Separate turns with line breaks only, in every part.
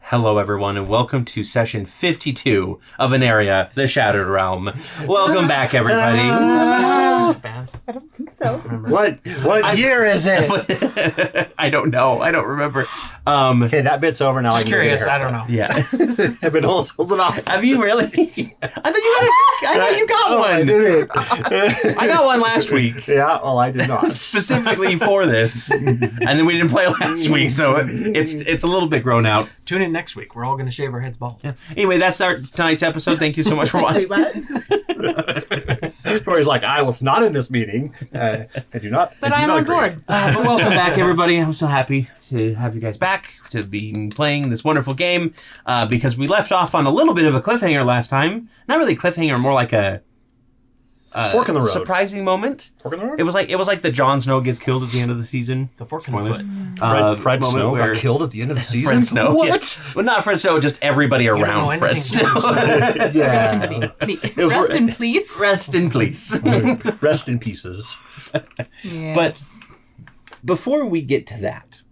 Hello, everyone, and welcome to session 52 of Aneria, the Shattered Realm. Welcome back, everybody.
Is it bad?
I don't think so.
What year is it?
I don't know. I don't remember.
Okay, that bit's over now.
Just curious. I don't know.
Yeah.
I've been holding off.
Have you really? I thought you got one.
I did
I got one last week.
Yeah, well, I did not.
Specifically for this. And then we didn't play last week, so it's a little bit grown out.
Tune in next week. We're all going to shave our heads bald.
Yeah. Anyway, that's our tonight's episode. Thank you so much for watching.
Wait, what?
Torrey's like, I was not in this meeting. I do not.
But
I do
I'm
not
on
agree.
board.
But welcome back, everybody. I'm so happy to have you guys back, to be playing this wonderful game, because we left off on a little bit of a cliffhanger last time. Not really cliffhanger, more like a
Fork in the road.
surprising moment.
Fork in the road?
It was like the Jon Snow gets killed at the end of the season.
The fork in the
Spoilers.
foot.
Fred
moment
Snow
where
got killed at the end of the season?
Fred Snow.
What?
Yeah. Well, not Fred Snow, just everybody
don't know
around Fred
anything.
Snow.
Rest in
Yeah.
peace.
was
Rest
re-
in peace.
Rest in peace.
Rest in pieces.
Yes.
But before we get to that,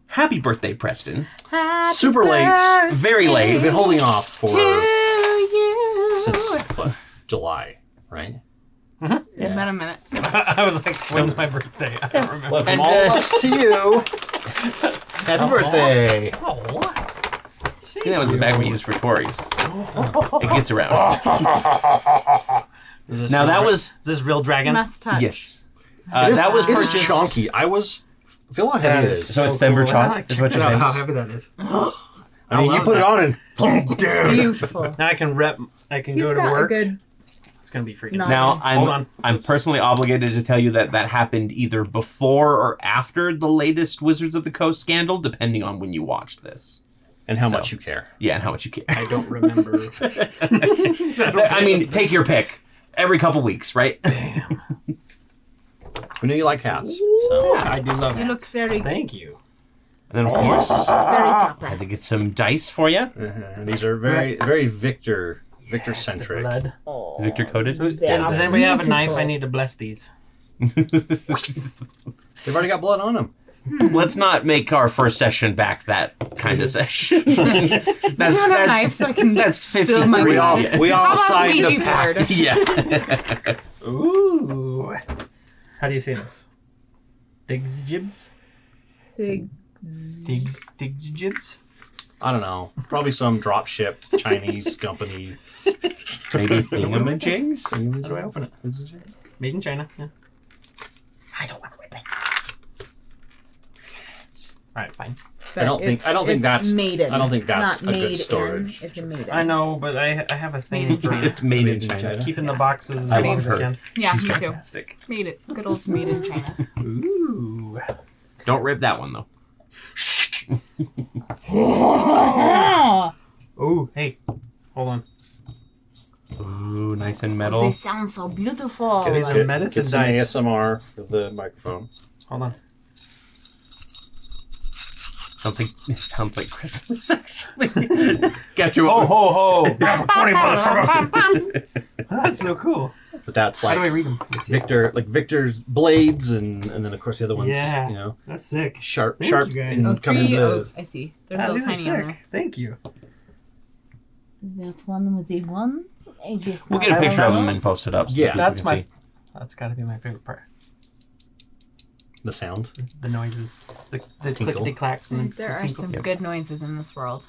happy birthday, Preston.
Happy
Super late.
Very late.
We've been holding off for
to you.
since July, right?
It's been a minute.
I was like, when's my birthday? I don't remember.
Well, from
And,
all of us to you. Happy birthday.
Oh.
I think that was the bag we used for Torrey's. It gets around.
Is this
Now
real
that
dra-
was
Is this real dragon?
Must touch.
yes.
It is,
That was
it is
purchased.
chunky. feel how heavy it is.
So it's Denver chalk, is what you're saying?
How heavy that is.
I mean, you put it on and
Beautiful.
Now I can
He's
go to
got
work.
a good.
It's going to be freaking
No.
Now
Hold on.
I'm personally obligated to tell you that happened either before or after the latest Wizards of the Coast scandal, depending on when you watched this.
and how
So.
much you care.
Yeah, and how much you care.
I don't remember.
I mean, take your pick. Every couple weeks, right?
Damn.
We know you like hats. So.
I do love
He
it.
looks very, very
Thank you.
And then, of course, I
dapper.
had to get some dice for you.
And these are very, very Victor-centric.
Blood.
Victor coded.
They are
Does anybody have a knife?
beautiful.
I need to bless these.
They've already got blood on them.
Let's not make our first session back that kind of session.
That's a knife so I can
that's
spill my
53.
We all,
Yeah.
we all
How about
signed
Ouija
a pact.
board?
Yeah.
Ooh. How do you say this? Digs jibs?
Big.
Digs jibs?
I don't know. Probably some drop-shipped Chinese company.
Maybe thingamajigs?
How do I open it? Made in China. Yeah. I don't want to rip it. Alright, fine.
I don't think that's
maiden.
I don't think that's
not
a good
made
storage.
In, it's a maiden.
I know, but I have a thing
Made in
for
China.
It's made in China.
keeping the boxes as
I
long
love
as
her.
I can.
Yeah,
She's
me too.
fantastic.
Made it. Good old made in China.
Ooh.
Don't rip that one, though.
Oh, hey. Hold on.
Ooh, nice and
They
metal.
sound so beautiful.
These are medicine
Get some
dice.
ASMR for the microphone.
Hold on.
Sounds like Christmas, actually. Got your
Ho, ho, ho. Grab a 20 motherfucker. That's so cool.
But that's
How do I
like
read them?
Victor's blades, and then of course the other ones.
Yeah.
You know,
That's sick.
sharp,
Thank
sharp,
you, guys.
and coming to the.
I see. They're
Ah,
little
these are
tiny on
sick.
there.
Thank you.
That one was a one. I guess
We'll
not.
get a picture of
know.
them and post it up. So
Yeah.
people
That's
can
my...
see.
That's got to be my favorite part.
The sound.
The noises. The
Tinkle.
clickety-clacks and
There
the
are
tinkles.
some
Yep.
good noises in this world.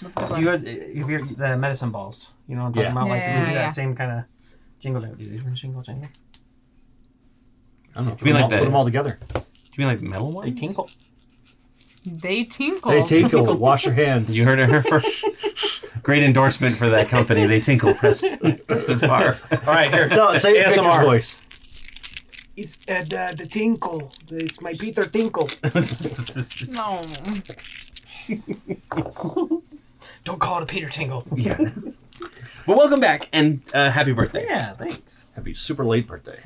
Let's go.
You guys, if you're the medicine balls, you know what I'm talking
Yeah.
about? Like,
Yeah,
they do
yeah.
that same kind of jingle. Do these jingle jangle?
I don't know.
You mean like
Put
the-
them all together.
Do you mean like metal ones?
They tinkle.
They tinkle.
They tinkle. Wash your hands.
You heard it here first. Great endorsement for that company. They tinkle, Preston Farr.
All right, here.
No, say it in Victor's
ASMR.
voice.
It's the tinkle. It's my Peter Tinkle.
No.
Don't call it a Peter Tinkle.
Yeah. Well, welcome back and happy birthday.
Yeah, thanks.
Happy super late birthday.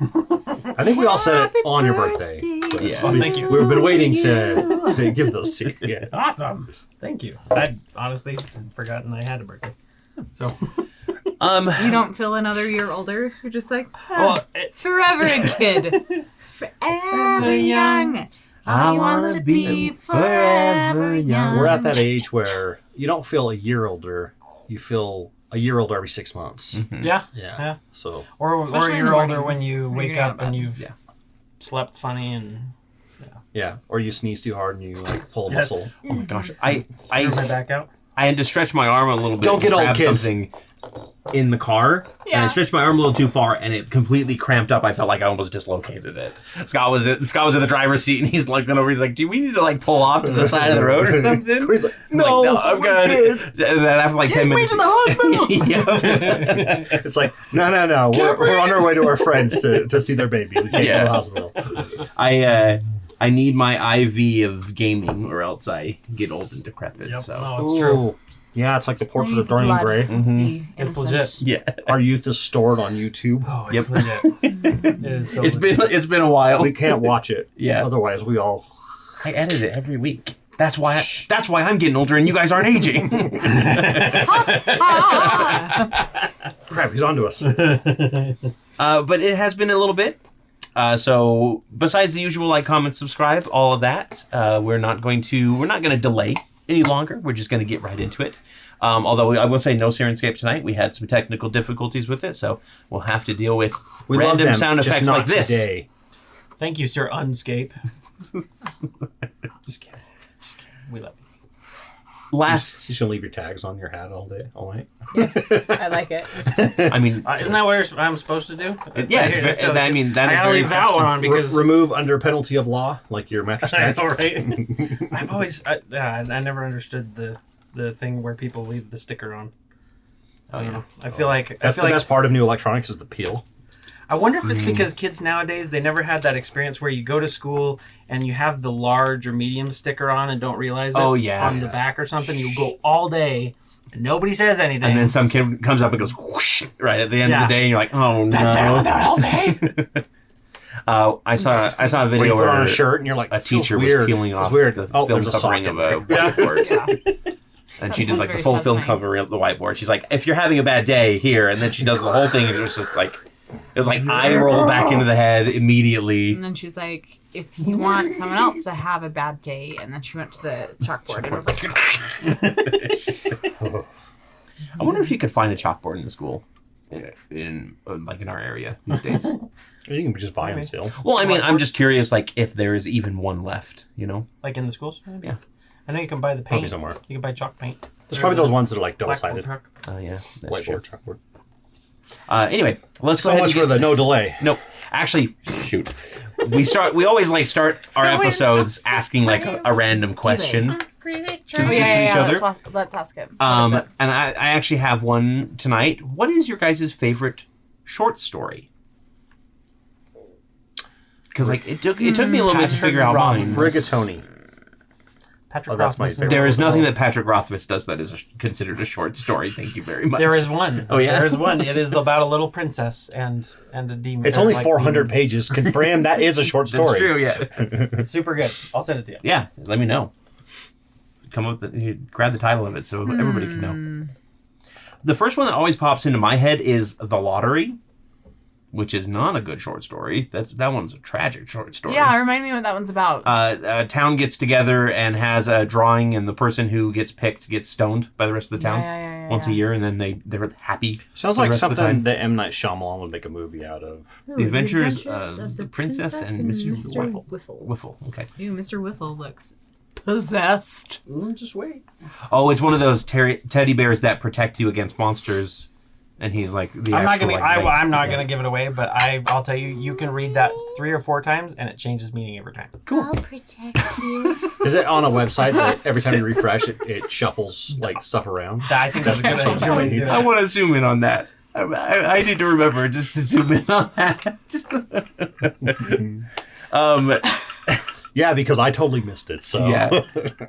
I think we all said it on your birthday.
Yeah.
Oh, thank you.
We've been waiting to give those to you. Yeah.
Awesome. Thank you. I'd honestly forgotten I had a birthday. So,
You don't feel another year older. You're just like,
well,
forever a kid. Forever young.
I want to be forever young.
We're at that age where you don't feel a year older. You feel a year older every 6 months.
Mhm.
Yeah.
So,
Or
Especially in
you're
the
older
mornings
when you
when
wake
you're
up
in
and
bed.
you've slept funny and
yeah. Or you sneeze too hard and you like pull a
Yes.
muscle.
Oh my gosh,
threw my back out.
I had to stretch my arm a little bit.
Don't get
to
old,
grab
kids.
something in the car, and I
Yeah.
stretched my arm a little too far, and it completely cramped up. I felt like I almost dislocated it. Scott was in the driver's seat, and he's looking over. He's like, "Do we need to like pull off to the side of the road or something?"
Cory's like,
I'm like, no, I'm good. And then after like 10 minutes,
to the hospital.
Yep.
It's like, no. We're on our way to our friends to see their baby. We can't go to the hospital.
I need my IV of gaming, or else I get old and decrepit.
Yep.
So
No, it's true.
Yeah, it's like the portrait of Dorian Gray.
It's legit.
yeah,
Our youth is stored on YouTube.
Oh, it's legit. It is so
it's
legit.
been a while.
We can't watch it.
Yeah.
Otherwise, we all.
I edit it every week. That's why I'm getting older and you guys aren't aging.
Crap, he's onto us.
But it has been a little bit. So besides the usual like, comment, subscribe, all of that, we're not going to delay any longer. We're just going to get right into it. Although I will say no Syrinscape tonight. We had some technical difficulties with it, so we'll have to deal with
We love
random
them,
sound
just
effects
not
like this.
Today.
Thank you, Sir Unscape. Just kidding. We love you.
Last,
You should leave your tags on your hat all day, all night.
Yes, I like it.
I mean,
Isn't that what I'm supposed to do?
yeah, it's
So
I mean that
I
is
gotta
very
leave that one on because
Remove under penalty of law, like your mattress
I
tag.
know, right? I've always I never understood the thing where people leave the sticker on. I don't know. I feel like
That's the best part of new electronics is the peel.
I wonder if it's because kids nowadays, they never had that experience where you go to school and you have the large or medium sticker on and don't realize it on the back or something. You go all day and nobody says anything.
And then some kid comes up and goes whoosh right at the end of the day, and you're like, oh
That's
no.
been all day.
I saw a
Where
video
you put
where
on a shirt and you're like,
a
"Feels
teacher was
weird.
peeling
Feels
off
weird.
the
Oh,
film
there's a sock
covering
in
of a
there.
whiteboard.
Yeah.
And she did
sounds
like the
very
full film
satisfying.
covering of the whiteboard. She's like, if you're having a bad day, here. And then she does the whole thing, and it was just like, it was like eye roll back into the head immediately.
And then she was like, if you want someone else to have a bad day, and then she went to the chalkboard and was like,
I wonder if you could find a chalkboard in the school, in our area these days.
You can just buy them still.
Well, I mean, I'm just curious, like if there is even one left, you know?
Like in the schools? Maybe?
Yeah.
I know you can buy the paint.
Probably somewhere.
You can buy chalk paint.
There's probably those ones that are like
Blackboard
double-sided.
truck.
Oh yeah, that's true.
Whiteboard, chalkboard.
Anyway, let's go
So
ahead
much
and
for the no delay.
No, actually, shoot. We always like start our episodes asking like a random question.
oh
to
yeah,
each other.
let's ask him. What is it?
And I actually have one tonight. What is your guys' favorite short story? Because like it took me a little bit to figure out mine.
Rigatoni.
Patrick
Oh, that's my
Rothfuss.
favorite.
There is nothing that Patrick Rothfuss does that is considered a short story. Thank you very much.
There is one.
Oh, yeah?
There is one. It is about a little princess and a demon.
It's only 400 pages. For him, that is a short
That's
story.
true. Yeah.
It's super good. I'll send it to you.
Yeah. Let me know. Come up with grab the title of it so everybody can know. The first one that always pops into my head is The Lottery, which is not a good short story. That one's a tragic short story.
Yeah, remind me what that one's about.
A town gets together and has a drawing, and the person who gets picked gets stoned by the rest of the town once a year, and then they're happy.
Sounds
for the
like
rest of the
something
time.
that M. Night Shyamalan would make a movie out of.
Ooh,
The Adventures of the Princess and Mr.
Whiffle.
Whiffle. Okay.
Ew, Mr. Whiffle looks possessed.
Just wait.
Oh, it's one of those teddy bears that protect you against monsters, and he's like the
I'm not
actual.
gonna.
like, knight.
I'm not gonna give it away, but I'll tell you. You can read that 3 or 4 times, and it changes meaning every time.
I'll protect you.
Is it on a website that every time you refresh, it shuffles like stuff around?
I think that's a good way to do
I
it.
want to zoom in on that. I need to remember just to zoom in on that.
Yeah, because I totally missed it. So
Yeah,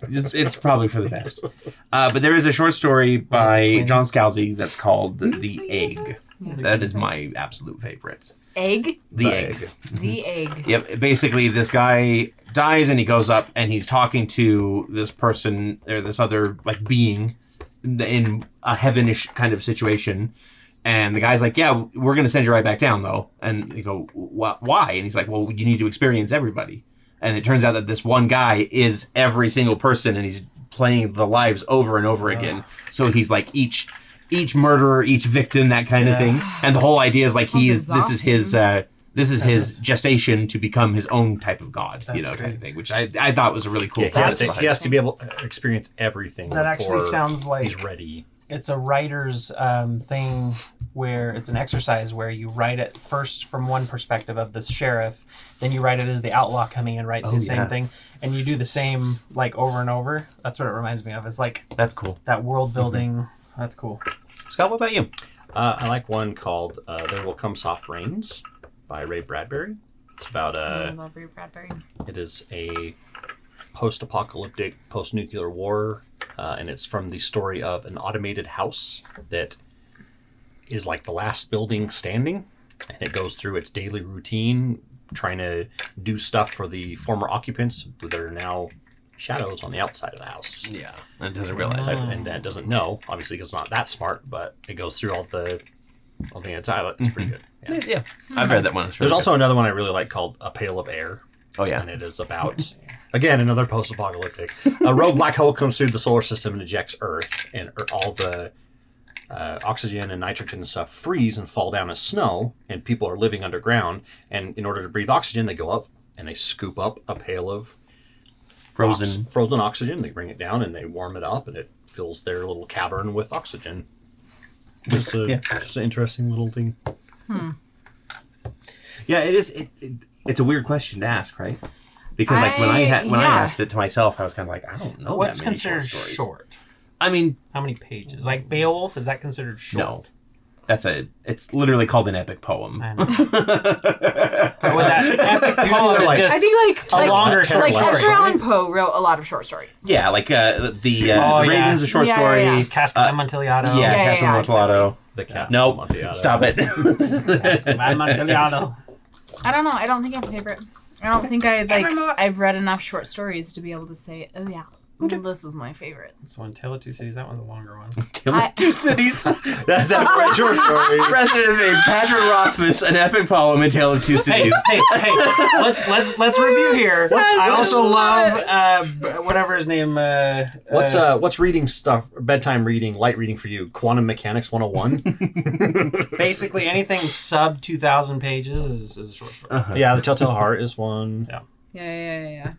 it's probably for the best. But there is a short story by John Scalzi that's called The Egg. That is my absolute favorite.
Egg?
The Egg.
The egg.
Yep. Basically, this guy dies and he goes up and he's talking to this person or this other like being in a heavenish kind of situation. And the guy's like, yeah, we're going to send you right back down though. And they go, why? And he's like, well, you need to experience everybody. And it turns out that this one guy is every single person, and he's playing the lives over and over again. So he's like each murderer, each victim, that kind of thing. And the whole idea is like this is his gestation to become his own type of god, kind of thing, which I thought was a really cool.
Yeah, he has to be able to experience everything.
That actually sounds like
he's ready.
It's a writer's thing where it's an exercise where you write it first from one perspective of the sheriff, then you write it as the outlaw coming and write the same thing, and you do the same like over and over. That's what it reminds me of. It's like
that's cool.
That world building. Mm-hmm. That's cool.
Scott, what about you?
I like one called "There Will Come Soft Rains" by Ray Bradbury. It's about
I love Ray Bradbury.
It is a post-apocalyptic, post-nuclear war, and it's from the story of an automated house that is like the last building standing, and it goes through its daily routine, trying to do stuff for the former occupants that are now shadows on the outside of the house.
Yeah, and doesn't realize
and that doesn't know, obviously, because it's not that smart, but it goes through all the inside. It's pretty good.
Yeah. I've read that one.
There's also another one I really like called A Pail of Air.
Oh, yeah.
And it is about, again, another post-apocalyptic. A rogue black hole comes through the solar system and ejects Earth, and all the oxygen and nitrogen and stuff freeze and fall down as snow, and people are living underground, and in order to breathe oxygen, they go up and they scoop up a pail of frozen oxygen. They bring it down and they warm it up, and it fills their little cavern with oxygen. Just an interesting little thing.
Yeah, it is. It's a weird question to ask, right? Because like when I asked it to myself, I was kind of like, I don't know.
What's
that many
considered
short stories.
short?
I mean,
how many pages? Like Beowulf, is that considered short?
No. It's literally called an epic poem.
I know. That epic poem is just
I think
a longer short story.
Edgar Allan Poe wrote a lot of short stories.
Yeah, like the Raven's a short story.
Yeah.
Cask of Amontillado.
Cask of Amontillado.
The Cask
Nope.
of Amontillado.
Stop it.
Amontillado.
I don't know. I don't think I have a favorite. I don't think I've read enough short stories to be able to say, oh yeah, this is my favorite.
So in Tale of Two Cities, that one's a longer one.
Tale of Two Cities.
That's definitely a short story.
Preston is named Patrick Rothfuss, an epic poem in Tale of Two Cities.
Hey, let's review here. I also love whatever his name.
What's reading stuff? Bedtime reading, light reading for you? Quantum Mechanics 101.
Basically, anything sub 2,000 pages is a short story.
Yeah, The Telltale Heart is one.
Yeah.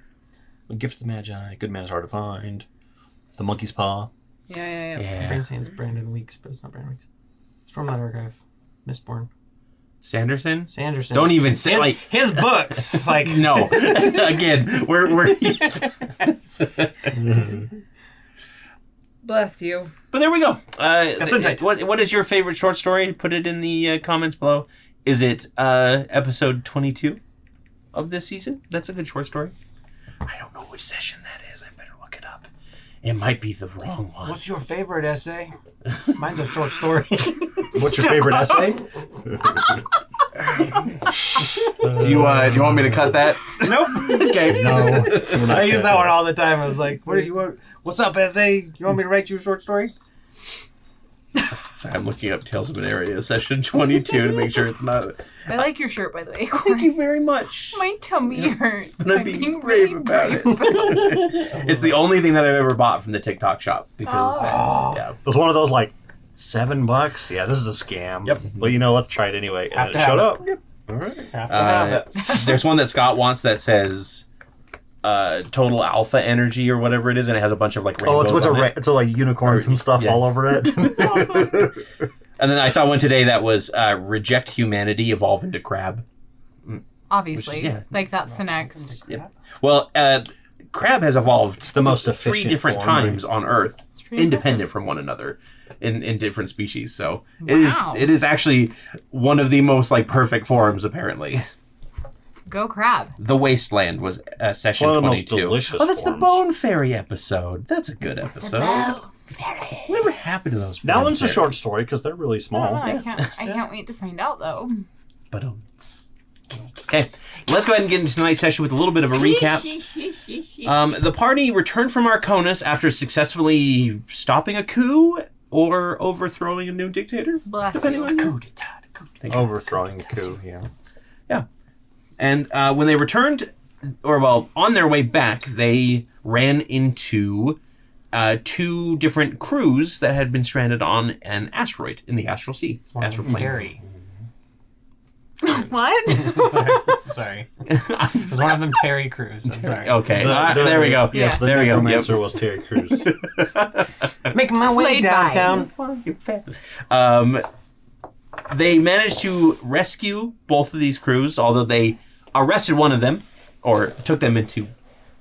The Gift of the Magi, Good Man is Hard to Find. The Monkey's Paw.
Yeah.
Brain Saints Brandon Weeks, but it's not Brandon Weeks. It's from that archive. Mistborn.
Sanderson.
Don't
even say
his books. Like
no. Again, we're
Bless you.
But there we go. What is your favorite short story? Put it in the comments below. Is it episode 22 of this season? That's a good short story. I don't know which session that is. I better look it up. It might be the wrong one.
What's your favorite essay? Mine's a short story.
What's your favorite essay?
Do you want me to cut that?
Nope.
Okay.
No.
I use that one all the time. I was like, "What do you want? What's up, essay? You want me to write you a short story?"
Sorry, I'm looking up Tales of Aneria, session 22, to make sure it's not.
I like your shirt, by the way.
Thank you very much.
My tummy hurts.
And I'm being brave about it. It's the only thing that I've ever bought from the TikTok shop because
it was one of those like $7. Yeah, this is a scam.
Yep.
Well, let's try it anyway. And it showed up. Yep. All right.
There's one that Scott wants that says total alpha energy or whatever it is, and it has a bunch of like rainbows
it's like unicorns and stuff all over it.
Awesome.
And then I saw one today that was reject humanity, evolve into crab.
Obviously, that's the next.
Yep. Well, crab has evolved.
It's the most efficient
3 different
form.
times on Earth, independent from one another, in different species. So it is actually one of the most perfect forms, apparently.
Go crab.
The Wasteland was session 22.
One of the most delicious
that's
forms.
the Bone Fairy episode. That's a good episode.
Fairy.
Whatever happened to those?
That one's a
fairies?
short story because they're really small.
I can't wait to find out though.
But okay, let's go ahead and get into tonight's session with a little bit of a recap. The party returned from Arconis after successfully stopping a coup or overthrowing a new dictator.
Bless
depending
you.
on
Coup d'etat.
Overthrowing the coup, yeah.
Yeah. And when they returned, on their way back, they ran into 2 different crews that had been stranded on an asteroid in the astral sea. Astral plane.
Terry.
What?
Sorry. Was one of them Terry Crews? I'm sorry.
Okay, there we go.
Yes, there we go. The answer was Terry Crews.
Making my way downtown.
They managed to rescue both of these crews, although they arrested one of them, or took them into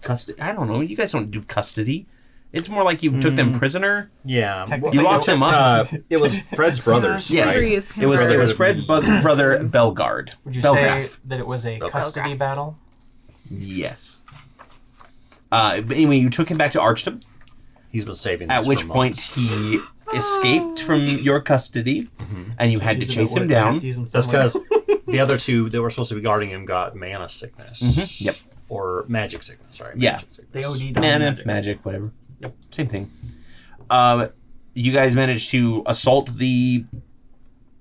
custody. I don't know. You guys don't do custody. It's more like you took them prisoner.
Yeah.
You locked them up.
It was Fred's brothers,
yes.
right?
It was Fred's brother, Belgard.
Would you
Belgraph.
say that it was a custody battle?
Yes. But anyway, you took him back to Archdom.
He's been saving
At
this
which
for
point
months.
he escaped from your custody, and you had to chase him down.
That's because the other 2 that were supposed to be guarding him got mana sickness.
Yep.
Or magic sickness, sorry.
Yeah.
Magic sickness.
They OD'd on
Mana,
magic.
magic, whatever. Yep. Same thing. You guys managed to assault the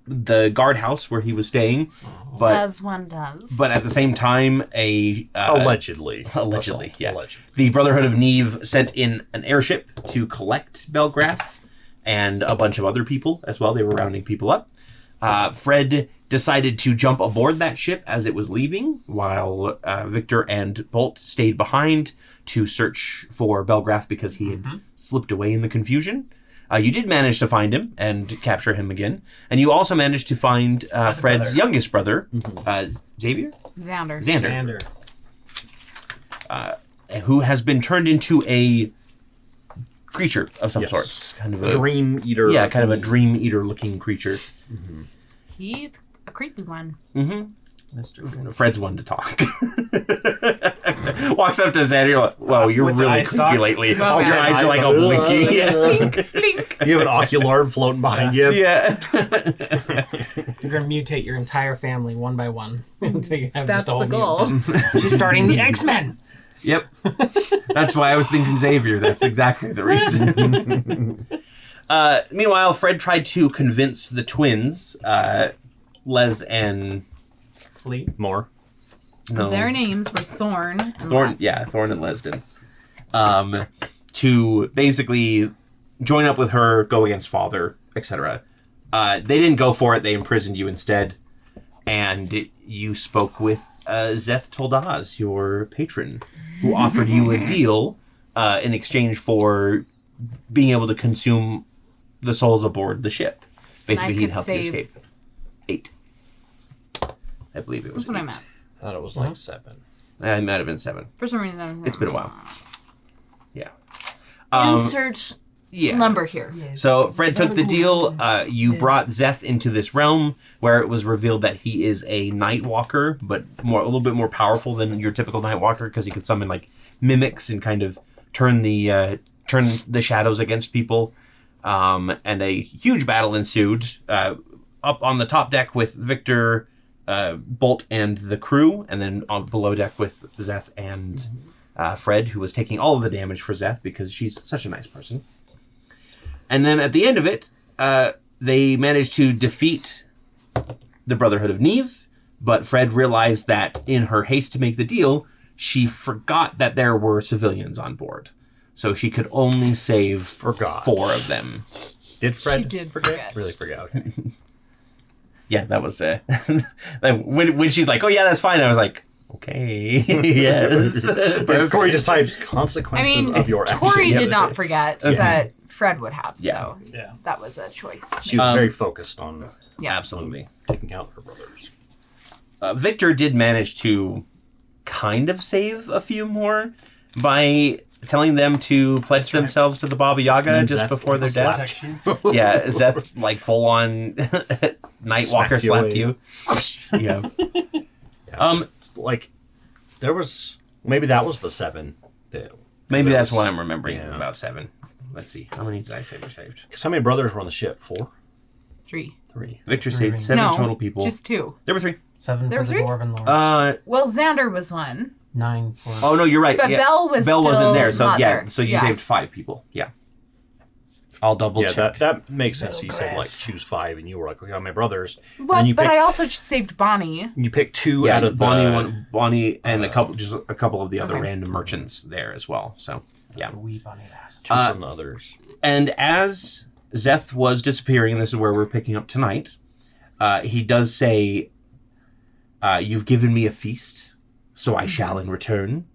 guardhouse where he was staying, but
As one does.
but at the same time,
Allegedly.
Allegedly,
Assault.
yeah.
Allegedly.
The Brotherhood of Neve sent in an airship to collect Belgraph and a bunch of other people as well. They were rounding people up. Fred decided to jump aboard that ship as it was leaving, while Victor and Bolt stayed behind to search for Belgraph because he had slipped away in the confusion. You did manage to find him and capture him again. And you also managed to find Fred's youngest brother, Xavier?
Xander.
Who has been turned into a creature of some sort. Kind of
a dream eater.
Yeah, kind of a dream eater looking creature.
He's a creepy one.
Fred's one to talk. Walks up to Xander, you're like, whoa, you're really creepy lately.
Well,
Your eyes are like all blinky.
Blink, blink.
You have an ocular floating behind you.
Yeah.
You're going to mutate your entire family one by one until you have
That's
just a whole
the goal.
She's starting the X-Men.
Yep. That's why I was thinking Xavier. That's exactly the reason. Meanwhile, Fred tried to convince the twins, Les and...
Fleet.
More.
No.
Their names were Thorn and Les.
Yeah, Thorn and Lesden. To basically join up with her, go against Father, etc. They didn't go for it. They imprisoned you instead. And you spoke with Xeth'Toldaz, your patron, who offered you a deal in exchange for being able to consume the souls aboard the ship. Basically, he'd help you escape. 8. I believe it was.
That's what
8.
I meant.
I thought it was like 7.
It might have been 7.
For some reason, I was
It's been a while. Yeah.
Insert number here.
So Fred took the deal. You brought Xeth into this realm where it was revealed that he is a Night Walker, but a little bit more powerful than your typical Night Walker because he can summon like mimics and kind of turn the shadows against people. And a huge battle ensued up on the top deck with Victor, Bolt, and the crew, and then on below deck with Xeth and Fred, who was taking all of the damage for Xeth because she's such a nice person. And then at the end of it, they managed to defeat the Brotherhood of Neve, but Fred realized that in her haste to make the deal, she forgot that there were civilians on board. So she could only save 4 of them.
Did Fred
She did forget.
Really forget, okay.
Yeah, that was when she's like, "Oh yeah, that's fine." I was like, "Okay, yes."
But Cory just types consequences of your actions.
Torrey did not forget, but Fred would have.
Yeah.
So that was a choice.
She was very focused on
Yes.
Absolutely.
taking out her brothers.
Victor did manage to kind of save a few more telling them to pledge themselves to the Baba Yaga just
Xeth
before their death.
slapped
Yeah, Xeth like full on Nightwalker slapped you. Yeah.
Like there was maybe that was the 7.
Maybe that's what I'm remembering about 7. Let's see. How many did I say were saved?
Because how many brothers were on the ship? 4?
3.
3.
Victor saved 7 total people.
Just 2.
There were 3.
7
There
for
were
the
3?
Dwarven Lords.
Well, Xander was 1.
9 for...
Oh no, you're right.
But Belle was
Belle wasn't
still
there, so
not there.
so you saved 5 people. Yeah. I'll double check.
That makes sense. You said like choose 5, and you were like, okay, my brothers.
Well, but I also saved Bonnie.
You picked 2 out of
Bonnie, and a couple of the other random merchants there as well. So yeah,
wee Bonnie lass.
2 from the others.
And as Xeth was disappearing, and this is where we're picking up tonight, he does say, "You've given me a feast, so I shall in return.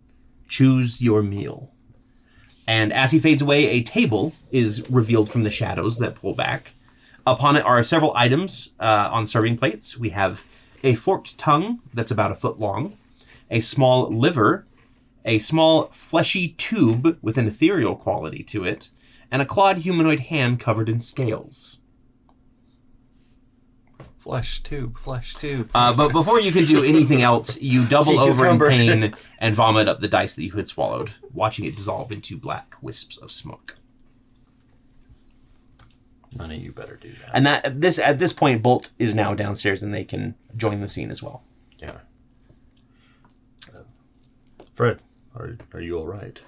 Choose your meal." And as he fades away, a table is revealed from the shadows that pull back. Upon it are several items on serving plates. We have a forked tongue that's about a foot long, a small liver, a small fleshy tube with an ethereal quality to it, and a clawed humanoid hand covered in scales.
Flesh tube.
But before you can do anything else, you double over in pain and vomit up the dice that you had swallowed, watching it dissolve into black wisps of smoke.
None of you better do that.
And at this point, Bolt is now downstairs, and they can join the scene as well.
Yeah. Fred, are you all right?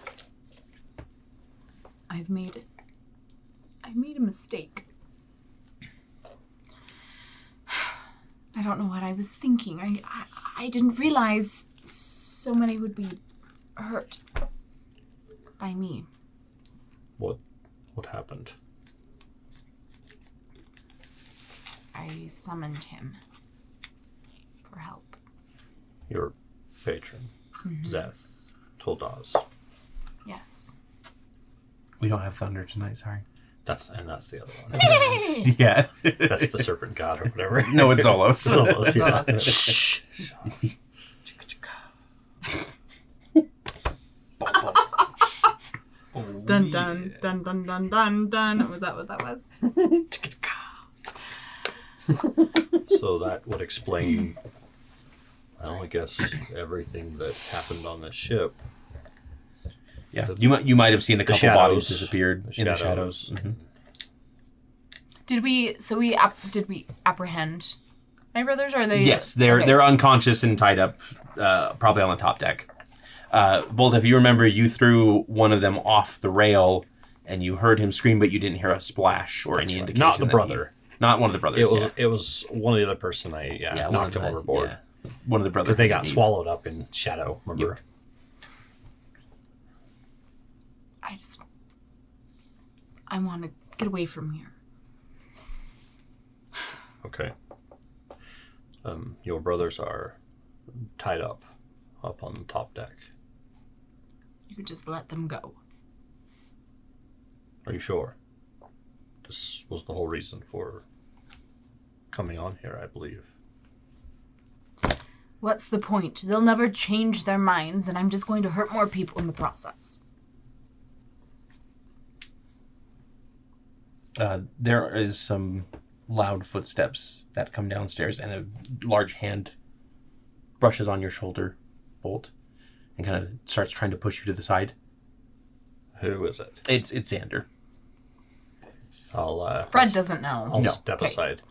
I've made a mistake. I don't know what I was thinking. I didn't realize so many would be hurt by me.
What happened?
I summoned him for help.
Your patron, Xeth'Toldaz.
Yes.
We don't have thunder tonight, sorry.
That's the other one.
Yeah.
That's the serpent god or whatever.
No, it's Zolos.
Zolos, yeah.
Shh. Dun dun dun dun dun dun dun. Was that what that was?
So that would explain, well, I guess everything that happened on the ship.
Yeah, you might have seen a couple bodies disappeared in the shadows. Mm-hmm.
Did we apprehend my brothers? Or are they?
Yes, they're unconscious and tied up, probably on the top deck. Bolt, if you remember, you threw one of them off the rail, and you heard him scream, but you didn't hear a splash or any indication.
Not the brother.
Not one of the brothers.
It was one of the other person I knocked him overboard.
Yeah. One of the brothers.
Because they got swallowed up in shadow. Remember?
Yep.
I want to get away from here.
Okay. Your brothers are tied up on the top deck.
You could just let them go.
Are you sure? This was the whole reason for coming on here, I believe.
What's the point? They'll never change their minds, and I'm just going to hurt more people in the process.
There is some loud footsteps that come downstairs, and a large hand brushes on your shoulder, Bolt, and kind of starts trying to push you to the side.
Who is it?
It's Xander.
Fred doesn't know.
I'll step aside.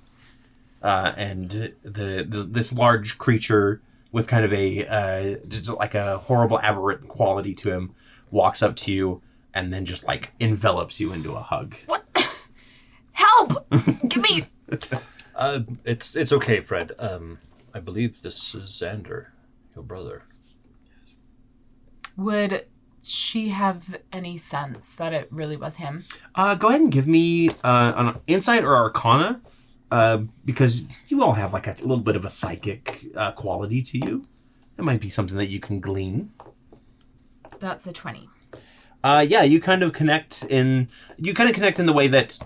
And this large creature with kind of a just like a horrible aberrant quality to him walks up to you and then just like envelops you into a hug.
What? Help! Give me.
It's okay, Fred. I believe this is Xander, your brother.
Would she have any sense that it really was him?
Go ahead and give me an insight or arcana, because you all have like a little bit of a psychic quality to you. It might be something that you can glean.
That's a 20.
Yeah, you kind of connect in the way that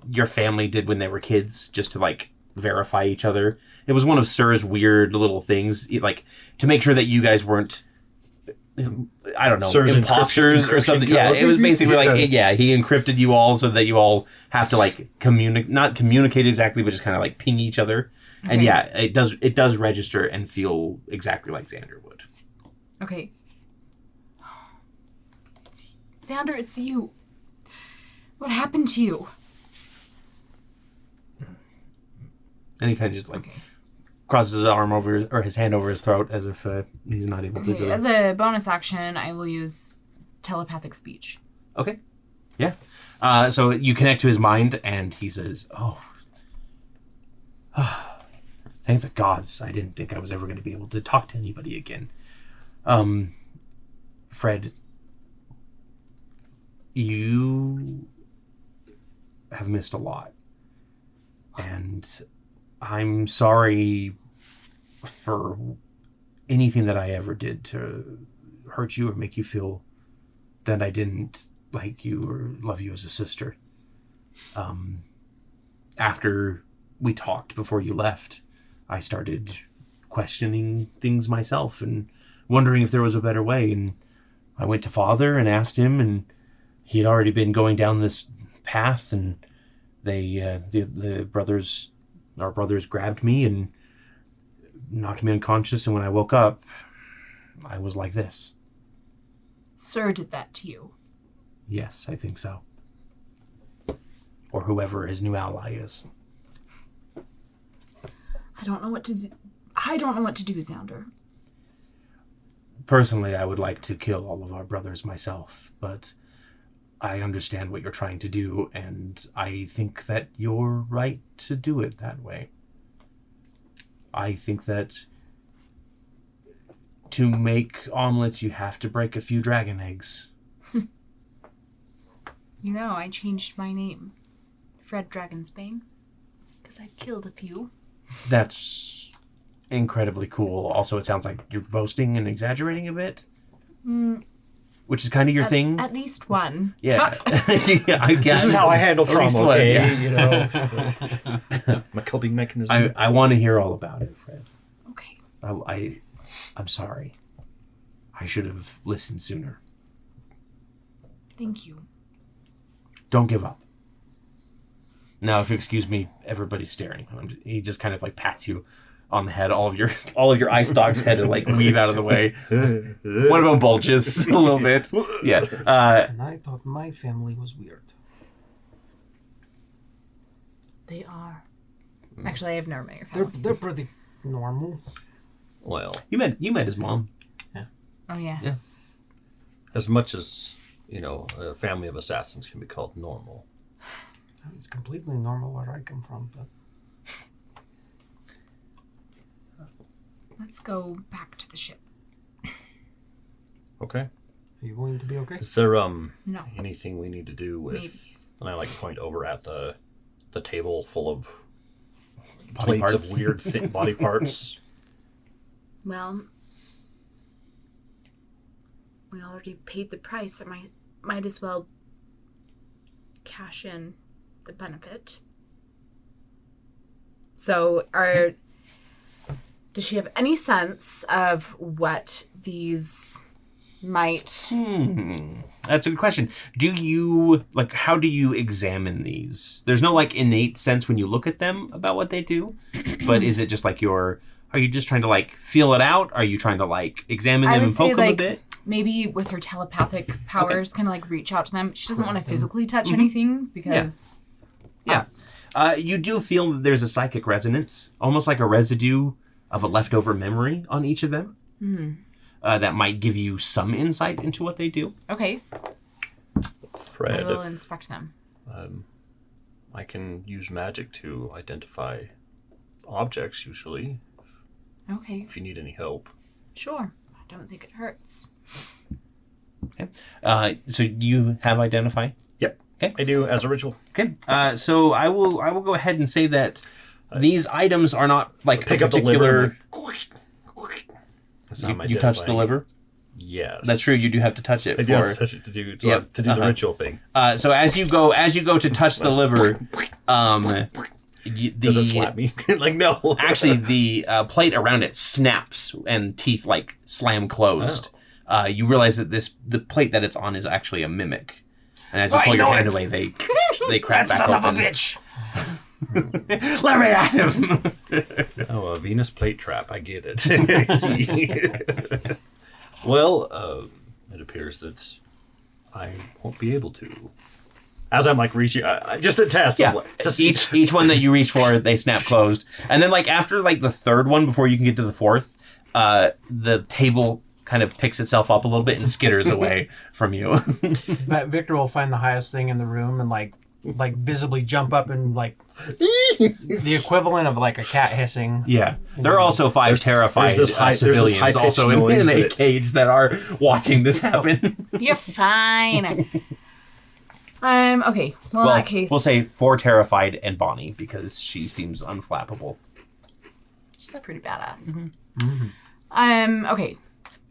your family did when they were kids, just to like verify each other. It was one of Sir's weird little things, like to make sure that you guys weren't, I don't know, Sir's imposters or something. Code. Yeah, it was basically like, he encrypted you all so that you all have to like not communicate exactly, but just kind of like ping each other. Okay. And yeah, it does register and feel exactly like Xander would.
Okay. Xander, it's you. What happened to you?
And he kind of just like crosses his arm over or his hand over his throat as if he's not able to do it.
As a bonus action, I will use telepathic speech.
Okay. Yeah. So you connect to his mind, and he says, "Oh, thank the gods! I didn't think I was ever going to be able to talk to anybody again." Fred, you have missed a lot, and I'm sorry for anything that I ever did to hurt you or make you feel that I didn't like you or love you as a sister. After we talked before you left, I started questioning things myself and wondering if there was a better way, and I went to Father and asked him, and he had already been going down this path, and our brothers grabbed me and knocked me unconscious, and when I woke up, I was like this.
Sir did that to you?
Yes, I think so. Or whoever his new ally is.
I don't know what to do, Xander.
Personally, I would like to kill all of our brothers myself, but I understand what you're trying to do, and I think that you're right to do it that way. I think that to make omelets, you have to break a few dragon eggs.
You know, I changed my name. Fred Dragonsbane. Because I killed a few.
That's incredibly cool. Also, it sounds like you're boasting and exaggerating a bit. Which is kind of your thing.
At least one.
Yeah. Yeah, I guess.
This is how I handle trauma, okay?
Yeah.
You know, my coping mechanism.
I want to hear all about it, Fred.
Okay.
I'm sorry. I should have listened sooner.
Thank you.
Don't give up. Now, if you excuse me, everybody's staring. He just kind of like pats you on the head. All of your eye stalks had to like weave out of the way. One of them bulges a little bit. Yeah.
And I thought my family was weird.
They are. Actually, I've never met your family.
They're pretty normal.
Well,
you met his mom.
Yeah.
Oh yes.
as much as, you know, a family of assassins can be called normal.
It's completely normal where I come from, but...
Let's go back to the ship.
Okay.
Are you going to be okay?
Is there
No.
anything we need to do with?
Maybe.
And I like point over at the table full of
Body
plates
parts.
of weird thick body parts.
Well, we already paid the price. I might as well cash in the benefit. So, does she have any sense of what these might...
That's a good question. Do you, how do you examine these? There's no, innate sense when you look at them about what they do, but is it just are you just trying to, feel it out? Are you trying to, examine them and poke them a bit?
Maybe with her telepathic powers, kind of, reach out to them. She doesn't want to physically touch anything, because...
Yeah. You do feel that there's a psychic resonance, almost like a residue of a leftover memory on each of them. That might give you some insight into what they do.
Okay.
Fred,
I will inspect them.
I can use magic to identify objects, usually.
Okay.
If you need any help.
Sure. I don't think it hurts.
Okay. So you have identify?
Yep.
Okay.
I do, as a ritual.
Okay. So I will go ahead and say that these items are not
Pick up the liver. That's not my
You touch the liver?
Yes.
That's true. You do have to touch it.
I do have to touch it to do the ritual thing.
So as you go to touch the liver,
Does it slap me? No.
Actually, the plate around it snaps and teeth slam closed.
Oh.
You realize that the plate that it's on is actually a mimic, and as you pull your hand away, they crack back open.
Son of a bitch!
Let me at him.
Oh, a Venus plate trap. I get it. I see. Well, it appears that I won't be able to. As I'm reaching, just a test.
Yeah. Each one that you reach for, they snap closed, and then after the third one, before you can get to the fourth, the table kind of picks itself up a little bit and skitters away from you.
That Victor will find the highest thing in the room and like visibly jump up and like the equivalent of like a cat hissing.
Yeah, there are also 5 terrified civilians also in a cage that are watching this happen.
You're fine. Okay. Well, in that case,
we'll say 4 terrified and Bonnie because she seems unflappable.
She's pretty badass.
Mm-hmm.
Okay.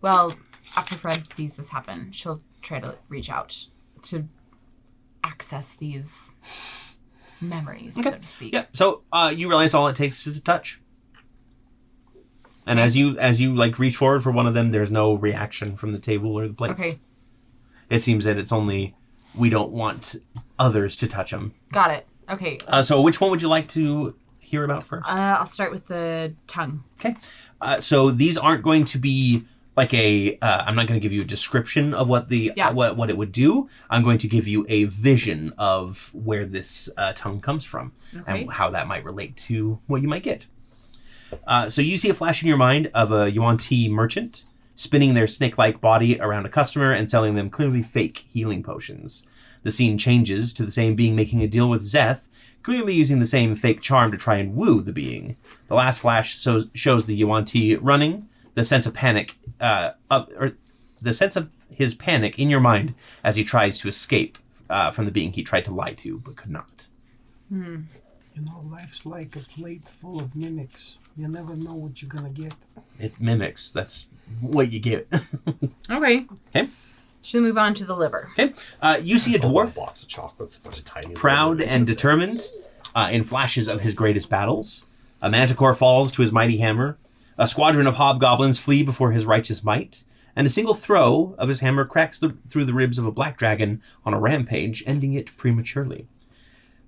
Well, after Fred sees this happen, she'll try to reach out to access these memories, so to speak.
Yeah. So you realize all it takes is a touch, and as you like reach forward for one of them, there's no reaction from the table or the plates.
Okay.
It seems that it's only we don't want others to touch them.
Got it. Okay.
So which one would you like to hear about first?
I'll start with the tongue.
Okay. So these aren't going to be like I'm not going to give you a description of what what it would do. I'm going to give you a vision of where this tongue comes from and how that might relate to what you might get. So you see a flash in your mind of a Yuan Ti merchant spinning their snake-like body around a customer and selling them clearly fake healing potions. The scene changes to the same being making a deal with Xeth, clearly using the same fake charm to try and woo the being. The last flash shows the Yuan Ti running, the sense of panic, or the sense of his panic in your mind as he tries to escape from the being he tried to lie to but could not.
You know, life's like a plate full of mimics. You never know what you're gonna get.
It mimics. That's what you get.
Okay.
Okay.
She'll move on to the liver.
Okay. You see a dwarf,
box of chocolates, a bunch of tiny,
proud and determined, in flashes of his greatest battles. A manticore falls to his mighty hammer. A squadron of hobgoblins flee before his righteous might. And a single throw of his hammer cracks through the ribs of a black dragon on a rampage, ending it prematurely.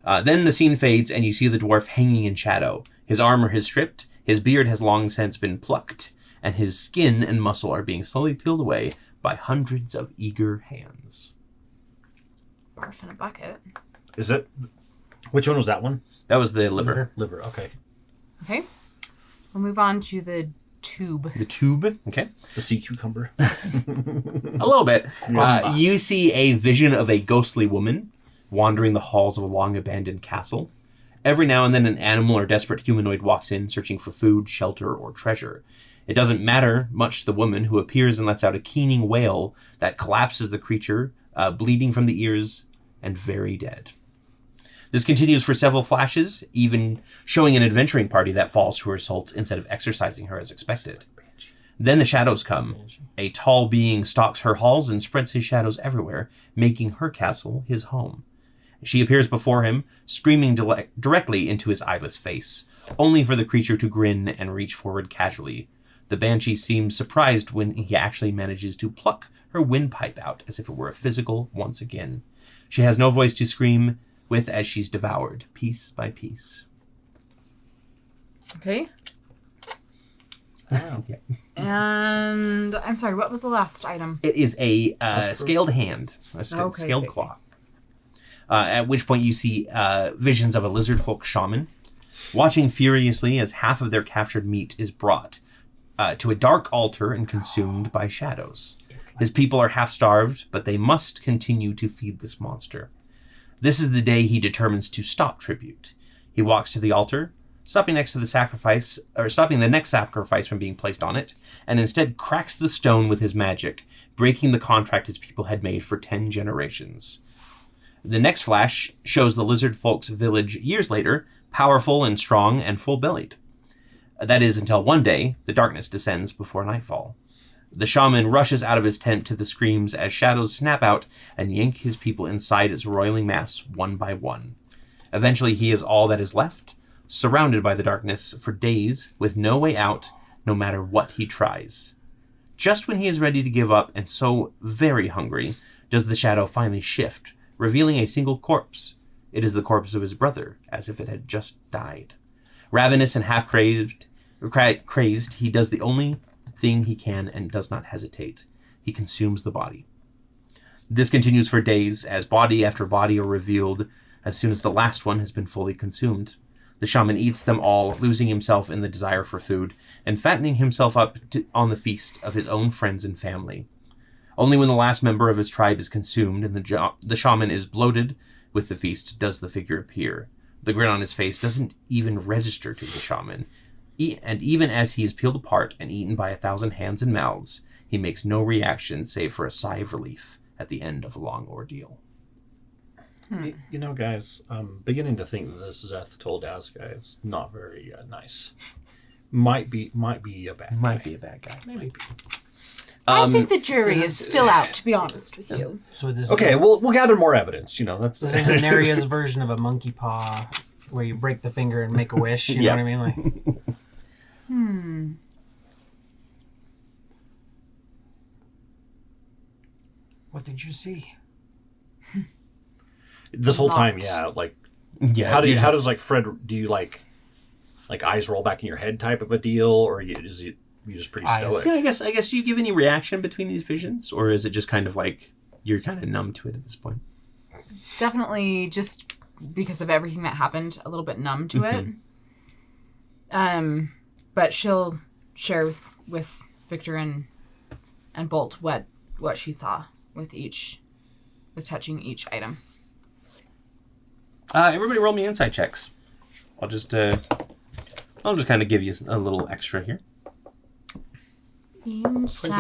Then the scene fades, and you see the dwarf hanging in shadow. His armor is stripped, his beard has long since been plucked, and his skin and muscle are being slowly peeled away by hundreds of eager hands.
Barf in a bucket.
Is it? Which one was that one?
That was the liver.
Liver, okay.
Okay. We'll move on to the tube.
The tube, okay.
The sea cucumber.
A little bit. You see a vision of a ghostly woman wandering the halls of a long-abandoned castle. Every now and then an animal or desperate humanoid walks in, searching for food, shelter, or treasure. It doesn't matter much to the woman, who appears and lets out a keening wail that collapses the creature, bleeding from the ears and very dead. This continues for several flashes, even showing an adventuring party that falls to her assault instead of exercising her as expected. Then the shadows come. A tall being stalks her halls and spreads his shadows everywhere, making her castle his home. She appears before him, screaming directly into his eyeless face, only for the creature to grin and reach forward casually. The banshee seems surprised when he actually manages to pluck her windpipe out as if it were a physical once again. She has no voice to scream with as she's devoured, piece by piece.
Okay.
Wow.
Yeah.
And I'm sorry, what was the last item?
It is a scaled hand, a scaled claw. At which point you see visions of a lizard folk shaman watching furiously as half of their captured meat is brought to a dark altar and consumed by shadows. His people are half-starved, but they must continue to feed this monster. This is the day he determines to stop tribute. He walks to the altar, stopping the next sacrifice from being placed on it, and instead cracks the stone with his magic, breaking the contract his people had made for 10 generations. The next flash shows the lizard folk's village years later, powerful and strong and full-bellied. That is until one day, the darkness descends before nightfall. The shaman rushes out of his tent to the screams as shadows snap out and yank his people inside its roiling mass one by one. Eventually he is all that is left, surrounded by the darkness for days with no way out, no matter what he tries. Just when he is ready to give up and so very hungry, does the shadow finally shift, revealing a single corpse. It is the corpse of his brother, as if it had just died. Ravenous and half-crazed, he does the only thing he can and does not hesitate. He consumes the body. This continues for days, as body after body are revealed as soon as the last one has been fully consumed. The shaman eats them all, losing himself in the desire for food, and fattening himself up on the feast of his own friends and family. Only when the last member of his tribe is consumed and the shaman is bloated with the feast does the figure appear. The grin on his face doesn't even register to the shaman, and even as he is peeled apart and eaten by 1,000 hands and mouths, he makes no reaction save for a sigh of relief at the end of a long ordeal.
You know, guys, I'm beginning to think that this Xeth'Toldaz guy is not very nice. Might be a bad guy.
Might be a bad guy.
Maybe.
I think the jury is still out, to be honest with you.
So this
Okay, we'll gather more evidence. You know,
this is Aneria's version of a monkey paw, where you break the finger and make a wish. You know what I mean? Like, What did you see?
This whole time, like, how does like Fred? Do you like eyes roll back in your head type of a deal, or you just pretty stoic?
Yeah, I guess. Do you give any reaction between these visions, or is it just kind of like you're kind of numb to it at this point?
Definitely, just because of everything that happened, a little bit numb to it. But she'll share with Victor and Bolt what she saw with touching each item.
Everybody roll me insight checks. I'll just kind of give you a little extra here.
Insight.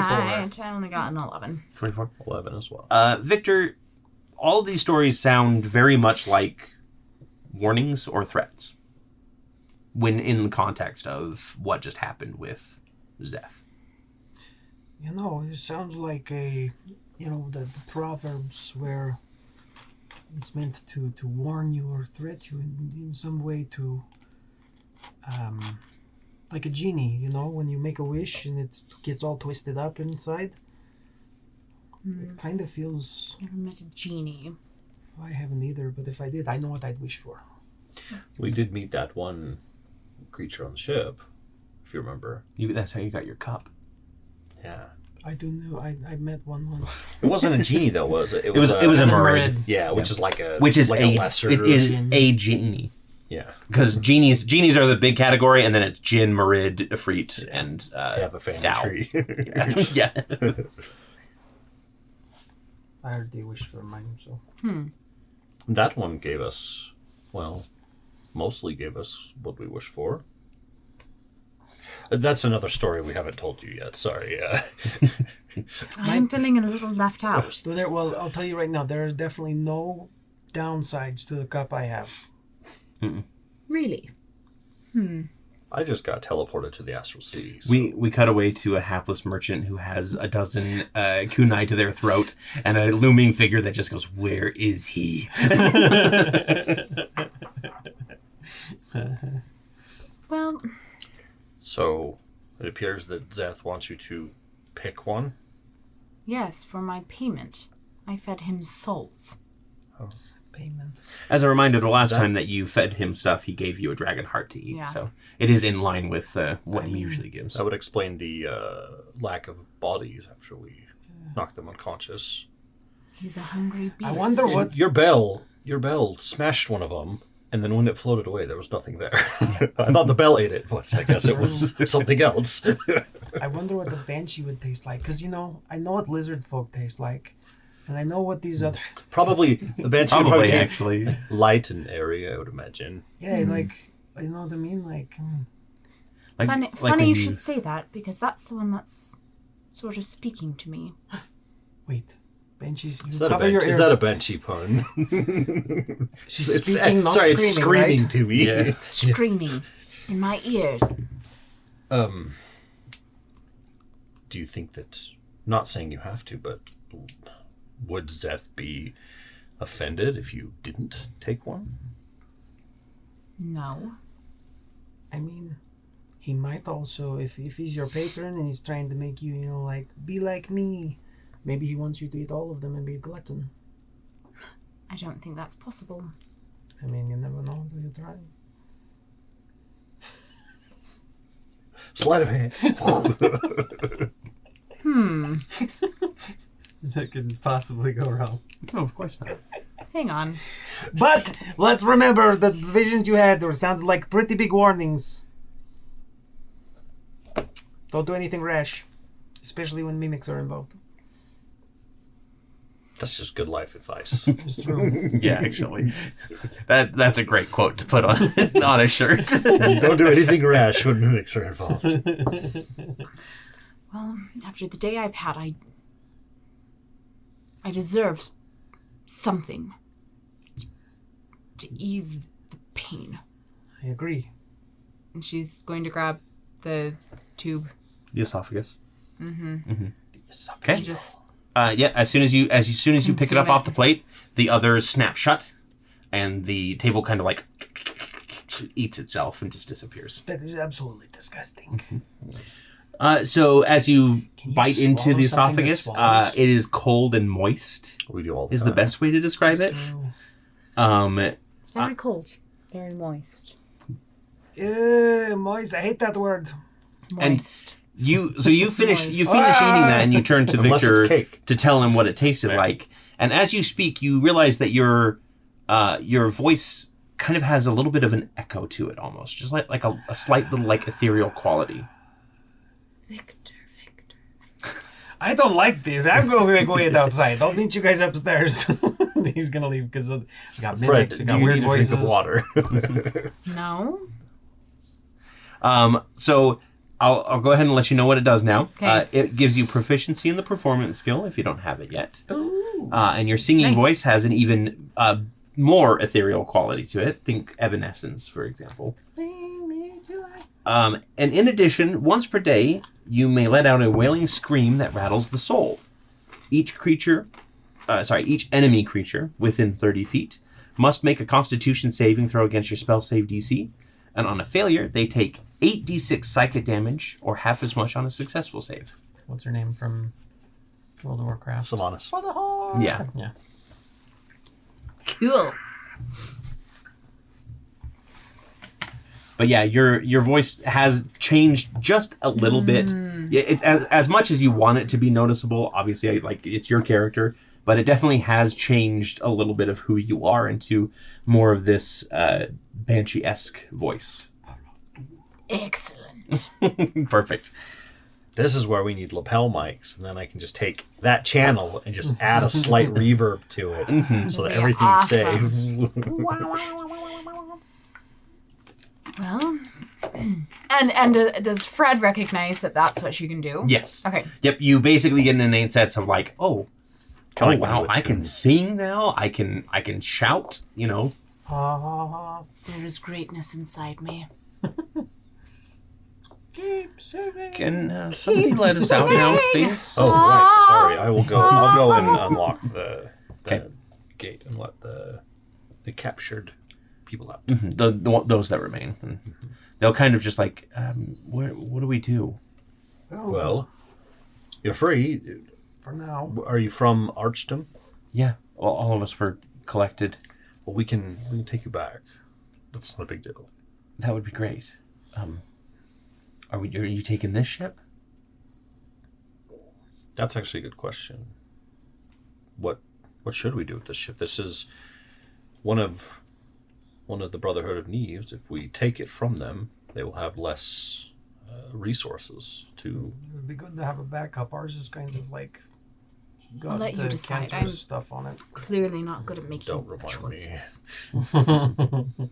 I only got an 11.
24?
11 as well.
Victor, all of these stories sound very much like warnings or threats when in the context of what just happened with Xeth.
You know, it sounds like the Proverbs where it's meant to warn you or threat you in some way to, like a genie, you know, when you make a wish and it gets all twisted up inside. It kind of feels...
Never met a genie.
I haven't either, but if I did, I know what I'd wish for.
We did meet that one creature on the ship, if you remember.
That's how you got your cup.
Yeah.
I do know. I met one once.
It wasn't a genie though, was it?
It was a Marid.
Yeah, which is like a lesser.
It is a genie.
Yeah.
Because genies are the big category, and then it's Jinn, Marid, Ifrit, and
they have a family
Dow.
tree.
Yeah.
I heard they wished for mine, so.
That one gave us, mostly gave us what we wished for. That's another story we haven't told you yet. Sorry.
I'm feeling a little left out.
So I'll tell you right now, there are definitely no downsides to the cup I have.
Mm-mm.
Really?
I just got teleported to the astral sea. So.
We cut away to a hapless merchant who has a dozen kunai to their throat and a looming figure that just goes, "Where is he?"
Well...
So, it appears that Xeth wants you to pick one?
Yes, for my payment. I fed him souls.
Oh.
Payment.
As a reminder, the last time that you fed him stuff, he gave you a dragon heart to eat. Yeah. So it is in line with what he usually gives.
That would explain the lack of bodies after we knocked them unconscious.
He's a hungry beast.
I wonder what...
Your bell smashed one of them. And then when it floated away, there was nothing there. I thought the bell ate it, but I guess it was something else.
I wonder what the banshee would taste like. Because, I know what lizard folk taste like. And I know what these other...
Probably, the banshee would probably
actually.
Light and airy, I would imagine.
Yeah, you know what I mean?
Funny you should say that, because that's the one that's sort of speaking to me.
Wait. Banshees,
is that a banshee pun?
She's speaking, not
sorry,
screaming,
it's screaming
right?
to me.
Yeah.
It's screaming in my ears.
Do you think that, not saying you have to, but would Xeth be offended if you didn't take one?
No.
I mean, he might also, if he's your patron and he's trying to make you, be like me, maybe he wants you to eat all of them and be a glutton.
I don't think that's possible.
I mean, you never know until you try.
Sleight of hand.
That could possibly go wrong.
No, of course not.
Hang on.
But let's remember that the visions you had sounded like pretty big warnings. Don't do anything rash, especially when mimics are involved.
That's just good life advice.
It's true.
Yeah, actually, that's a great quote to put on on a shirt.
Don't do anything rash when mimics are involved.
Well, after the day I've had, I deserve something to ease the pain.
I agree.
And she's going to grab the tube.
The esophagus.
Mm-hmm.
Okay.
And just
Yeah. As soon as you pick it up
Consume
off
it.
the plate, the others snap shut, and the table kind of like eats itself and just disappears.
That is absolutely disgusting.
So as you
Can you
bite into the
swallow something that
esophagus,
swallows?
it is cold and moist.
We do all the
Is
time.
the best way to describe it.
it's very cold, very moist.
Moist. I hate that word.
Moist.
You finish
Moist.
eating that, and you turn to
Unless
Victor
it's cake.
to tell him what it tasted like. And as you speak, you realize that your voice kind of has a little bit of an echo to it, almost just like a slight little like ethereal quality.
Victor.
I don't like this. I'm going to go eat outside. I'll meet you guys upstairs. He's going to leave because we got
Fred,
mimics. We
do
got
you
weird
need a
voices.
drink of water?
No.
So I'll go ahead and let you know what it does now.
Okay.
It gives you proficiency in the performance skill if you don't have it yet. And your singing
Nice.
voice has an even more ethereal quality to it. Think Evanescence, for example. And in addition, once per day, you may let out a wailing scream that rattles the soul. Each enemy creature within 30 feet must make a Constitution saving throw against your spell save DC, and on a failure, they take 8d6 psychic damage, or half as much on a successful save.
What's her name from World of Warcraft?
Sylvanas.
For the heart.
Yeah.
Yeah.
Cool.
But yeah, your voice has changed just a little bit. Yeah, it's as much as you want it to be noticeable. Obviously, like it's your character, but it definitely has changed a little bit of who you are into more of this banshee-esque voice.
Excellent.
Perfect.
This is where we need lapel mics, and then I can just take that channel and just add a slight reverb to it, so that everything
Awesome.
saves.
Well, and does Fred recognize that that's what she can do?
Yes.
Okay.
Yep. You basically get an innate sense of like, oh
Kinda like
wow,
when you
I can
attune.
sing now. I can shout. You know.
There is greatness inside me.
Keep singing.
Can somebody let us out now, please?
Oh, right. Sorry. I'll go and unlock the
Okay.
gate and let the captured people out.
Those that remain. They'll kind of just like, what do we do?
Well, you're free.
For now.
Are you from Archdom?
Yeah, all of us were collected.
Well, we can take you back. That's not a big deal.
That would be great. Are you taking this ship?
That's actually a good question. What should we do with this ship? This is one of the Brotherhood of Neves. If we take it from them, they will have less resources to.
It would be good to have a backup. Ours is kind of like got
I'll let you
the
decide.
cancerous
I'm
stuff on it.
Clearly not good at making
Don't remind
choices.
me.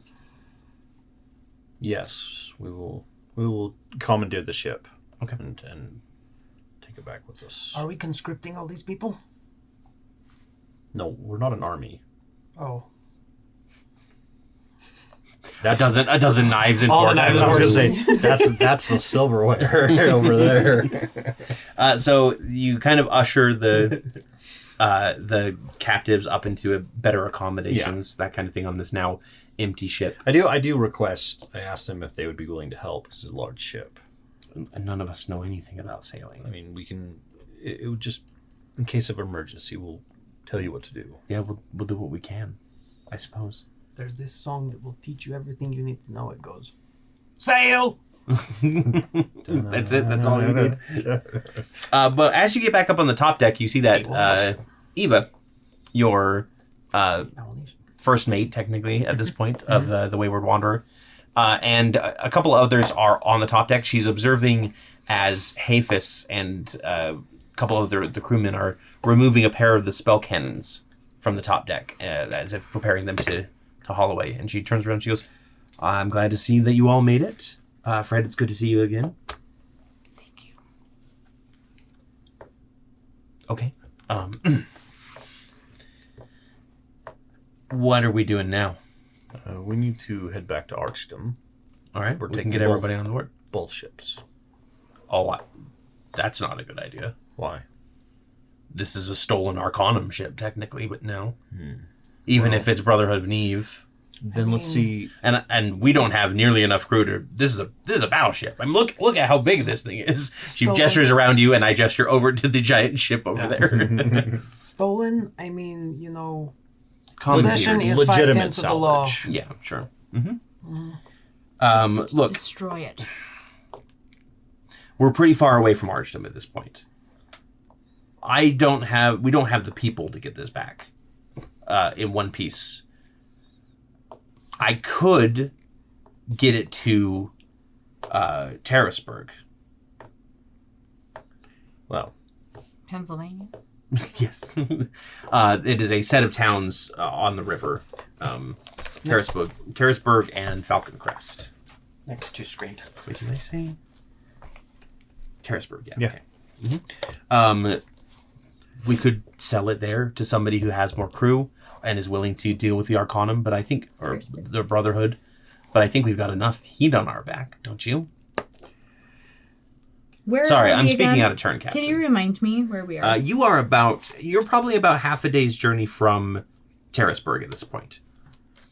Yes, we will commandeer the ship.
Okay.
And take it back with us.
Are we conscripting all these people?
No, we're not an army.
Oh.
A dozen knives and
All
forks.
the knives
I
and
was going to say that's the silverware over there.
So you kind of usher the captives up into better accommodations, that kind of thing, on this now empty ship.
I do request. I asked them if they would be willing to help. This is a large ship.
And none of us know anything about sailing.
I mean, we can. It would just, in case of emergency, we'll tell you what to do.
Yeah, we'll do what we can, I suppose.
There's this song that will teach you everything you need to know. It goes, sail!
That's it. That's all you need. But as you get back up on the top deck, you see that Eva, your
Nomination.
first mate, technically, at this point, of the Wayward Wanderer. And a couple others are on the top deck. She's observing as Hafis and a couple of the crewmen are removing a pair of the spell cannons from the top deck, as if preparing them to haul away. And she turns around and she goes, I'm glad to see that you all made it. Fred, it's good to see you again.
Thank you.
Okay. What are we doing now?
We need to head back to Archdom.
All right,
We're
we can
taking
get everybody on board.
Both ships.
Oh, that's not a good idea.
Why?
This is a stolen Arcanum ship, technically, but no. Even if it's Brotherhood of Neve.
Then let's see.
And we don't have nearly enough crew to. This is a battleship. I mean, look at how big this thing is. She gestures around you, and I gesture over to the giant ship over there.
Stolen. I mean, you know,
Possession
possession is
legitimate
5/10 of the law.
salvage.
Yeah, sure.
Just
Look,
destroy it.
we're pretty far away from Archdom at this point. We don't have the people to get this back in one piece. I could get it to Terrasburg.
Well,
Pennsylvania.
Yes. It is a set of towns on the river. Terrasburg and Falcon Crest.
Next to Screed.
Wait, did I say? Terrasburg,
Yeah.
Okay. We could sell it there to somebody who has more crew and is willing to deal with the Arcanum, but I think, or the Brotherhood, but I think we've got enough heat on our back, don't you?
Where
Sorry,
are
I'm
we
speaking
again?
out of turn, Captain.
Can you remind me where we are?
You're probably about half a day's journey from Terrasburg at this point.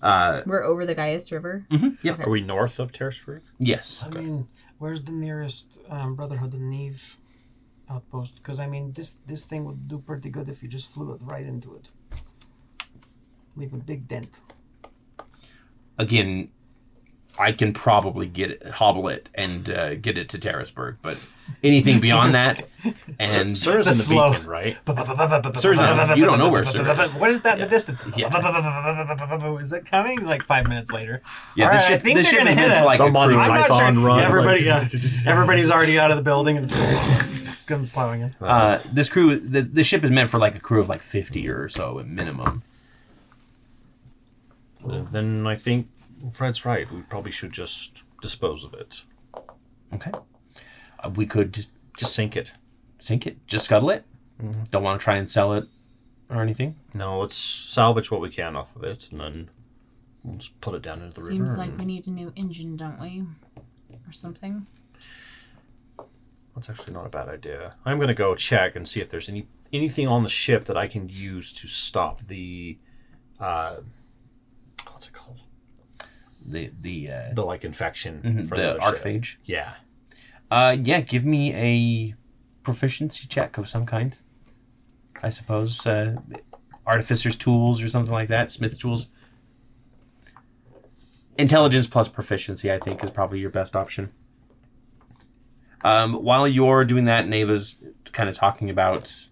We're over the Gaius River.
Yep.
are we north of Terrasburg?
Yes.
I mean, where's the nearest Brotherhood of Neve outpost? Because I mean, this thing would do pretty good if you just flew it right into it. Leave a big dent.
Again, I can probably hobble it and get it to Terrasburg, but anything beyond that, and
Sir's
The
in the
slow-
beacon, right?
Sir's not- you don't know where Sir is.
What is that in the
Yeah.
distance?
Yeah.
Is it coming? Like 5 minutes later.
yeah,
All
the
right,
ship,
I think
the
they're
ship
gonna
is
hit
meant
us.
for like
Some
a
Monty
crew.
I'm not
Python
sure.
run.
Everybody,
like-
everybody's already out of the building and comes plowing in.
This crew, the ship is meant for like a crew of like 50 or so at minimum.
Then I think Fred's right. We probably should just dispose of it.
Okay. We could
Just sink it.
sink it, just scuttle it. Don't want to try and sell it or anything.
No, let's salvage what we can off of it, and then we'll just put it down into the
Seems
river.
like we need a new engine, don't we? Or something.
That's actually not a bad idea. I'm going to go check and see if there's anything on the ship that I can use to stop the what's it called?
The
The like infection for
the
other ship.
archphage.
Yeah.
Yeah, give me a proficiency check of some kind. I suppose artificer's tools or something like that, smith's tools. Intelligence plus proficiency, I think, is probably your best option. While you're doing that, Neva's kind of talking about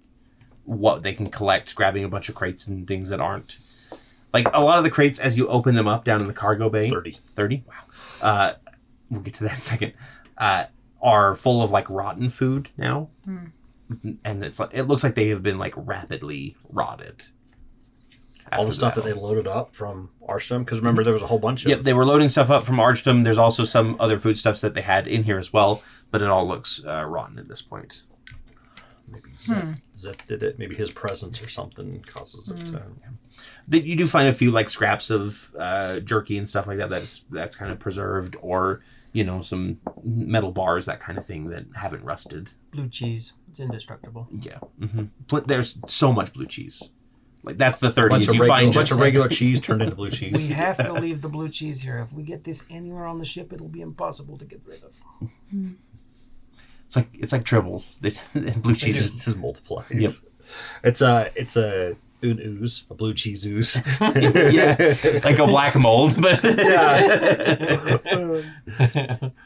what they can collect, grabbing a bunch of crates and things that aren't. Like, a lot of the crates, as you open them up down in the cargo bay...
30.
30? Wow. We'll get to that in a second. Are full of, like, rotten food now. And it looks like they have been, like, rapidly rotted.
All the stuff that they loaded up from Archdom, because remember there was a whole bunch of...
Yep, they were loading stuff up from Archdom. There's also some other foodstuffs that they had in here as well, but it all looks rotten at this point.
Maybe Xeth did it. Maybe his presence or something causes it to...
You do find a few like scraps of jerky and stuff like that that's kind of preserved, or some metal bars, that kind of thing that haven't rusted.
Blue cheese. It's indestructible.
Yeah, there's so much blue cheese. Like that's the 30s.
bunch
Just
of regular cheese turned into blue cheese.
We have to leave the blue cheese here. If we get this anywhere on the ship, it'll be impossible to get rid of.
it's like tribbles. And blue cheese
It just multiplies.
Yep.
It's a an ooze, a blue cheese ooze.
Yeah, like a black mold, but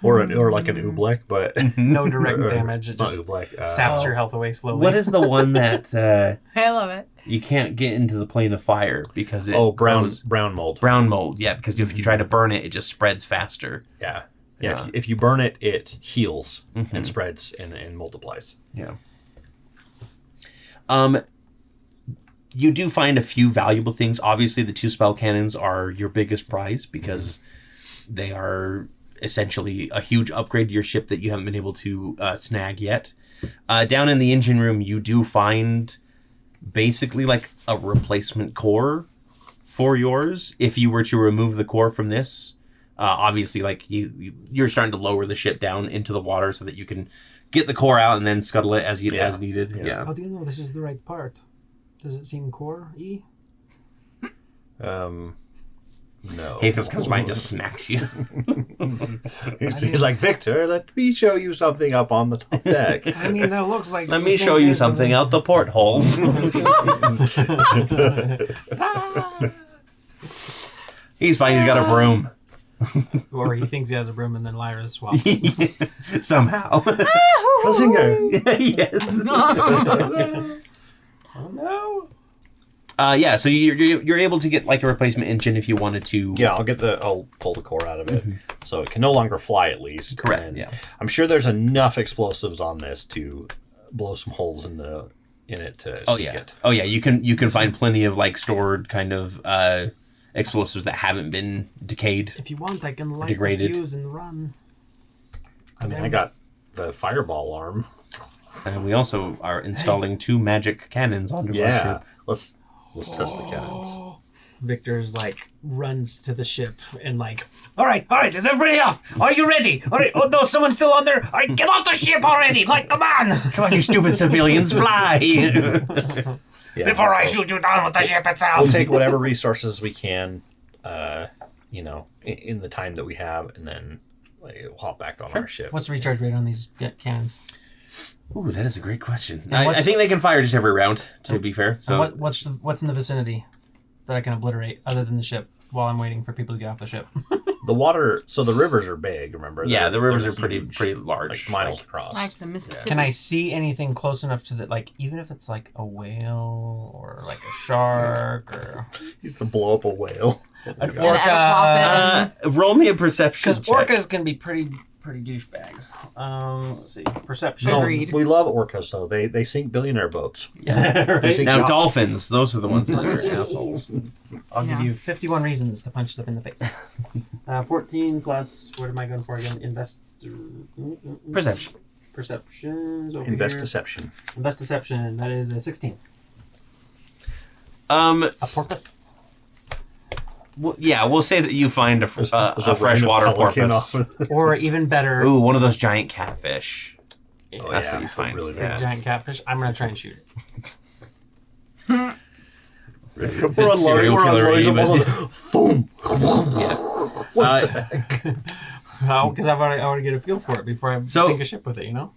or like an oobleck, but
no direct damage. It
not
just
oobleck.
saps your health away slowly.
what is the one that
I love it.
you can't get into the plane of fire because it
brown
goes-
mold.
brown mold? Yeah, because if you try to burn it, it just spreads faster.
Yeah.
Yeah.
If you burn it, it heals and spreads and multiplies.
Yeah. You do find a few valuable things. Obviously, the 2 spell cannons are your biggest prize because they are essentially a huge upgrade to your ship that you haven't been able to snag yet. Down in the engine room, you do find basically like a replacement core for yours. If you were to remove the core from this, obviously, like you're starting to lower the ship down into the water so that you can get the core out and then scuttle it as needed. Yeah.
How do you know this is the right part? Does it seem core-y?
No.
Hafis comes by and just smacks you.
He's like, Victor, let me show you something up on the top deck.
I mean, that looks like...
Let me show you something out the porthole. He's fine. He's got a broom.
Or he thinks he has a broom and then Lyra's swapped.
Somehow.
Singer.
Yes.
Oh, no.
Yeah, so you're able to get like a replacement engine if you wanted to.
Yeah, I'll pull the core out of it, so it can no longer fly at least.
Correct.
And
Yeah.
I'm sure there's enough explosives on this to blow some holes in it to sink it.
Oh yeah. You can find plenty of like stored kind of explosives that haven't been decayed.
If you want, I can light
Degraded.
the fuse and run.
I mean, I got the fireball arm.
And we also are installing 2 magic cannons onto our
Yeah,
ship.
let's test the cannons.
Victor's like runs to the ship and like, all right, is everybody off? Are you ready? All right, oh no, someone's still on there. All right, get off the ship already! Like, come on!
Come on, you stupid civilians, fly!
Yeah,
Before I
so
shoot you down with the ship itself.
we'll take whatever resources we can, in the time that we have, and then we'll hop back on our ship.
What's the recharge rate on these cannons?
Ooh, that is a great question.
And
I think they can fire just every round, to be fair. So
And what's in the vicinity that I can obliterate other than the ship while I'm waiting for people to get off the ship?
The water, so the rivers are big, remember?
yeah, the rivers
They're
are pretty
huge,
large.
like miles across.
Like the Mississippi.
Can I see anything close enough to that? Like, even if it's like a whale or like a shark or
Used to blow up a whale.
an
An
orca.
Roll me a perception
Because
check.
orcas can be pretty douchebags. Let's see. Perception.
No,
Agreed.
we love orcas, though. They sink billionaire boats.
Yeah.
Right?
They sink
Now,
yachts.
dolphins, those are the ones that are assholes.
I'll give
Yeah.
you 51 reasons to punch them in the face. 14 plus, what am I going for again?
Perception.
Perceptions over
Invest
here.
deception.
Invest deception. That is a 16.
A
porpoise.
Well, yeah, we'll say that you find a
There's
freshwater
random pelican
porpoise.
off-
Or even better,
Ooh, one of those giant catfish.
Oh,
That's
yeah,
what you find.
really
big
yeah.
giant catfish. I'm going to try and shoot it.
We're on
serial
Lori.
killer
We're on Lori's. Boom. What's
Uh,
that?
Because I want to get a feel for it before I
So-
sink a ship with it, you know?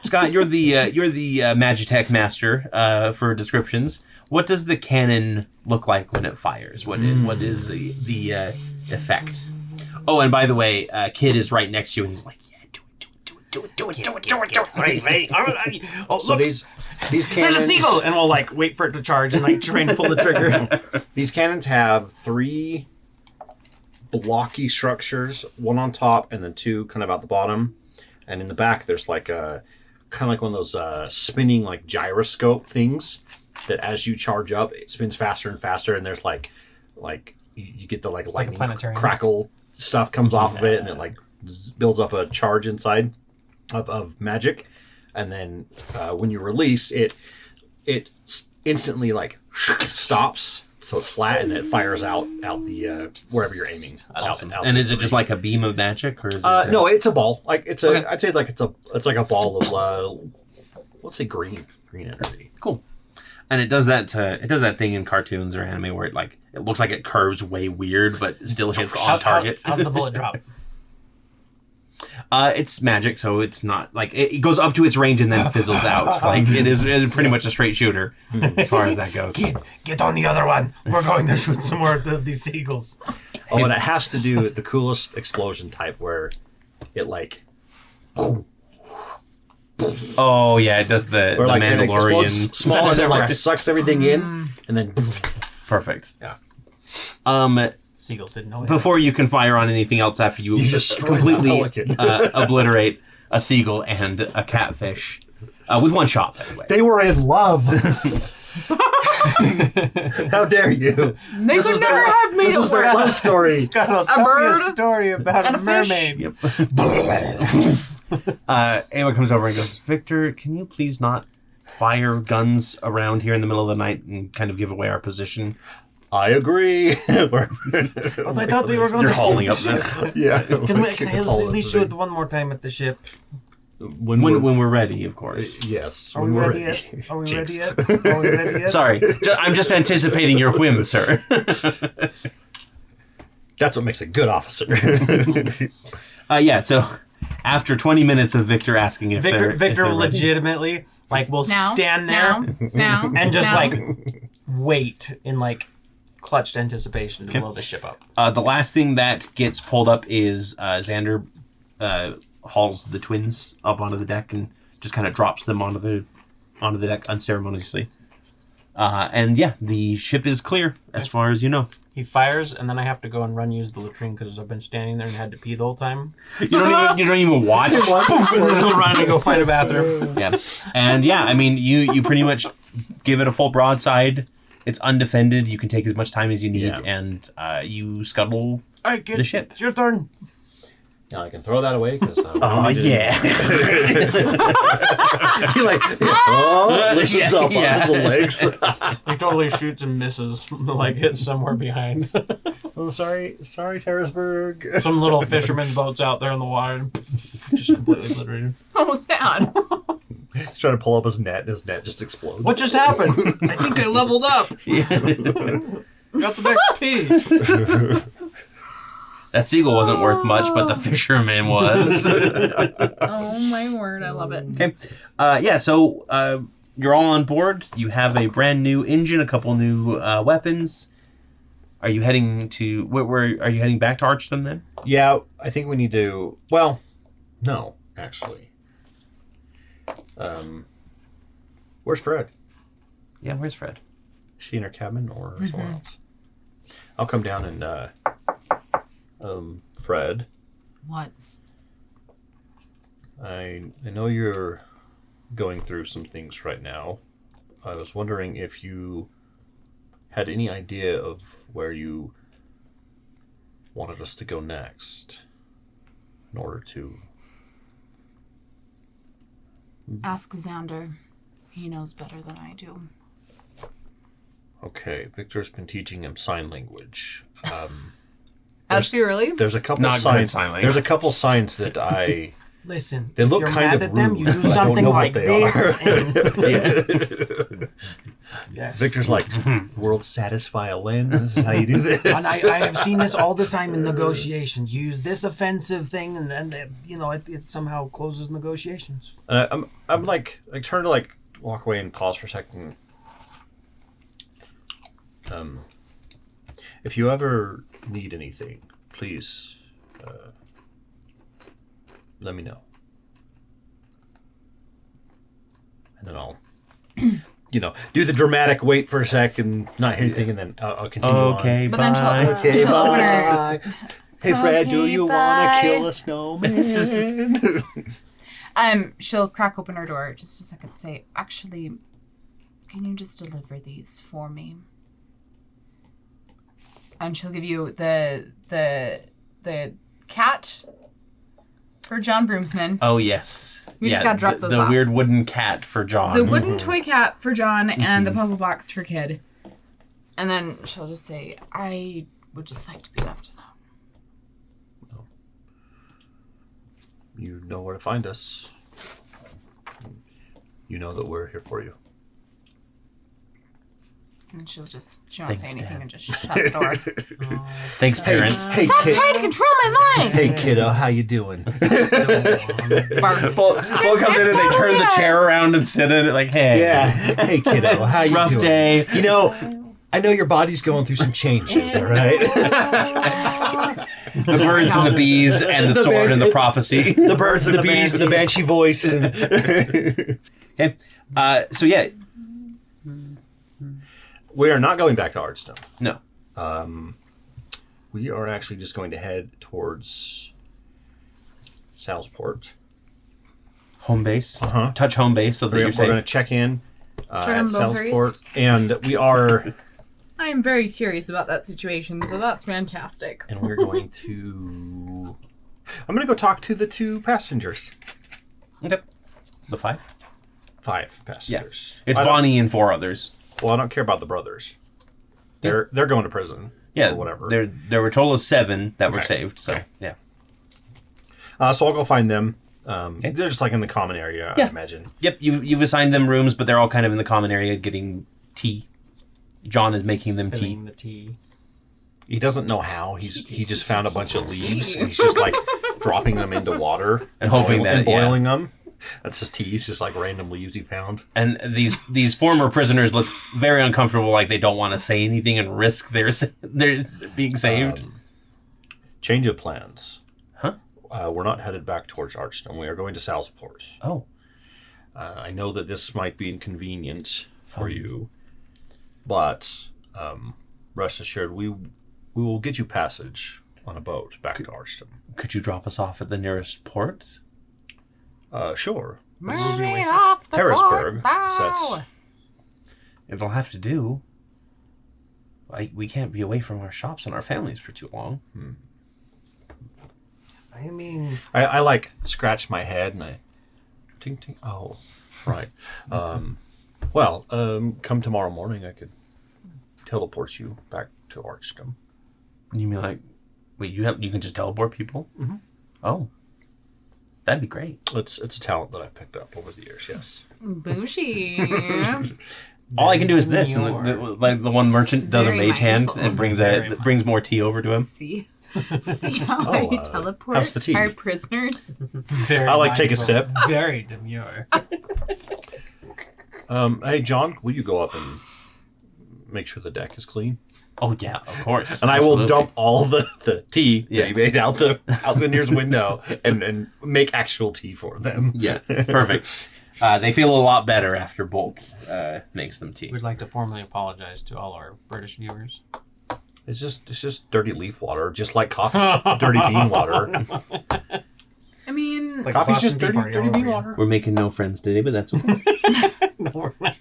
Scott, you're the Magitech master for descriptions. What does the cannon look like when it fires? What is the effect? Oh, and by the way, Kid is right next to you, and he's like, "Yeah, do it."
Ready? Oh,
So
look,
these
there's
cannons.
a seagull! And we'll like wait for it to charge and like try and pull the trigger.
These cannons have 3 blocky structures, one on top and then 2 kind of out the bottom. And in the back, there's like a kind of like one of those spinning like gyroscope things that as you charge up, it spins faster and faster. And there's like you get the like lightning
planetarium.
crackle stuff comes off of it, and it like builds up a charge inside of magic. And then when you release it, it instantly like stops. So it's flat, and it fires out the wherever you're aiming.
Awesome.
Out
And
the
is it just
three.
like a beam of magic, or is it?
No, it's a ball. Like it's a.
Okay.
I'd say like it's like a ball of let's say green energy.
Cool. And it does that thing in cartoons or anime where it looks like it curves way weird, but still hits on target.
How's the bullet drop?
It's magic, so it's not like it goes up to its range and then fizzles out. Like it is pretty much a straight shooter as far as that goes.
Get on the other one. We're going to shoot some more of these seagulls.
Oh, and it has to do with the coolest explosion type where it like.
Oh yeah, it does the
like,
Mandalorian.
It small and it like sucks everything in, and then.
Perfect.
Yeah.
Seagulls didn't know it.
Before you can fire on anything else after you
just
completely obliterate a seagull and a catfish with one shot, by the way.
They were in love. How dare you?
They could never have me.
This is their love story.
Scott, tell me a story about a mermaid.
Yep. Ava comes over and goes, Victor, can you please not fire guns around here in the middle of the night and kind of give away our position?
I agree.
But I thought we were going
You're
to
hauling up
the
there.
Yeah.
Can I at least shoot one more time at the ship?
When we're ready, of course.
Yes.
Are we ready yet? Are we ready yet? Are we ready yet?
Sorry, I'm just anticipating your whim, sir.
That's what makes a good officer.
Yeah, so after 20 minutes of Victor asking if
Victor
they're ready.
legitimately will stand there
now,
and just wait in clutched anticipation to blow the ship up.
The last thing that gets pulled up is Xander hauls the twins up onto the deck and just kind of drops them onto the deck unceremoniously. And yeah, the ship is clear as far as you know.
He fires, and then I have to go and use the latrine because I've been standing there and had to pee the whole time.
You don't even watch.
Run and go find a bathroom.
Yeah, and yeah, I mean, you pretty much give it a full broadside. It's undefended. You can take as much time as you need, and you scuttle
All right, kid,
the ship.
It's your turn.
Now I can throw that away because.
Yeah.
He lifts up on his little legs.
He totally shoots and misses, hits somewhere behind.
Oh, sorry, Terraceburg.
Some little fisherman's boats out there in the water, just completely obliterated.
Oh, sad.
He's trying to pull up his net, and his net just explodes.
What just happened? I think I leveled up. Got some XP.
That seagull wasn't worth much, but the fisherman was.
Oh my word, I love it.
Okay. So you're all on board. You have a brand new engine, a couple new weapons. Are you heading to where are you heading back to Archton then?
Yeah, I think we need to. Well, no, actually. Where's Fred?
Yeah, where's Fred?
Is she in her cabin or somewhere else? I'll come down and Fred.
What?
I know you're going through some things right now. I was wondering if you had any idea of where you wanted us to go next in order to...
Ask Xander. He knows better than I do.
Okay, Victor's been teaching him sign language.
Really?
There's a couple
Not
signs.
sign language.
There's a couple signs that I...
Listen,
They look
if you're
kind
mad
of
at them,
rude.
you do
I
something
don't know
like
what they
this.
are.
Yes.
Victor's like, world saddest violin. This is how you do this.
And I have seen this all the time in negotiations. You use this offensive thing, and then it somehow closes negotiations.
I'm like, I turn to walk away and pause for a second. If you ever need anything, please let me know. And then I'll, do the dramatic wait for a sec and not hear anything, and then I'll continue
Okay,
on.
But then
bye.
Okay,
she'll open
bye. Hey, Fred, do
Okay,
you want
bye.
to kill a snowman?
She'll crack open her door just a second and say, actually, can you just deliver these for me? And she'll give you the cat for John Broomsman.
Oh, yes.
We just gotta drop those
the
off.
weird wooden cat for John.
The wooden toy cat for John and the puzzle box for Kid. And then she'll just say, I would just like to be left alone.
You know where to find us. You know that we're here for you.
And she won't say
Thanks,
anything
Dad.
and just shut the door.
Thanks, parents.
Hey,
Stop
kid.
trying to control my life!
Hey, kiddo, how you doing?
Bull comes in and they turn the chair around and sit in it like, hey.
Yeah. Hey, kiddo, how you
Rough
doing?
day.
You know, I know your body's going through some changes, all right?
The birds and the bees and the sword and the prophecy.
The birds and the bees and the banshee voice. And
Okay. So yeah.
we are not going back to Artstone.
No.
We are actually just going to head towards Salsport.
Home base.
Uh-huh.
Touch home base so that
We're
you're
going to
safe.
check in at
Turn both ways.
Salsport. And we are...
I am very curious about that situation, so that's fantastic.
And we're going to... I'm going to go talk to the 2 passengers.
Okay. The 5?
5
Yeah.
passengers.
It's
I don't-
Bonnie and 4 others.
Well, I don't care about the brothers. They're going to prison.
Yeah.
Or whatever.
There were a total of 7 that were
Okay.
saved. So
Okay.
yeah.
So I'll go find them. They're just like in the common area, I
Yeah.
imagine.
Yep. You've assigned them rooms, but they're all kind of in the common area getting tea. John is making them tea.
Spilling the tea.
He doesn't know how. He just found a bunch of leaves and he's just like dropping them into water
And hoping that,
and
yeah.
boiling them. That's his tea. He's just like random leaves he found.
And these former prisoners look very uncomfortable, like they don't want to say anything and risk their being saved.
Change of plans.
Huh?
We're not headed back towards Archstone. We are going to Salsport.
Oh.
I know that this might be inconvenient for you, but rest assured, we will get you passage on a boat back to Archstone.
Could you drop us off at the nearest port?
Sure.
Moving off the
Terraceburg.
board.
It'll have to do. We can't be away from our shops and our families for too long.
I mean,
I like scratch my head and I ting ting. Oh, right. Come tomorrow morning, I could teleport you back to Archstone.
You mean like, wait, you can just teleport people? Mm-hmm. Oh, that'd be great.
It's a talent that I've picked up over the years. Yes.
Booshy.
All I can do is this, and
Demure.
like the one merchant does
Very
a mage hand
mindful.
and
Very
brings more tea over to him.
See how
Oh,
I teleport
how's the tea?
our prisoners?
very
I like take a
mindful,
sip.
Very demure.
Hey, John, will you go up and make sure the deck is clean?
Oh yeah, of course.
And I
Absolutely.
will dump all the tea
Yeah.
that he made out the nearest window and make actual tea for them.
Yeah, perfect. They feel a lot better after Bolt makes them tea.
We'd like to formally apologize to all our British viewers.
It's just dirty leaf water, just like coffee, dirty bean water.
I mean,
It's like
Coffee's
Boston
just
Tea
dirty,
Party all
dirty
over
bean
again.
water.
We're making no friends today, but that's okay.
No, we're not.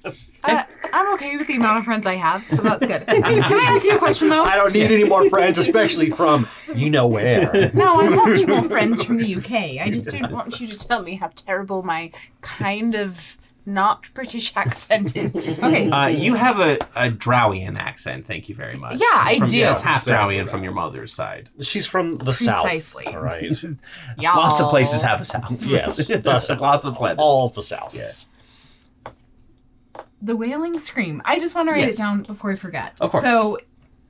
I'm okay with the amount of friends I have, so that's good. Can I ask you a question, though?
I don't need any more friends, especially from you know where.
No, I want more friends from the UK. I just didn't want you to tell me how terrible my kind of not British accent is. Okay.
You have a Drowian accent, thank you very much.
Yeah, I do.
Yeah, it's half Drowian from your mother's side.
She's from the
Precisely.
south. All right.
Y'all.
Lots of places have a south.
Yes, the south.
Lots of planets.
All of the south.
Yeah.
The wailing scream. I just want to write
Yes.
it down before I forget.
Of course.
So,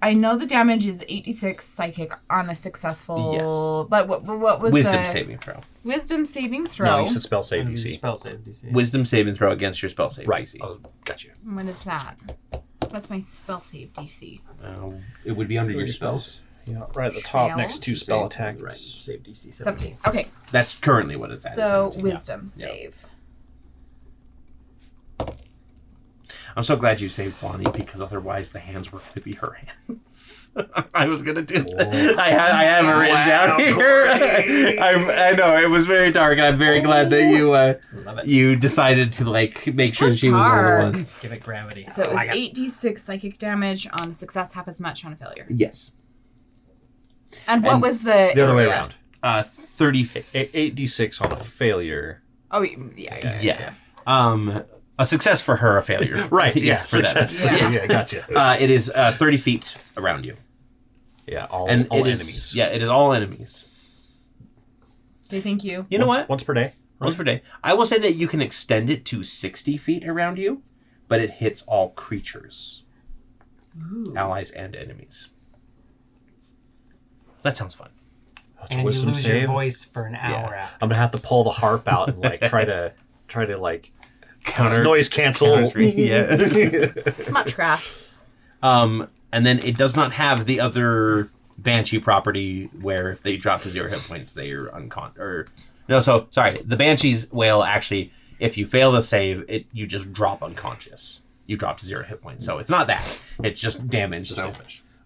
I know the damage is 86 psychic on a successful.
Yes.
But what was
Wisdom
the
saving throw.
wisdom saving throw?
No, you said spell save DC.
Spell save DC.
Wisdom saving throw against your spell save
Right.
DC.
Oh, got you.
What is that? What's my spell save DC?
It would be under your
Your
spells.
Yeah, right at the top
Spells?
next to spell attack.
Right. Save DC
17.
17.
Okay,
That's currently what it's at.
so
17.
wisdom
Yeah.
save.
I'm so glad you saved Bonnie because otherwise the hands were going to be her hands. I was going to do that. I have it written down here. I know it was very dark. I'm very glad that
Love it.
you decided to like make sure
not
she was one of
dark.
the ones.
Give it gravity.
So it was
Like it.
8d6 psychic damage on a success, half as much on a failure.
Yes.
And what
And
was the
The other way
area?
around.
30.
8d6 on a failure.
Oh, yeah.
Yeah. A success for her, a failure.
Right.
Yeah.
Yeah.
For them.
Success.
Yeah.
Yeah. Gotcha.
It is 30 feet around you.
Yeah. All
And it is-
enemies.
Yeah, it is all enemies.
Okay, thank you.
You know what?
Once per day.
Once per day. I will say that you can extend it to 60 feet around you, but it hits all creatures. allies and enemies. That sounds fun.
And you lose your voice for an hour after.
I'm gonna have to pull the harp out and like try to like
Counter
noise cancel.
Yeah.
Much grass.
And then it does not have the other Banshee property where if they drop to 0 hit points, they are the Banshee's wail actually, if you fail to save it, you just drop unconscious. You drop to 0 hit points. So it's not that. It's just damage.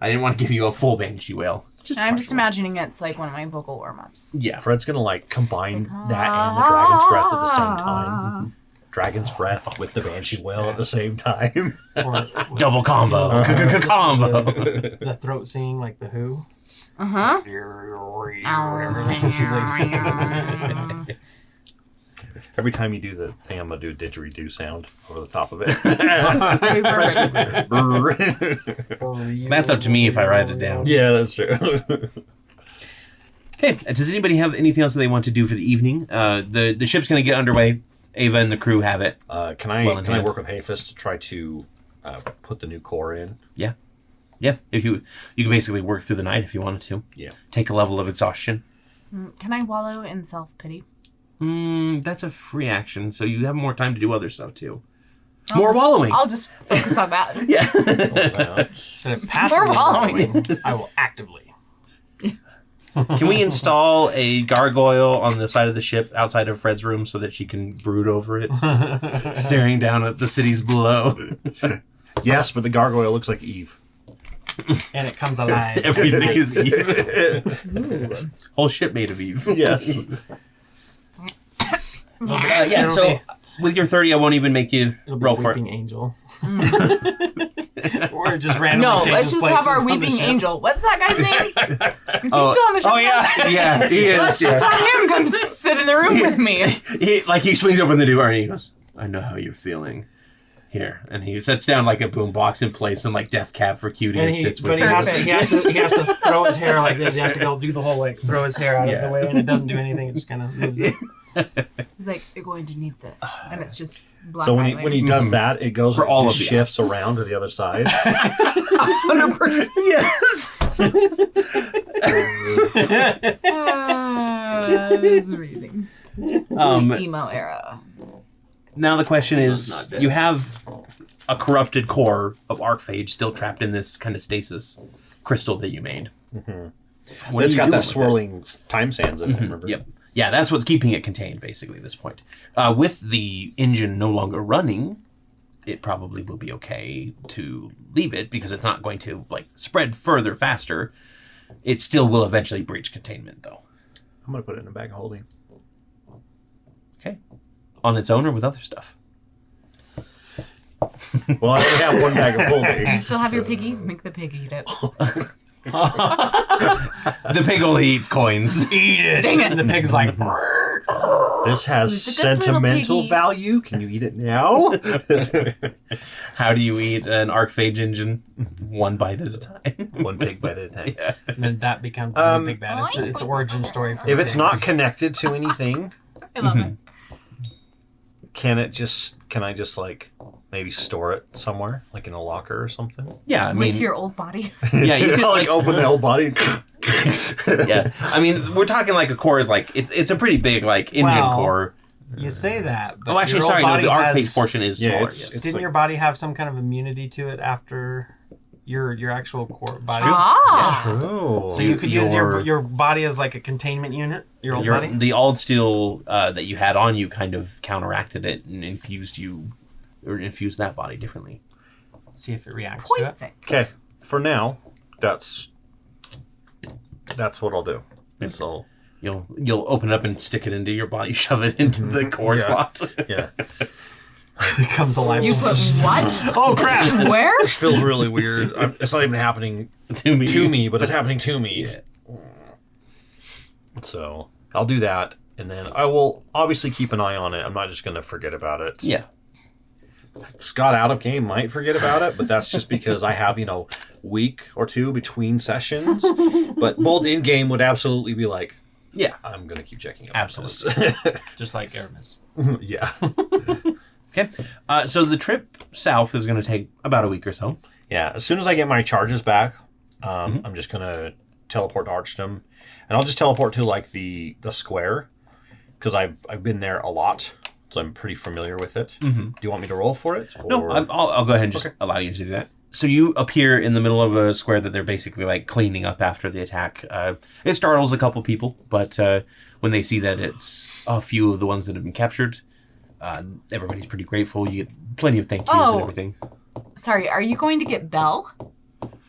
I didn't want to give you a full Banshee wail.
I'm just imagining it's like one of my vocal warm-ups.
Yeah.
Fred's gonna like combine that and the Dragon's Breath at the same time. Dragon's Breath with the Banshee wail at the same time.
Or
double combo. Combo.
The throat singing like the Who.
Uh-huh.
She's like,
Every time you do the thing, I'm gonna do a didgeridoo sound over the top of it.
That's up to me if I write it down.
Yeah, that's true.
Okay, does anybody have anything else that they want to do for the evening? The ship's going to get underway. Ava and the crew have it.
Can I work with Hafis to try to put the new core in?
Yeah. If you can basically work through the night if you wanted to.
Yeah.
Take a level of exhaustion.
Can I wallow in self-pity?
That's a free action, so you have more time to do other stuff too. Wallowing.
I'll just focus on that.
Yeah.
Instead of passively wallowing, I will actively.
Can we install a gargoyle on the side of the ship outside of Fred's room so that she can brood over it, staring down at the cities below?
Yes, but the gargoyle looks like Eve.
And it comes alive.
Everything is Eve. Whole ship made of Eve.
Yes.
So with your 30, I won't even make you roll for it.
Weeping Angel. Or just randomly
No,
changes
let's just have our
places on the
weeping
ship.
angel. What's that guy's name? Is he still on the ship?
Oh yeah, he is.
Let's just have him come sit in the room with me.
He swings open the door and he goes, "I know how you're feeling." Here, and he sets down like a boombox and plays some like Death Cab for Cutie and sits with
he
him.
has to throw his hair like this. He has to go do the whole like throw his hair out of the way, and it doesn't do anything. It just kind of moves it.
He's like, "You're going to need this," and it's just black.
So when he does that, it goes
For all
it
of the
shifts around to the other side.
100%.
Yes.
It's amazing. Emo era.
Now the question is, you have a corrupted core of Archphage still trapped in this kind of stasis crystal that you made.
Mm-hmm. It's got that swirling time sands in it, remember?
Yep. Yeah, that's what's keeping it contained, basically, at this point. With the engine no longer running, it probably will be okay to leave it because it's not going to like spread further faster. It still will eventually breach containment, though.
I'm going to put it in a bag of holding.
Okay. On its own or with other stuff?
Well, I only have one bag of holding.
Do you still have your piggy? Make the pig eat it.
The pig only eats coins.
Eat it.
Dang it.
And the pig's like,
This has
It's a good little
sentimental
piggy.
value. Can you eat it now?
How do you eat an Archphage engine? One bite at a time.
One pig bite at a time.
Yeah.
and then that becomes the big bad. It's an origin story for
If
the
it's
pig.
not connected to anything,
I love it.
can I just like maybe store it somewhere, like in a locker or something?
Yeah, I mean,
With your old body.
yeah, you could
like open the whole body.
yeah, I mean, we're talking like a core is like it's a pretty big like engine
Well,
core.
You say that, but
Oh, actually,
your
sorry,
old
no,
body
the Archphage
has-
portion is
Yeah,
smaller.
it's-
Yes.
Didn't
like-
your body have some kind of immunity to it after your actual core body?
Ah.
True.
So you could use your body as like a containment unit. Your old body.
The old steel that you had on you kind of counteracted it and infused that body differently.
See if it reacts to it.
Perfect.
Okay, for now, that's what I'll do. So
You'll open it up and stick it into your body, shove it into the core
Yeah.
slot.
yeah,
It comes alive.
You put what?
Oh crap!
Where?
it feels really weird. It's not even happening
to me.
but it's happening to me.
Yeah.
So I'll do that, and then I will obviously keep an eye on it. I'm not just going to forget about it.
Yeah.
Scott out of game might forget about it, but that's just because I have, week or two between sessions. But Bold in game would absolutely be like,
Yeah.
I'm going to keep checking up.
Absolutely.
Just like Aramis.
Yeah.
Okay. So the trip south is going to take about a week or so.
Yeah, as soon as I get my charges back, I'm just going to teleport to Archdom. And I'll just teleport to, like, the square, because I've been there a lot, so I'm pretty familiar with it. Mm-hmm. Do you want me to roll for it? Or...
No, I'll go ahead and just allow you to do that. So you appear in the middle of a square that they're basically, like, cleaning up after the attack. It startles a couple people, but when they see that it's a few of the ones that have been captured, everybody's pretty grateful. You get plenty of thank yous and everything.
Sorry, are you going to get Bell?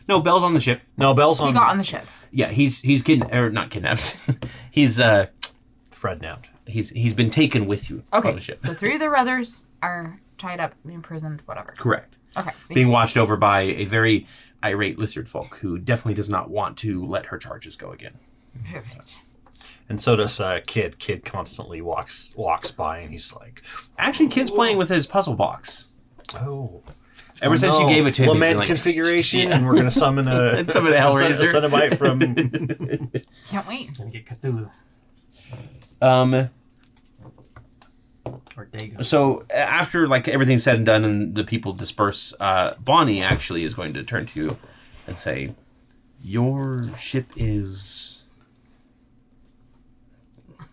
No, Bell's on the ship.
No, Bell's on...
He got on the ship.
Yeah, he's not kidnapped. He's
Frednapped.
He's been taken with you on the ship.
So 3 of their brothers are tied up, imprisoned, whatever.
Correct.
Okay.
Being watched over by a very irate lizard folk who definitely does not want to let her charges go again.
Perfect.
And so does Kid. Kid constantly walks by, and he's like...
Actually, Kid's playing with his puzzle box.
Oh...
Ever since you gave it to him,
lament
like,
configuration, and we're going to summon a
Hellraiser.
A Cenobite from...
Can't wait.
Gonna get Cthulhu. Or Dagon.
So after like everything's said and done and the people disperse, Bonnie actually is going to turn to you and say, "Your ship is...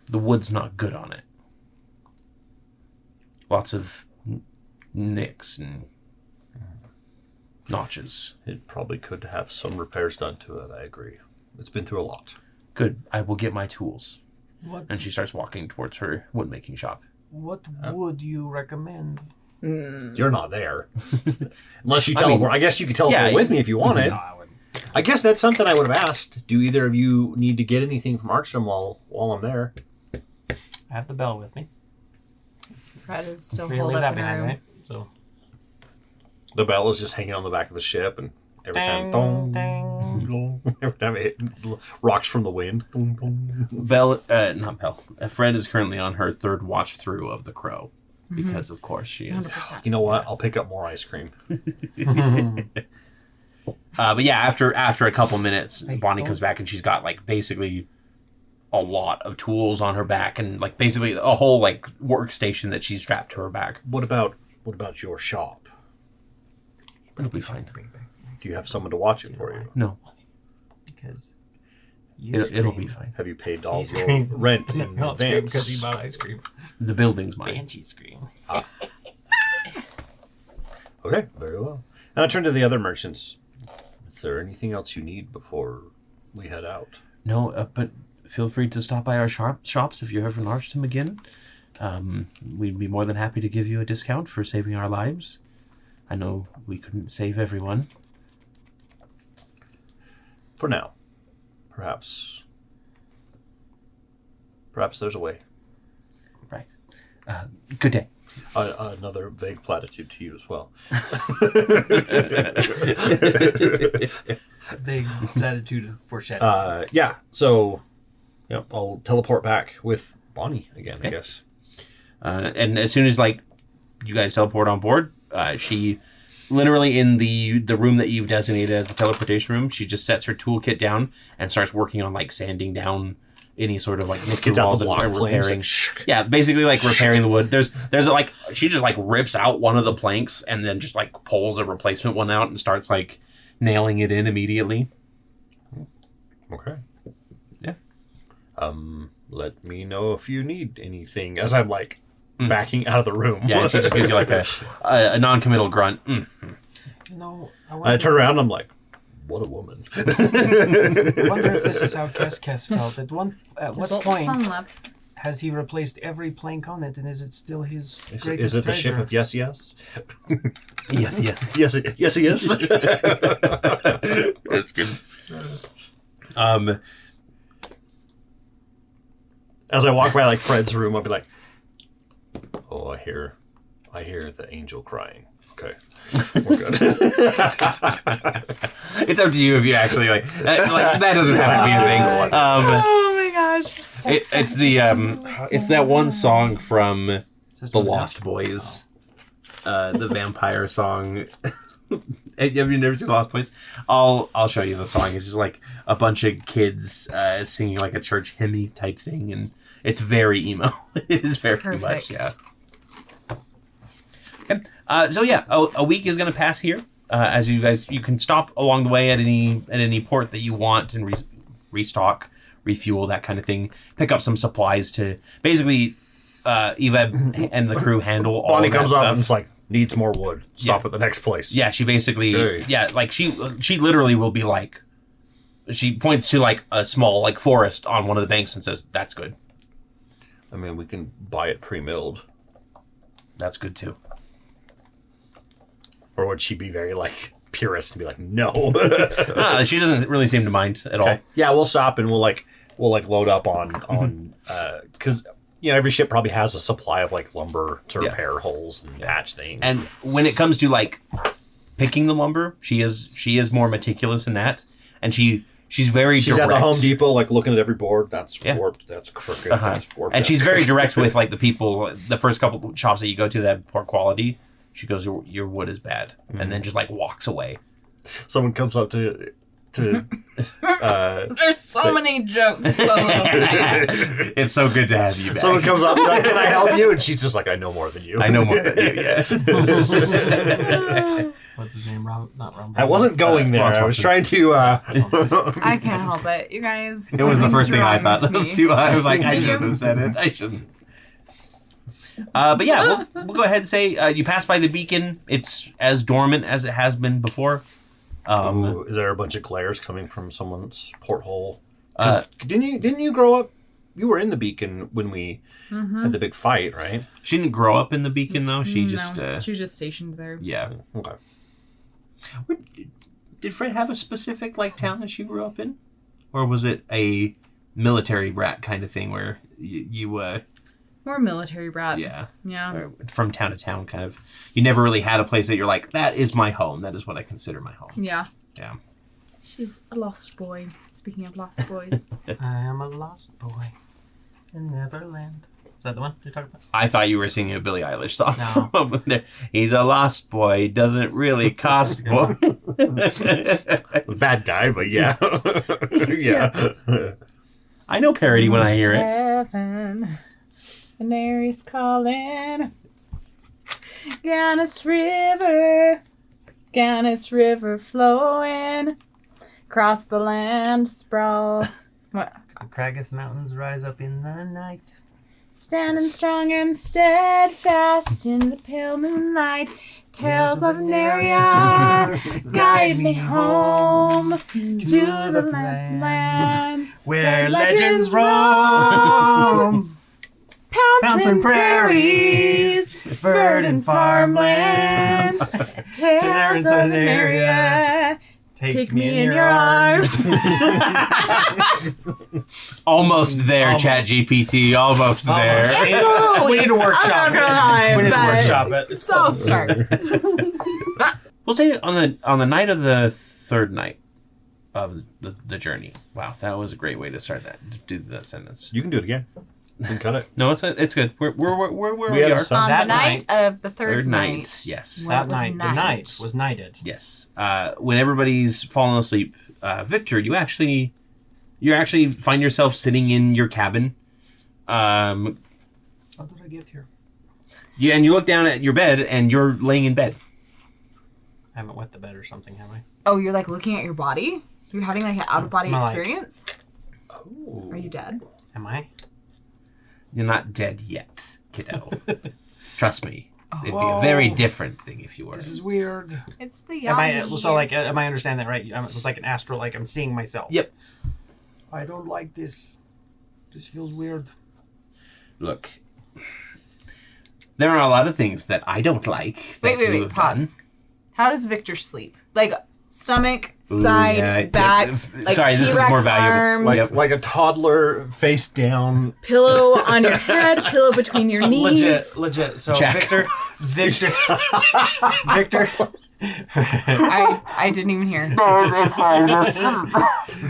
the wood's not good on it. Lots of nicks and notches."
It probably could have some repairs done to it, I agree. It's been through a lot.
"Good, I will get my tools."
What?
And she starts walking towards her wood-making shop.
What would you recommend?
You're not there. Unless you teleport. I guess you could teleport with me if you wanted.
No, I wouldn't.
I guess that's something I would have asked. Do either of you need to get anything from Archdom while I'm there?
I have the bell with me.
Fred is still
We're gonna
holed
leave
up
that
in a
behind,
room.
right? So.
The bell is just hanging on the back of the ship, and every time...
Ding,
dong,
ding.
dong, every time it rocks from the wind. Dong, dong.
Not Belle. Fred is currently on her 3rd watch through of the Crow. Because, of course, she is.
100%.
You know what? I'll pick up more ice cream.
But yeah, after a couple minutes, Bonnie comes back and she's got like basically a lot of tools on her back and like basically a whole like workstation that she's strapped to her back.
What about your shop?
It'll be fine.
Do you have someone to watch it for you?
No,
Because
it'll be fine.
Have you paid all the rent in
Because
advance?
he bought ice cream.
The building's mine.
Banshee scream.
Okay, very well. And I turn to the other merchants. Is there anything else you need before we head out?
No, but feel free to stop by our shops if you're ever in Archdom again. We'd be more than happy to give you a discount for saving our lives. I know we couldn't save everyone.
For now. Perhaps there's a way.
Right. Good day.
Another vague platitude to you as well.
Big latitude of foreshadowing.
Yeah, so I'll teleport back with Bonnie again, I guess.
And as soon as like you guys teleport on board, she literally in the room that you've designated as the teleportation room, she just sets her toolkit down and starts working on like sanding down any sort of like
Gets out
walls
the block
and repairing.
planes.
Yeah, basically like repairing the wood. There's like she just like rips out one of the planks and then just like pulls a replacement one out and starts like nailing it in immediately.
Okay.
Yeah.
Let me know if you need anything as I'm like backing out of the room.
Yeah, and she just gives you like a non-committal grunt.
No,
I turn around and I'm like, what a woman.
I wonder if this is how Kes felt. At what point has he replaced every plank on it, and is it still his greatest
Is it the
treasure?
ship of yes, yes?
Yes.
Yes, yes.
That's good.
As I walk by like Fred's room, I'll be like, oh, I hear the angel crying. Okay, we're good.
It's up to you if you actually like that doesn't have to be a thing.
Oh my gosh.
It's that one song from The Lost Boys, the vampire song. Have you never seen Lost Boys? I'll show you the song. It's just like a bunch of kids singing like a church hymn type thing, and it's very emo. It is very much, yeah. Okay. So yeah, a week is going to pass here. as you guys, you can stop along the way at any port that you want and restock, refuel, that kind of thing. Pick up some supplies to basically Eva and the crew handle all
Bonnie
of that
comes
stuff.
up and it's like, needs more wood. Stop at the next place.
Yeah, she basically, like she literally will be like, she points to like a small like forest on one of the banks and says, "That's good."
I mean, we can buy it pre-milled.
That's good too.
Or would she be very like purist and be like, no?
She doesn't really seem to mind at all.
Yeah, we'll stop and we'll load up on because every ship probably has a supply of like lumber to repair holes and patch things.
And when it comes to like picking the lumber, she is more meticulous in that, and she's very direct.
At the Home Depot, like looking at every board. That's warped. That's crooked. That's warped.
And she's very direct with like the people. The first couple shops that you go to that have poor quality, she goes, "Your wood is bad," and then just like walks away.
Someone comes up to
There's so many jokes.
It's so good to have you back.
Someone comes up and like, "Can I help you?" And she's just like, "I know more than you."
I know more than you. Yeah.
What's his name? Not Ron.
I wasn't going there. I was trying to.
I can't help it, you guys.
It was the first thing I thought of too. I was like, I
Did
shouldn't
you?
have said it. I shouldn't. But yeah, we'll go ahead and say you pass by the beacon. It's as dormant as it has been before.
Ooh, is there a bunch of glares coming from someone's porthole? Didn't you grow up? You were in the beacon when we had the big fight, right?
She didn't grow up in the beacon though. She just
she was just stationed there.
yeah.
Okay.
Did Fred have a specific like town that she grew up in, or was it a military brat kind of thing where you
More military brat.
yeah
Yeah.
from town to town kind of? You never really had a place that you're like, that is my home. That is what I consider my home.
Yeah.
Yeah.
She's a lost boy. Speaking of lost boys.
I am a lost boy in Neverland. Is that the one you're talking about?
I thought you were singing a Billie Eilish song.
No.
From there. He's a lost boy. Doesn't really cost more.
Bad guy, but yeah. Yeah.
I know parody when I hear it.
Heaven, Aneria's calling. Genasi River flowing. Across the land sprawl. What?
The Crageth Mountains rise up in the night.
Standing strong and steadfast in the pale moonlight. Tales of Aneria guide me home to the lands
where legends roam.
Pouncing prairies, verdant farmlands. Tales of Aneria. Take me in your arms.
Almost there, ChatGPT. Almost there.
We need to workshop it. We need to workshop it. It's
So start.
We'll say on the night of the third night of the journey. Wow, that was a great way to start that. To do that sentence.
You can do it again. You can cut it.
No, it's good. We're where we
had
are.
a son.
On
That
the night
night.
of the third night.
Yes.
Well,
that
it was
night. The
night.
night was nighted.
Yes. When everybody's fallen asleep, Victor, you actually find yourself sitting in your cabin.
How did I get here?
Yeah, and you look down at your bed, and you're laying in bed.
I haven't wet the bed or something, have I?
Oh, you're like looking at your body? You're having like an out of body
Am I, like-
experience?
Oh.
Are you dead?
Am I?
You're not dead yet, kiddo. Trust me. It'd be a very different thing if you were.
This is weird.
It's the
Am
yummy.
I understand that right? It's like an astral, like I'm seeing myself.
Yep.
I don't like this. This feels weird.
Look, there are a lot of things that I don't like that you
Wait,
have
pause.
done.
How does Victor sleep? Like stomach,
Ooh,
side,
yeah,
back,
yeah.
like
Sorry, this is
T-Rex
more valuable.
arms,
Like a toddler face down.
pillow on your head, pillow between your knees.
Legit. So
Jack.
Victor.
I didn't even hear.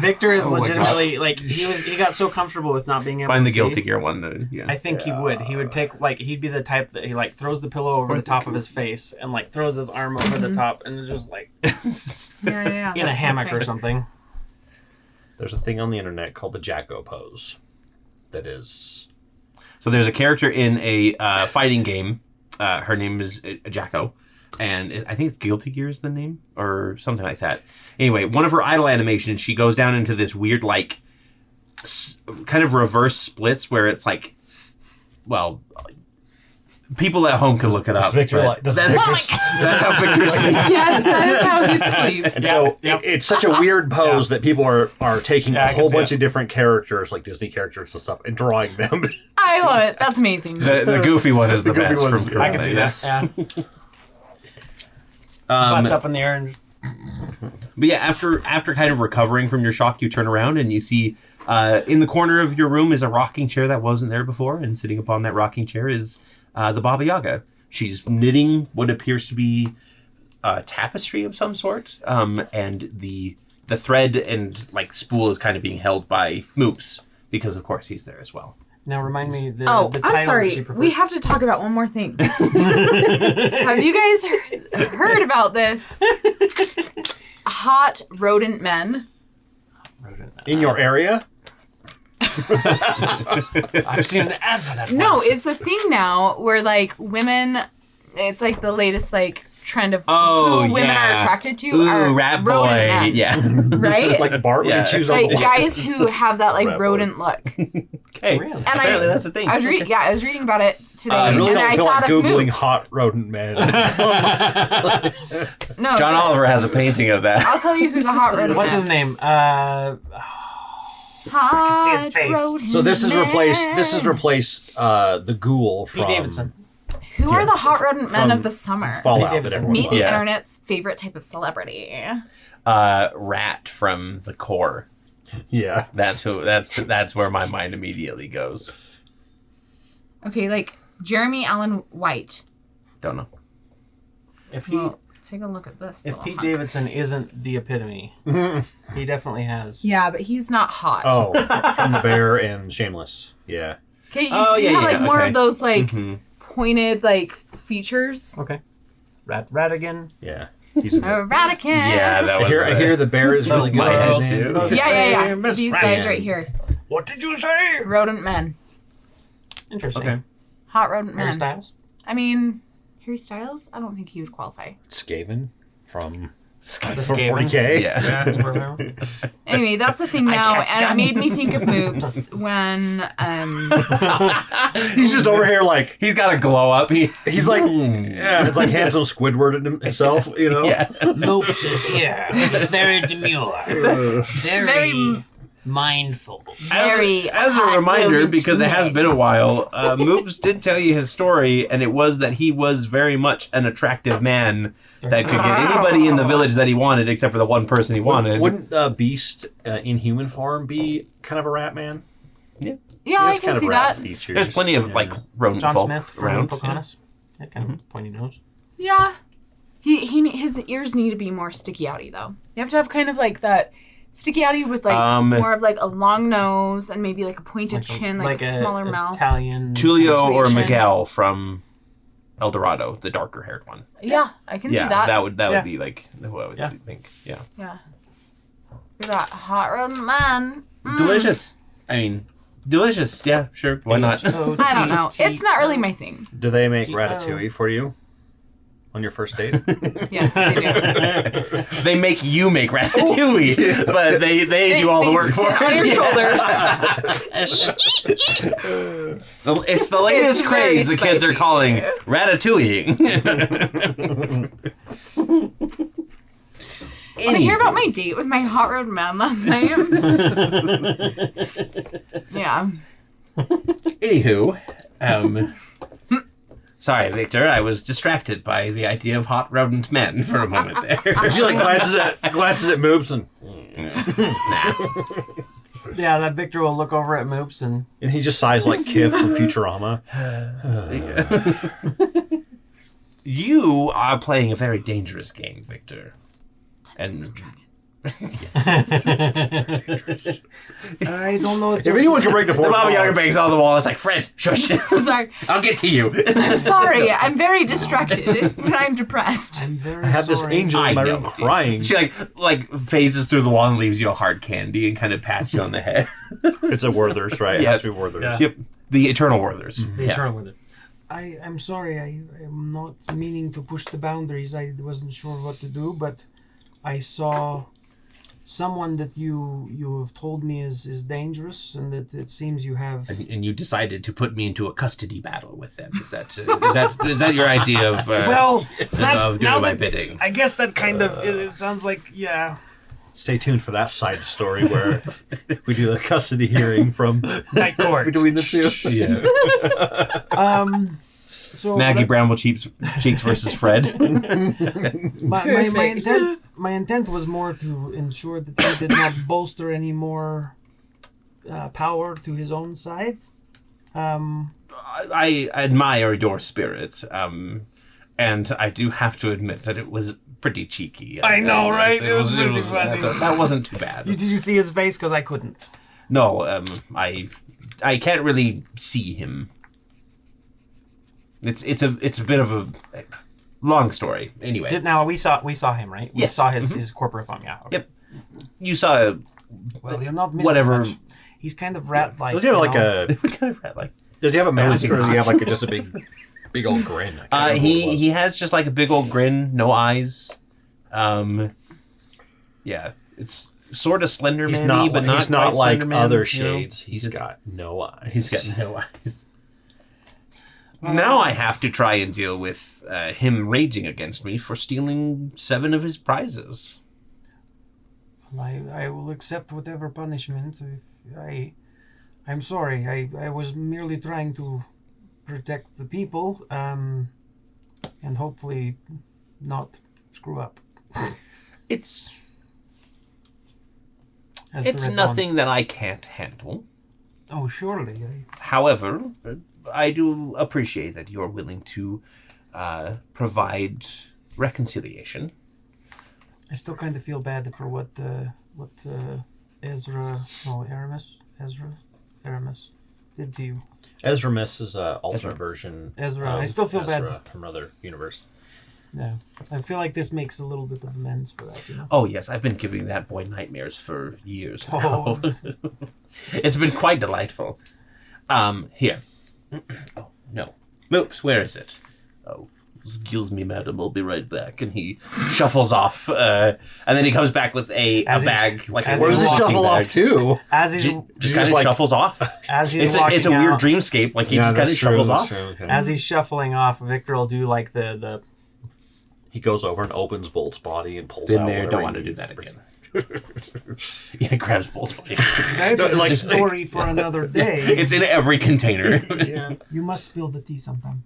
Victor is
Oh my
legitimately like he got so comfortable with not being able
Find
to
the Guilty
see.
Gear one, though. Yeah.
I think he would. He would take he'd be the type that he like throws the pillow over the top of his face and like throws his arm over the top and is just like
Yeah.
in a
that's
hammock or
nice.
something.
There's a thing on the internet called the Jacko pose. That is.
So there's a character in a fighting game. Her name is Jacko. and I think it's Guilty Gear is the name or something like that. Anyway, one of her idle animations, she goes down into this weird like kind of reverse splits where it's like, well, people at home can look it up.
Victor,
that's how Victor sleeps.
Yes, that is how he sleeps.
And so it's such a weird pose that people are taking a whole bunch of different characters, like Disney characters and stuff, and drawing them.
I love it. That's amazing.
The goofy one is the best. From
I can see that. Yeah. Butts up in the air and.
But yeah, after kind of recovering from your shock, you turn around and you see in the corner of your room is a rocking chair that wasn't there before, and sitting upon that rocking chair is the Baba Yaga. She's knitting what appears to be a tapestry of some sort, and the thread and like spool is kind of being held by Moops because of course he's there as well.
Now remind me the
Oh,
title
I'm sorry.
that she prefers.
We have to talk about one more thing. Have you guys heard about this? Hot rodent men.
In your area?
I've seen an ad for that.
No,
once.
it's a thing now where like women, it's like the latest like trend of
Oh,
who women are
yeah.
attracted to
Ooh,
are
rat boy.
rodent men,
Yeah.
right?
Like Bart when
Yeah.
he chews
Like
on the
guys who have that like
rat boy.
rodent look.
Okay.
Really?
And
Apparently that's a thing.
I was
Okay.
I was reading about it today,
I really
and
don't
I
feel
thought
like
of
Googling
Moops.
hot rodent man.
No,
John Oliver has a painting of that.
I'll tell you who's a hot rodent.
What's
man.
his name?
Hot
see his face.
rodent
So this has
man.
replaced the ghoul
Pete
from
Davidson.
Who are the hot rodent men
From
of the summer?
Fallout
Pete
that
Davidson.
everyone
Meet
loves.
the
Yeah.
internet's favorite type of celebrity.
Rat from the core.
Yeah.
That's who. That's where my mind immediately goes.
Okay, like Jeremy Allen White.
Don't know.
If he
Well, take a look at this.
if
little
Pete
hunk.
Davidson isn't the epitome, he definitely has.
Yeah, but he's not hot.
Oh, from The Bear and Shameless. Yeah.
Okay, you,
Oh,
you
yeah,
have
yeah,
like more
okay.
of those like
Mhm.
pointed like features.
Okay. Ratigan.
Yeah. He's a good.
Radican.
Yeah, that
I
was.
hear the Bear is really good.
my
at
head,
his
too.
name.
Yeah.
Miss
These guys
Radigan.
right here.
What did you say?
Rodent men.
Interesting.
Okay.
Hot rodent
Harry
men.
Styles.
I mean, Harry Styles? I don't think he would qualify.
Skaven from
The
from
Skaven.
40K.
Yeah.
Anyway, that's the thing now,
cast
and it
gun.
made me think of Moops when
He's just over here like
He's got a glow up.
he's like yeah, it's like handsome Squidward in himself, you know.
Yeah.
Moops is here. He's very demure.
Very
mindful.
very
As a
hot
reminder,
rodent
because it has
men.
been a while, Moops did tell you his story, and it was that he was very much an attractive man that could get anybody in the village that he wanted, except for the one person he wanted.
Wouldn't Beast in human form be kind of a rat man?
Yeah,
He
I
has
can
kind of
see
rat
that.
features.
There's plenty of like rodent
John
folk
Smith from
around.
Pocahontas. That kind of pointy nose.
Yeah. His ears need to be more sticky outy though. You have to have kind of like that sticky outy with like more of like a long nose and maybe like a pointed chin, like a smaller mouth.
Italian.
Tulio or
situation.
Miguel from El Dorado, the darker haired one.
Yeah, I can see
Yeah,
that.
that would
Yeah.
be like who I would
Yeah.
think. Yeah.
Yeah. Look at that hot rodent man.
Delicious. I mean, delicious. Yeah, sure. Why not?
I don't know. It's not really my thing.
Do they make ratatouille for you on your first date?
Yes, they do.
They make you make ratatouille, but they do all the work for
sit on your
it.
shoulders.
It's the latest
It's very
craze the kids are
spicy.
calling ratatouille.
Want to hear about my date with my hot rodent man last night? Yeah.
Anywho, sorry, Victor, I was distracted by the idea of hot rodent men for a moment there.
And she like glances at Moops and
Yeah, that Victor will look over at Moops and
he just sighs like Kif from Futurama.
You are playing a very dangerous game, Victor. And
I don't know.
If anyone can break the
the
fourth
Baba
wall,
Yaga bangs on the wall. It's like, Fred, shush.
I'm sorry.
I'll get to you.
I'm sorry. I'm very distracted when I'm depressed.
I'm very
I have this
sorry.
angel in my
I
room
know.
crying.
She like phases through the wall and leaves you a hard candy and kind of pats you on the head.
It's a Werther's, right? It
Yes.
has to be Werther's.
Yeah.
Yep, the Eternal Werthers.
The
Yeah.
Eternal with it.
I'm sorry. I'm not meaning to push the boundaries. I wasn't sure what to do, but I saw someone that you have told me is dangerous, and that it seems you have.
And you decided to put me into a custody battle with them. Is that your idea of of doing my bidding?
I guess that kind of it sounds like
Stay tuned for that side story where we do the custody hearing from
Night Court
between the two.
Yeah.
So
Maggie Bramble Cheeks versus Fred.
my intent was more to ensure that he did not bolster any more power to his own side.
I admire your spirit, and I do have to admit that it was pretty cheeky.
I know, right? It was really funny.
That wasn't too bad.
Did you see his face? Because I couldn't.
No, I can't really see him. It's a bit of a long story. Anyway,
Now we saw him, right? We
Yes.
saw his corporate form. Yeah. Okay.
Yep. You saw
Well, you're not missing
whatever.
much. He's kind of rat-like.
Does he have like a?
What kind of rat like?
Does he have a mask,
he
or does he
not?
have like just a big old grin? I can't remember what it was.
He has just like a big old grin, no eyes. Yeah, it's sort of Slender
He's
Man-y,
not.
but not
He's not
quite
like
Slender Man,
other
you know?
shades. He's got no eyes.
He's got no eyes. Now I have to try and deal with him raging against me for stealing 7 of his prizes.
I will accept whatever punishment. I'm sorry. I was merely trying to protect the people, and hopefully not screw up.
It's
As the Red
nothing that I can't handle.
Dawn. Oh, surely.
However, I do appreciate that you're willing to provide reconciliation.
I still kind of feel bad for what Aramis did to you.
Ezramis is an alternate version.
Ezra.
Of
I still feel bad.
Ezra from another universe.
Yeah, I feel like this makes a little bit of amends for that. You know.
Oh yes, I've been giving that boy nightmares for years now.
Oh.
It's been quite delightful. Here. Oh, no. Moops, where is it? Oh, excuse me, madam, I'll be right back. And he shuffles off, and then he comes back with a bag. Like
as
a
Where does he
walking
shuffle
bag.
off to?
As he's
Just kind of shuffles off.
as he's
It's a
walking
weird
out-
dreamscape. Like he just kind of shuffles off.
As he's shuffling off, Victor will do like the
He goes over and opens Bolt's body and pulls
Been
out
there,
whatever
don't
he
want to do
needs.
that again. Yeah, grabs Bolt's body.
that is
like-
a story for another day.
It's in every container.
Yeah.
You must spill the tea sometime.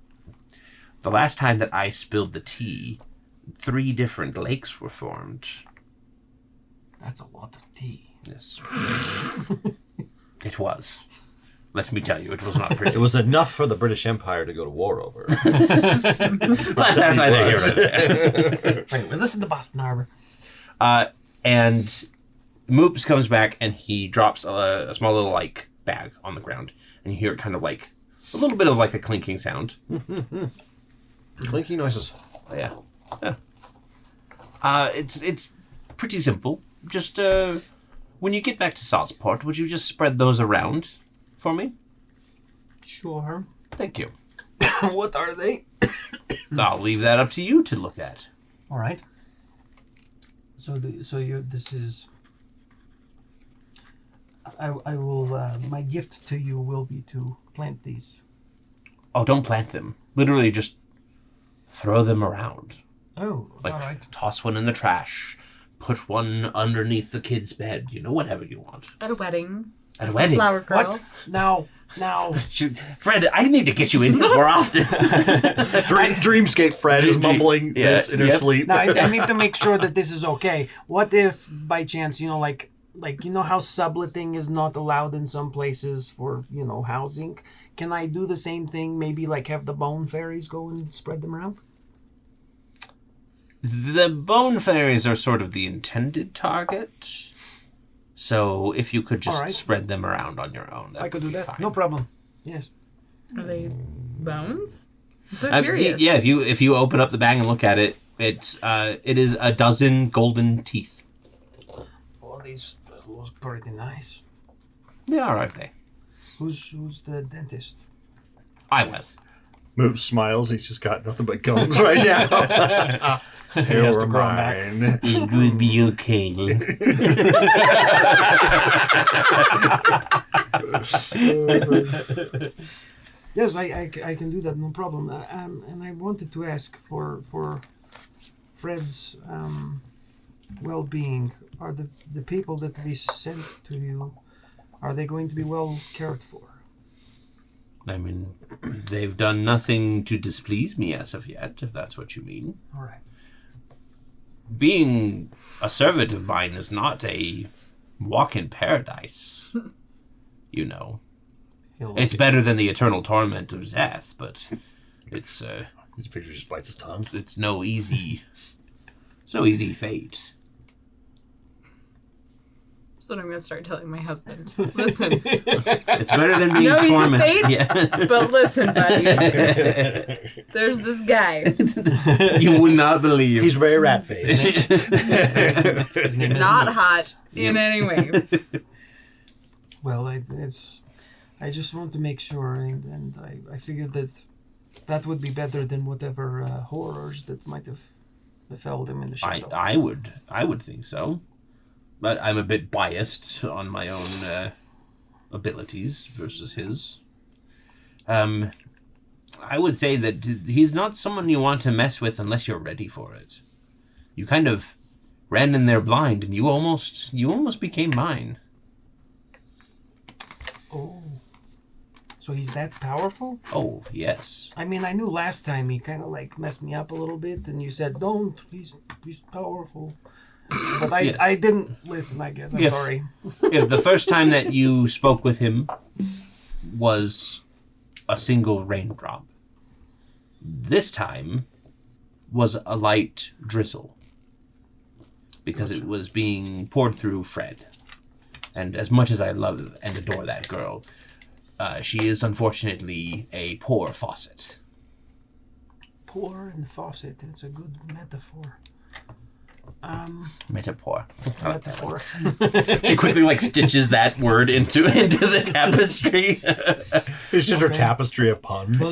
The last time that I spilled the tea, 3 different lakes were formed.
That's a lot of tea.
Yes. It was. Let me tell you, it was not pretty.
It was enough for the British Empire to go to war over.
But that's neither here nor there.
Wait, was this in the Boston Harbor?
And Moops comes back and he drops a small little like bag on the ground, and you hear it kind of like a little bit of like a clinking sound.
Clinky noises.
Oh, yeah. It's pretty simple. Just when you get back to Saltport, would you just spread those around for me?
Sure.
Thank you.
What are they?
I'll leave that up to you to look at.
All right. This is. I will. My gift to you will be to plant these.
Oh, don't plant them. Literally, just throw them around.
Oh,
Like,
all right.
toss one in the trash. Put one underneath the kid's bed. You know, whatever you want.
At a wedding.
At a wedding.
Flower girl.
What? Now.
Fred, I need to get you in here more often.
Dreamscape Fred is mumbling
Yeah,
this in her
yep.
sleep.
Now I need to make sure that this is okay. What if, by chance, like you know how subletting is not allowed in some places for housing? Can I do the same thing? Maybe like have the bone fairies go and spread them around.
The bone fairies are sort of the intended target. So if you could just
All right.
spread them around on your own,
I could do that.
Fine.
No problem. Yes.
Are they bones? I'm so
Uh,
curious.
yeah, if you open up the bag and look at it, it is a dozen golden teeth.
Oh, these look pretty nice.
They are, aren't they?
Who's the dentist?
I was.
Moop smiles. He's just got nothing but gums right now.
He has to grow back.
It will be okay.
Yes, I can do that, no problem. And I wanted to ask for Fred's well-being. Are the people that we sent to you, are they going to be well cared for?
I mean, they've done nothing to displease me as of yet, if that's what you mean.
All right.
Being a servant of mine is not a walk in paradise. You know. It's better than the eternal torment of Xeth, but it's
His picture just bites his tongue.
it's no easy fate.
That's what I'm going to start telling my husband. Listen.
It's better than being
No easy
tormented.
fate?
Yeah.
But listen, buddy. There's this guy.
You would not believe.
He's very rat-faced.
Not hot in any way.
Well, I just want to make sure, and I figured that would be better than whatever horrors that might have befell them in the shadow.
I would think so. But I'm a bit biased on my own abilities versus his. I would say that he's not someone you want to mess with unless you're ready for it. You kind of ran in there blind, and you almost became mine.
Oh. So he's that powerful?
Oh, yes.
I mean, I knew last time he kind of like messed me up a little bit, and you said, don't, he's powerful. But I didn't listen, I guess. I'm sorry.
If the first time that you spoke with him was a single raindrop, this time was a light drizzle. Because it was being poured through Fred. And as much as I love and adore that girl, she is unfortunately a poor faucet.
Poor and faucet, it's a good metaphor.
Metaphor.
Metaphor.
She quickly stitches that word into the tapestry.
It's just her tapestry of puns.
Well,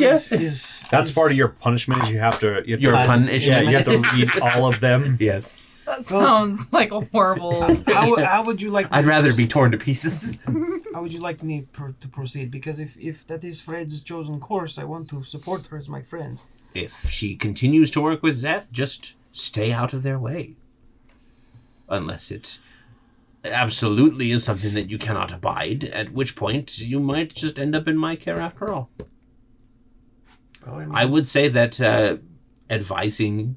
That's part of your punishment. Is you have to.
Your punishment.
Yeah, you have to read all of them.
Yes.
That sounds like a horrible thing.
How would you like?
I'd rather be torn to pieces.
How would you like me to proceed? Because if that is Fred's chosen course, I want to support her as my friend.
If she continues to work with Xeth, just stay out of their way. Unless it absolutely is something that you cannot abide, at which point you might just end up in my care after all.
Well,
I would say that advising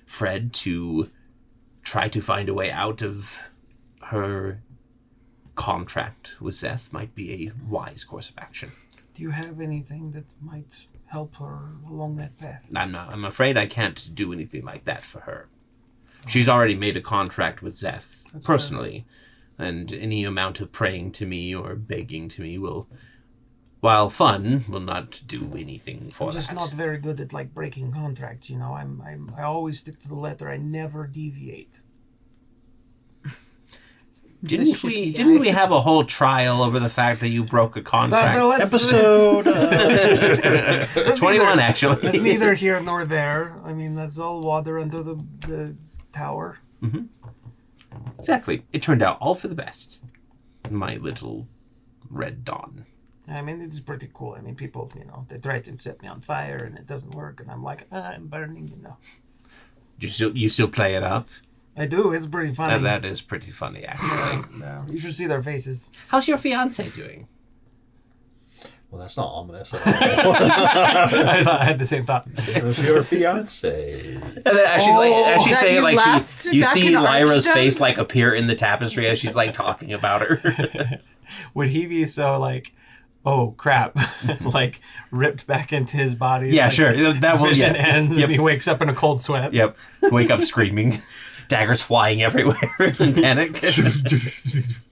Fred to try to find a way out of her contract with Xeth might be a wise course of action.
Do you have anything that might help her along that path?
I'm afraid I can't do anything like that for her. She's already made a contract with Xeth personally, and any amount of praying to me or begging to me will, while fun, will not do anything for that.
I'm just not very good at breaking contracts. You know, I always stick to the letter. I never deviate.
Didn't we have a whole trial over the fact that you broke a contract?
Episode
21, actually.
That's neither here nor there. I mean, that's all water under the tower.
Mm-hmm. Exactly. It turned out all for the best. My little Red Dawn.
I mean, it's pretty cool. I mean, people, they try to set me on fire and it doesn't work, and I'm like, I'm burning,
You still play it up?
I do. It's pretty funny.
That is pretty funny, actually.
No, you should see their faces.
How's your fiance doing?
Well, that's not ominous at all.
I had the same thought.
Your fiance.
And then as she's saying, you see Lyra's
Archstone?
face appear in the tapestry as she's talking about her.
Would he be so oh crap, ripped back into his body?
Yeah, sure. That will
vision ends and he wakes up in a cold sweat.
Yep. Wake up screaming. Daggers flying everywhere in panic.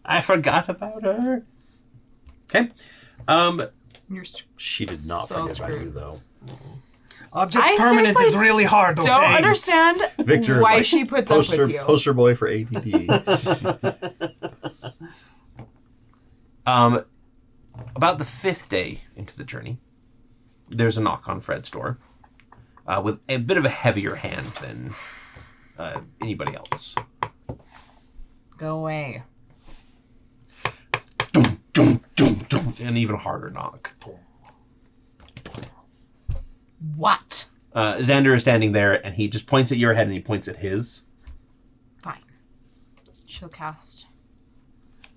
I forgot about her. Okay.
She did not forget about you, though.
Object
I
permanence is
seriously
really hard, okay?
Don't understand
Victor,
why she puts up with you.
Poster boy for ADD.
About the 5th day into the journey, there's a knock on Fred's door with a bit of a heavier hand than anybody else.
Go away.
Dum, dum, dum, dum, an even harder knock.
What?
Xander is standing there, and he just points at your head, and he points at his.
Fine. She'll cast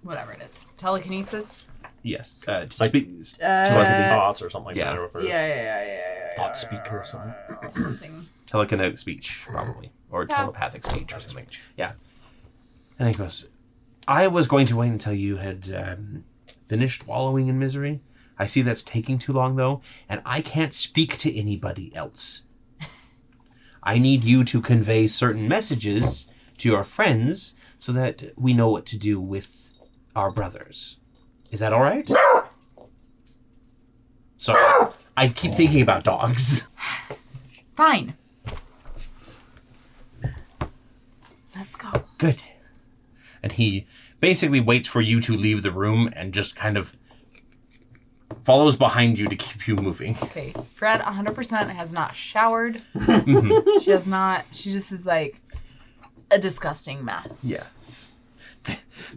whatever it is. Telekinesis?
Yes.
Like,
telepathy.
thoughts or something like
Yeah.
that.
Yeah.
Thought speaker or something.
Something.
Telekinetic speech, probably. Or telepathic speech or something. Yeah. And he goes, I was going to wait until you had finished wallowing in misery. I see that's taking too long, though, and I can't speak to anybody else. I need you to convey certain messages to your friends so that we know what to do with our brothers. Is that all right? Sorry, I keep thinking about dogs.
Fine. Let's go.
Good. And he basically waits for you to leave the room and just kind of follows behind you to keep you moving.
Okay. Fred 100% has not showered. She has not. She just is like a disgusting mess.
Yeah.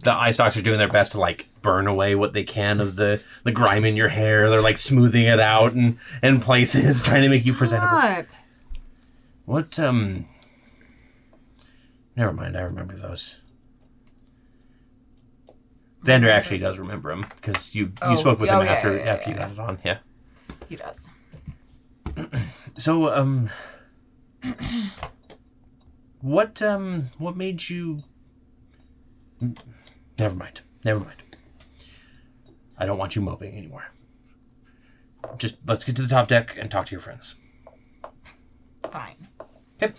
The eye stalks are doing their best to like burn away what they can of the grime in your hair. They're like smoothing it out in places, trying to make you presentable.
Stop.
What never mind, I remember those. Xander actually does remember him because you spoke with him after you got it on. Yeah.
He does.
So what made you? Never mind. I don't want you moping anymore. Just let's get to the top deck and talk to your friends.
Fine.
Okay.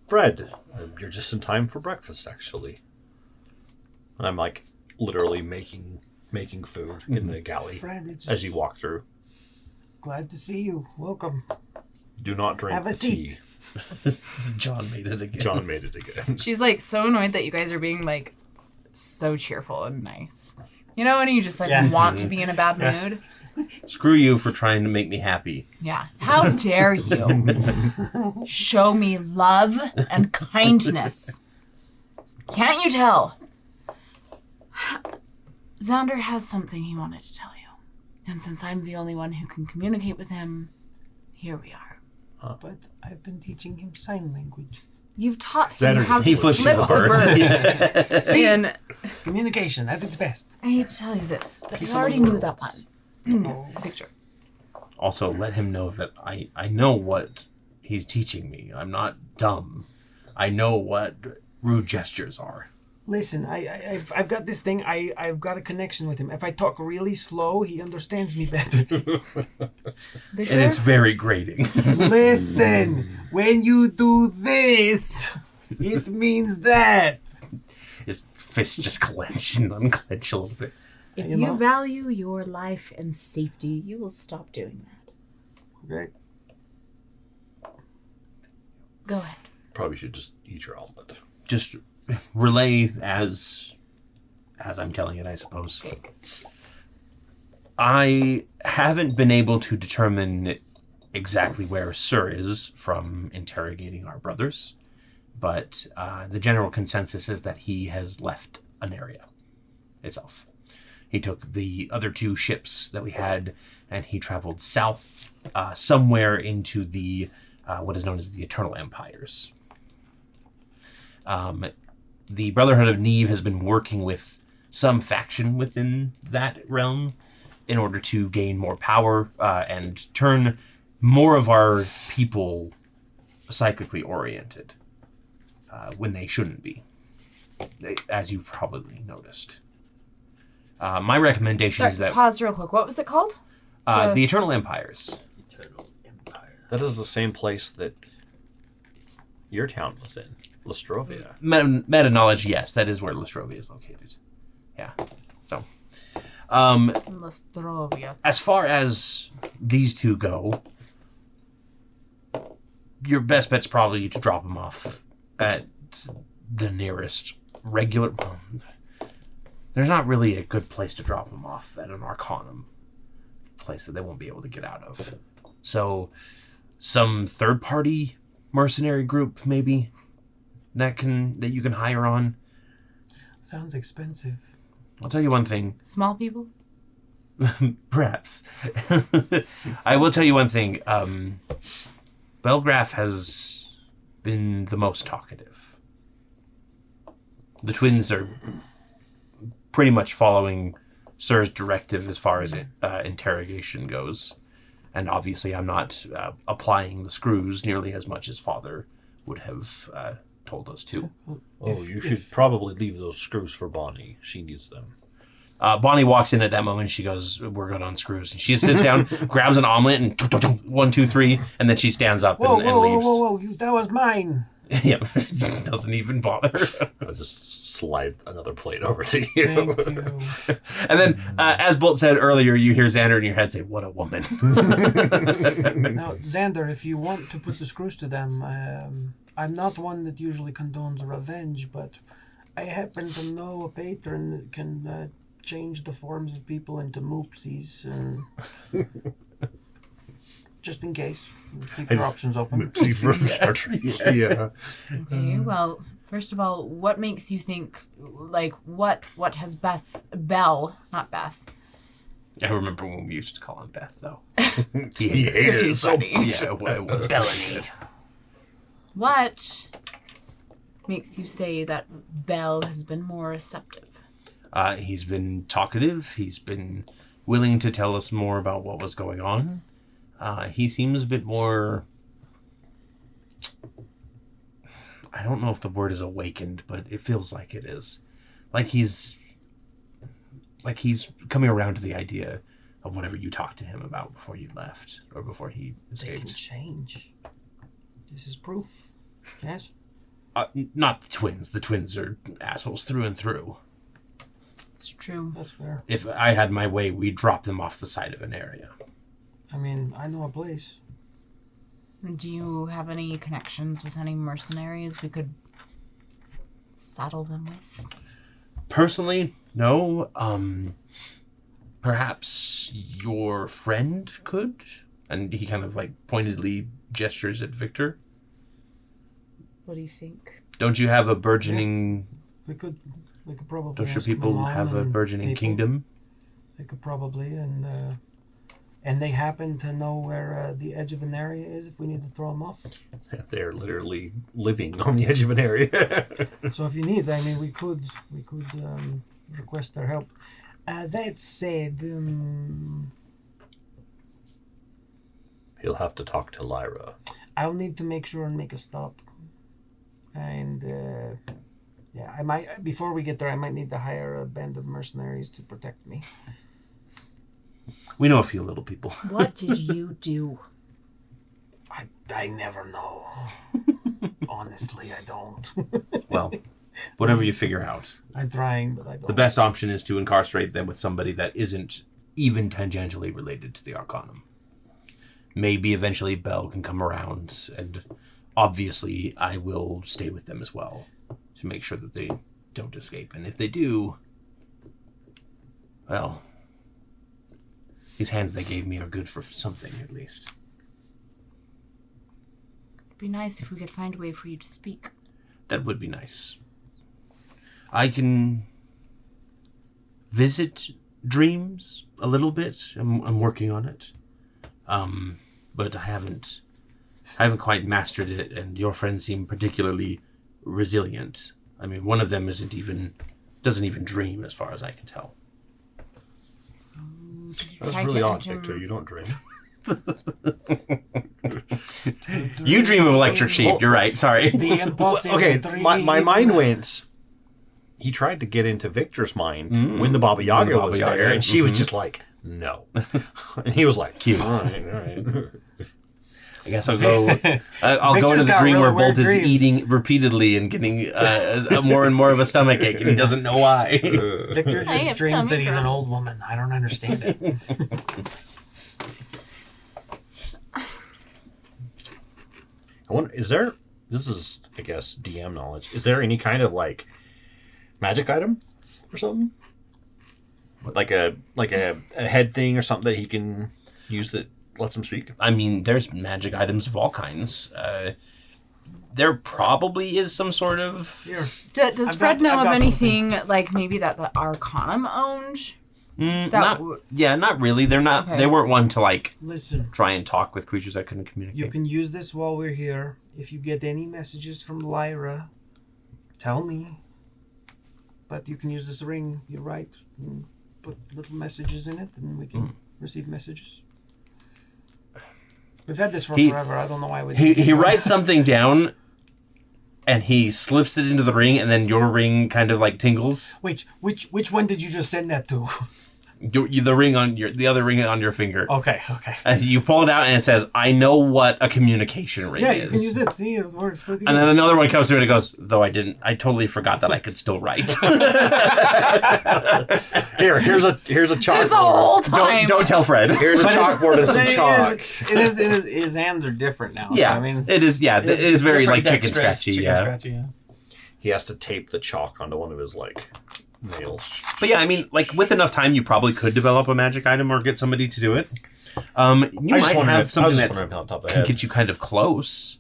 Fred, you're just in time for breakfast, actually. And I'm like literally making food in the galley
Fred,
as you walk through.
Glad to see you. Welcome.
Do not drink
Have a
tea.
John made it again.
She's like so annoyed that you guys are being like so cheerful and nice. You know, when you just like want to be in a bad mood.
Screw you for trying to make me happy.
Yeah. How dare you show me love and kindness? Can't you tell? Xander has something he wanted to tell you. And since I'm the only one who can communicate with him, here we are.
But I've been teaching him sign language.
You've taught him how
he
to
flips
flip
you
a
the
bird.
See?
And
Communication at its best.
I hate to tell you this, but you already knew that one. Picture.
Also, let him know that I know what he's teaching me. I'm not dumb. I know what rude gestures are.
Listen, I've got this thing. I've got a connection with him. If I talk really slow, he understands me better.
And it's very grating.
Listen, when you do this, it means that.
His fists just clench and unclench a little bit.
If you value your life and safety, you will stop doing that.
Okay.
Go ahead.
Probably should just eat your omelet.
Just relay as I'm telling it, I suppose. I haven't been able to determine exactly where Sir is from interrogating our brothers, but the general consensus is that he has left Aneria itself. He took the other two ships that we had, and he traveled south somewhere into the what is known as the Eternal Empires. The Brotherhood of Neve has been working with some faction within that realm in order to gain more power and turn more of our people psychically oriented when they shouldn't be, as you've probably noticed. My recommendation is that...
Pause real quick. What was it called?
The Eternal Empires.
Eternal Empire.
That is the same place that your town was in, Lestrovia.
Meta knowledge, yes, that is where Lestrovia is located. Yeah. So,
Lestrovia.
as far as these two go, your best bet's probably to drop them off at the nearest regular... There's not really a good place to drop them off at an Arcanum place that they won't be able to get out of. So, some third-party mercenary group, maybe, that you can hire on.
Sounds expensive.
I'll tell you one thing.
Small people?
Perhaps. I will tell you one thing. Belgraph has been the most talkative. The twins are pretty much following Sir's directive as far as interrogation goes. And obviously I'm not applying the screws nearly as much as Father would have told us to.
You should probably leave those screws for Bonnie. She needs them.
Bonnie walks in at that moment. She goes, "We're good on screws." And she sits down, grabs an omelet, and 1, 2, 3, and then she stands up and leaves.
Whoa! That was mine.
Yeah, doesn't even bother.
I'll just slide another plate over to you.
Thank you.
And then, as Bolt said earlier, you hear Xander in your head say, "What a woman."
Now, Xander, if you want to put the screws to them, I'm not one that usually condones revenge, but I happen to know a patron that can change the forms of people into moopsies. Just in case. Keep your options open.
Yeah.
Okay, well, first of all, what makes you think, like, what has Belle, not Beth.
I remember when we used to call him Beth, though.
He hated it so
funny.
Yeah, Bellany.
What makes you say that Belle has been more receptive?
He's been talkative. He's been willing to tell us more about what was going on. He seems a bit more... I don't know if the word is awakened, but it feels like it is. Like he's coming around to the idea of whatever you talked to him about before you left, or before he
They can
escaped.
change. This is proof. Yes?
Not the twins. The twins are assholes through and through.
It's true.
That's fair.
If I had my way, we'd drop them off the side of Aneria.
I mean, I know a place.
Do you have any connections with any mercenaries we could saddle them with?
Personally, no. Perhaps your friend could? And he kind of like pointedly gestures at Victor.
What do you think?
Don't you have a burgeoning...
We could probably.
Don't your
ask my
people
mom
have a
and
burgeoning
people.
kingdom?
They could probably, and they happen to know where the edge of an area is if we need to throw them off.
They're literally living on the edge of an area.
So if you need, I mean, we could request their help. That said,
He'll have to talk to Lyra.
I'll need to make sure and make a stop. And yeah, I might, before we get there, I might need to hire a band of mercenaries to protect me.
We know a few little people.
What did you do?
I never know. Honestly, I don't.
Well, whatever you figure out.
I'm trying, but I don't.
The best option is to incarcerate them with somebody that isn't even tangentially related to the Arcanum. Maybe eventually Belle can come around, and obviously I will stay with them as well to make sure that they don't escape. And if they do, well, these hands they gave me are good for something, at least.
It'd be nice if we could find a way for you to speak.
That would be nice. I can visit dreams a little bit. I'm working on it. But I haven't quite mastered it, and your friends seem particularly resilient. I mean, one of them doesn't even dream, as far as I can tell.
That's really odd, Victor. You don't dream.
You dream of electric sheep. You're right. Sorry.
The impossible.
Okay,
dream.
my mind went. He tried to get into Victor's mind when the Baba Yaga was there, and she was just like, "No," and he was like,
Cute.
All right.
I guess I'll go. I'll go into the
got
dream
really
where Bolt
weird
is
dreams.
eating repeatedly and getting more and more of a stomachache, and he doesn't know why.
Victor
I
just
have
dreams
tummy
that he's an
trouble.
old woman. I don't understand it.
I wonder, is there? This is, I guess, DM knowledge. Is there any kind of like magic item or something? Like a head thing or something that he can use that lets him speak.
I mean, there's magic items of all kinds. There probably is some sort of...
Here. Does Fred know of anything, like, maybe that the Arcanum owned?
Not really. They're not. Okay. They weren't one to, like,
listen,
try and talk with creatures that couldn't communicate.
You can use this while we're here. If you get any messages from Lyra, tell me. But you can use this ring, you write, and put little messages in it, and we can receive messages. We've had this for forever. I don't know why we didn't.
He writes something down, and he slips it into the ring, and then your ring kind of like tingles.
Wait, which one did you just send that to?
The ring on the other ring on your finger.
Okay.
And you pull it out, and it says, "I know what a communication ring is."
Yeah, you can use it. See, it works.
And then another one comes through, and it goes, "Though I totally forgot that I could still write."
Here's a chalkboard.
This whole time.
Don't tell Fred.
Here's a chalkboard and some chalk.
His hands are different now.
Yeah,
so, I mean,
it is. Yeah, it is very like chicken scratchy. Yeah.
He has to tape the chalk onto one of his nails.
But yeah, I mean, like with enough time, you probably could develop a magic item or get somebody to do it. You might have something that can get you kind of close.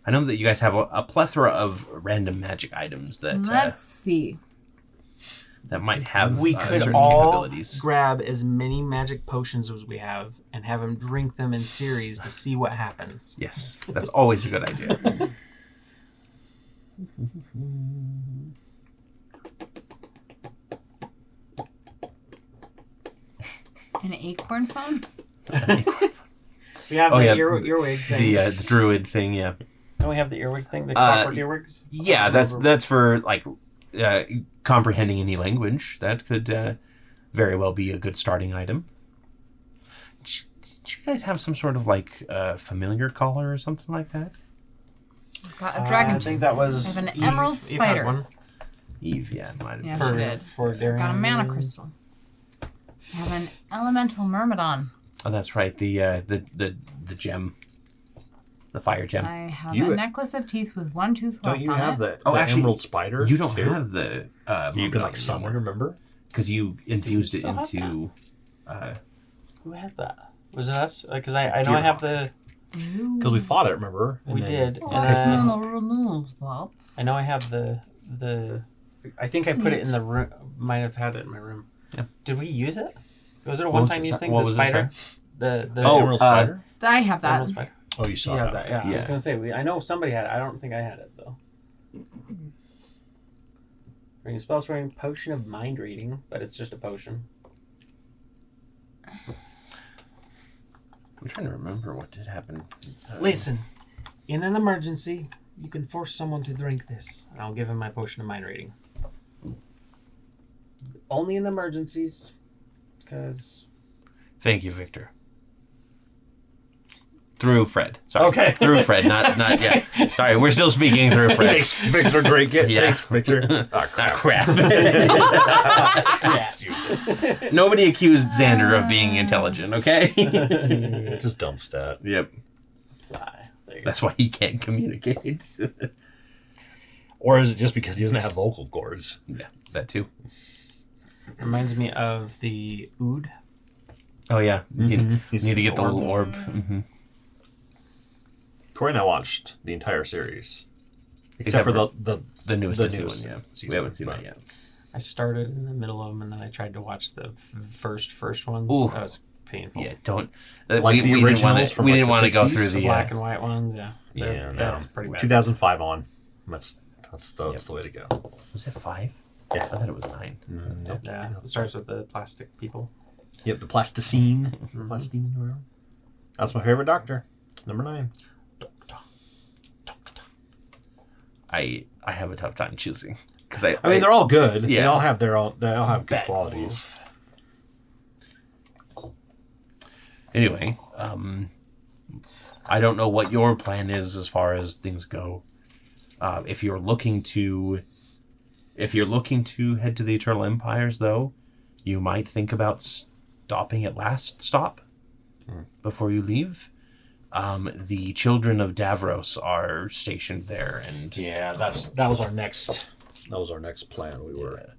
I know that you guys have a plethora of random magic items that.
Let's see.
That might have
we could
certain
all
capabilities.
Grab as many magic potions as we have and have him drink them in series to see what happens.
Yes, that's always a good idea.
An acorn phone?
We have the earwig thing.
The druid thing, yeah.
Don't we have the earwig thing? The copper earwigs?
Yeah, that's for like comprehending any language. That could very well be a good starting item. Did you guys have some sort of like familiar collar or something like that?
I've got a dragon.
I think that was.
I have an emerald spider.
Eve, yeah, might have
yeah,
been.
she did.
I've
got a mana crystal. I have an elemental myrmidon.
Oh, that's right. The gem. The fire gem.
I have a necklace of teeth with one tooth left on it.
Don't you have the emerald spider?
You don't have the...
you can summon, remember?
Because you infused it into...
Who had that? Was it us? Because I know I have the...
Because we fought it, remember?
We did.
Remove that.
I know I have the... I think I put it in the room. Might have had it in my room.
Yeah.
Did we use it? Was it a one-time use thing? The spider? The
emerald spider?
I have that.
Oh, you saw
that. Yeah, I was going to say, I know somebody had it. I don't think I had it, though. Ring of spells, ring, potion of mind reading, but it's just a potion.
I'm trying to remember what did happen.
Listen, in an emergency, you can force someone to drink this.
I'll give him my potion of mind reading. Only in emergencies, because...
Thank you, Victor. Through Fred. Sorry.
Okay.
Through Fred, not yet. Sorry, we're still speaking through Fred.
Thanks, Victor. Drink it. Yeah. Thanks, Victor.
Crap. Nobody accused Xander of being intelligent, okay?
Just dumb stat.
Yep. That's why he can't communicate.
Or is it just because he doesn't have vocal cords?
Yeah, that too.
Reminds me of the Ood.
Oh, yeah. You need to get the little orb. Mm-hmm.
Cory and I watched the entire series. Except for the
newest one, yeah. We haven't seen that yet.
I started in the middle of them, and then I tried to watch the first ones.
Ooh.
That was painful.
Yeah, don't...
Like the originals from
we didn't
the
want to go
60s?
through the...
black and white ones, yeah.
Yeah,
that's pretty bad.
2005 on. That's the way to go.
Was it 5?
Yeah.
I thought it was 9.
Nope.
Yeah, it starts with the plastic people.
Yep, the plasticine. Plasticine, whatever. That's my favorite doctor. Number 9.
I have a tough time choosing because
I mean, they're all good.
Yeah.
They all have They all have good qualities.
Anyway, I don't know what your plan is as far as things go. If you're looking to head to the Eternal Empires, though, you might think about stopping at last stop before you leave. The children of Davros are stationed there, and
yeah, that was our next plan. We were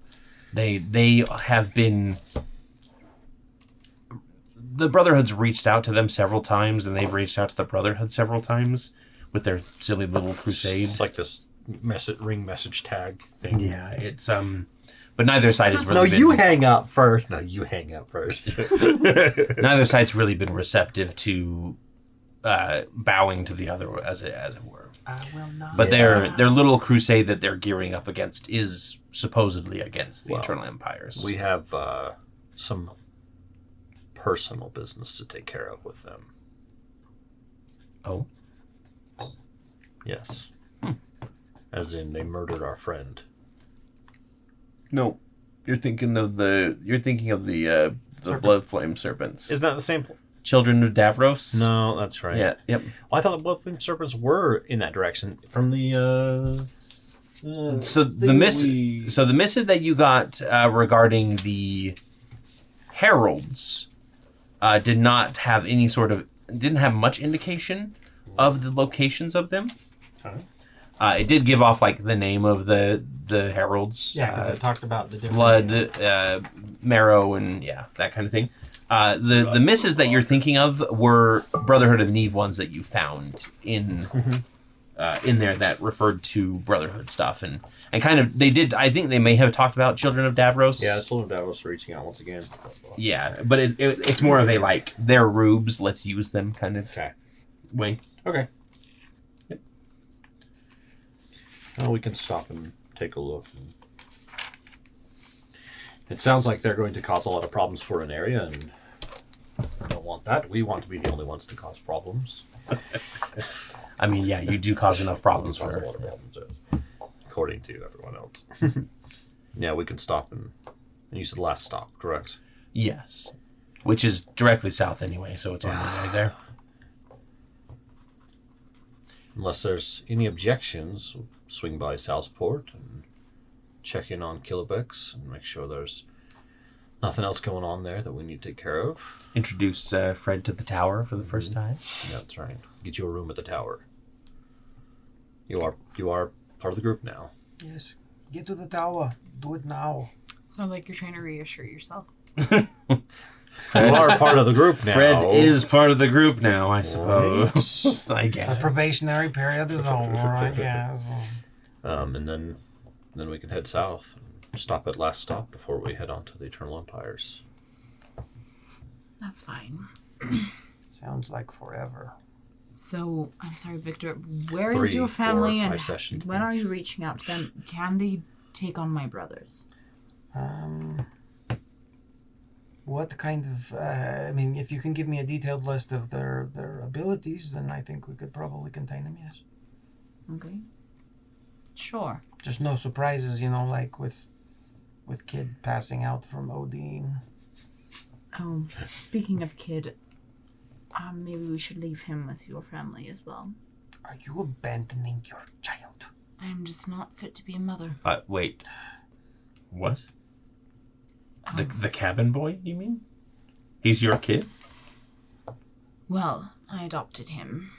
they have been the Brotherhood's reached out to them several times, and they've reached out to the Brotherhood several times with their silly little crusades.
It's like this ring message tag thing.
Yeah, it's but neither side has really
you hang up first. No, you hang up first.
Neither side's really been receptive to bowing to the other, as it were.
I will not.
But their little crusade that they're gearing up against is supposedly against the Eternal Empires.
We have some personal business to take care of with them.
Oh?
Yes. As in, they murdered our friend.
No, you're thinking of the blood flame serpents.
Isn't that the same?
Children of Davros?
No, that's right.
Yeah. Yep.
Well, I thought the blood flame serpents were in that direction from the.
So the missive that you got regarding the heralds didn't have much indication of the locations of them.
Okay.
It did give off like the name of the heralds.
Yeah, because it talked about the different
blood, marrow, and that kind of thing. The missives that you're thinking of were Brotherhood of Neve ones that you found in there that referred to Brotherhood stuff and kind of they did. I think they may have talked about Children of Davros.
Yeah, Children of Davros are reaching out once again.
Yeah, but it's more of a like they're rubes. Let's use them kind of way.
Okay. Well, we can stop and take a look. It sounds like they're going to cause a lot of problems for Aneria, and we don't want that. We want to be the only ones to cause problems.
I mean, yeah, you do cause enough problems for
a lot of problems, according to everyone else. Yeah, we can stop and you said last stop, correct?
Yes, which is directly south anyway, so it's on the way there.
Unless there's any objections, we'll swing by Southport and check in on Kilobex and make sure there's nothing else going on there that we need to take care of.
Introduce Fred to the tower for the first time.
Yeah, that's right. Get you a room at the tower. You are part of the group now.
Yes. Get to the tower. Do it now.
Sounds like you're trying to reassure yourself.
You are part of the group now.
Fred is part of the group now, I suppose. I guess.
The probationary period is over, I guess.
And then we can head south and stop at last stop before we head on to the Eternal Empires.
That's fine.
Sounds like forever.
So, I'm sorry, Victor, where is your family
4 or 5
and
sessions.
when are you reaching out to them? Can they take on my brothers?
What kind of, if you can give me a detailed list of their abilities, then I think we could probably contain them, yes.
Okay. Sure.
Just no surprises, like with Kid passing out from ODing.
Oh, speaking of Kid, maybe we should leave him with your family as well.
Are you abandoning your child?
I'm just not fit to be a mother.
Wait. What? The cabin boy, you mean? He's your kid?
Well, I adopted him.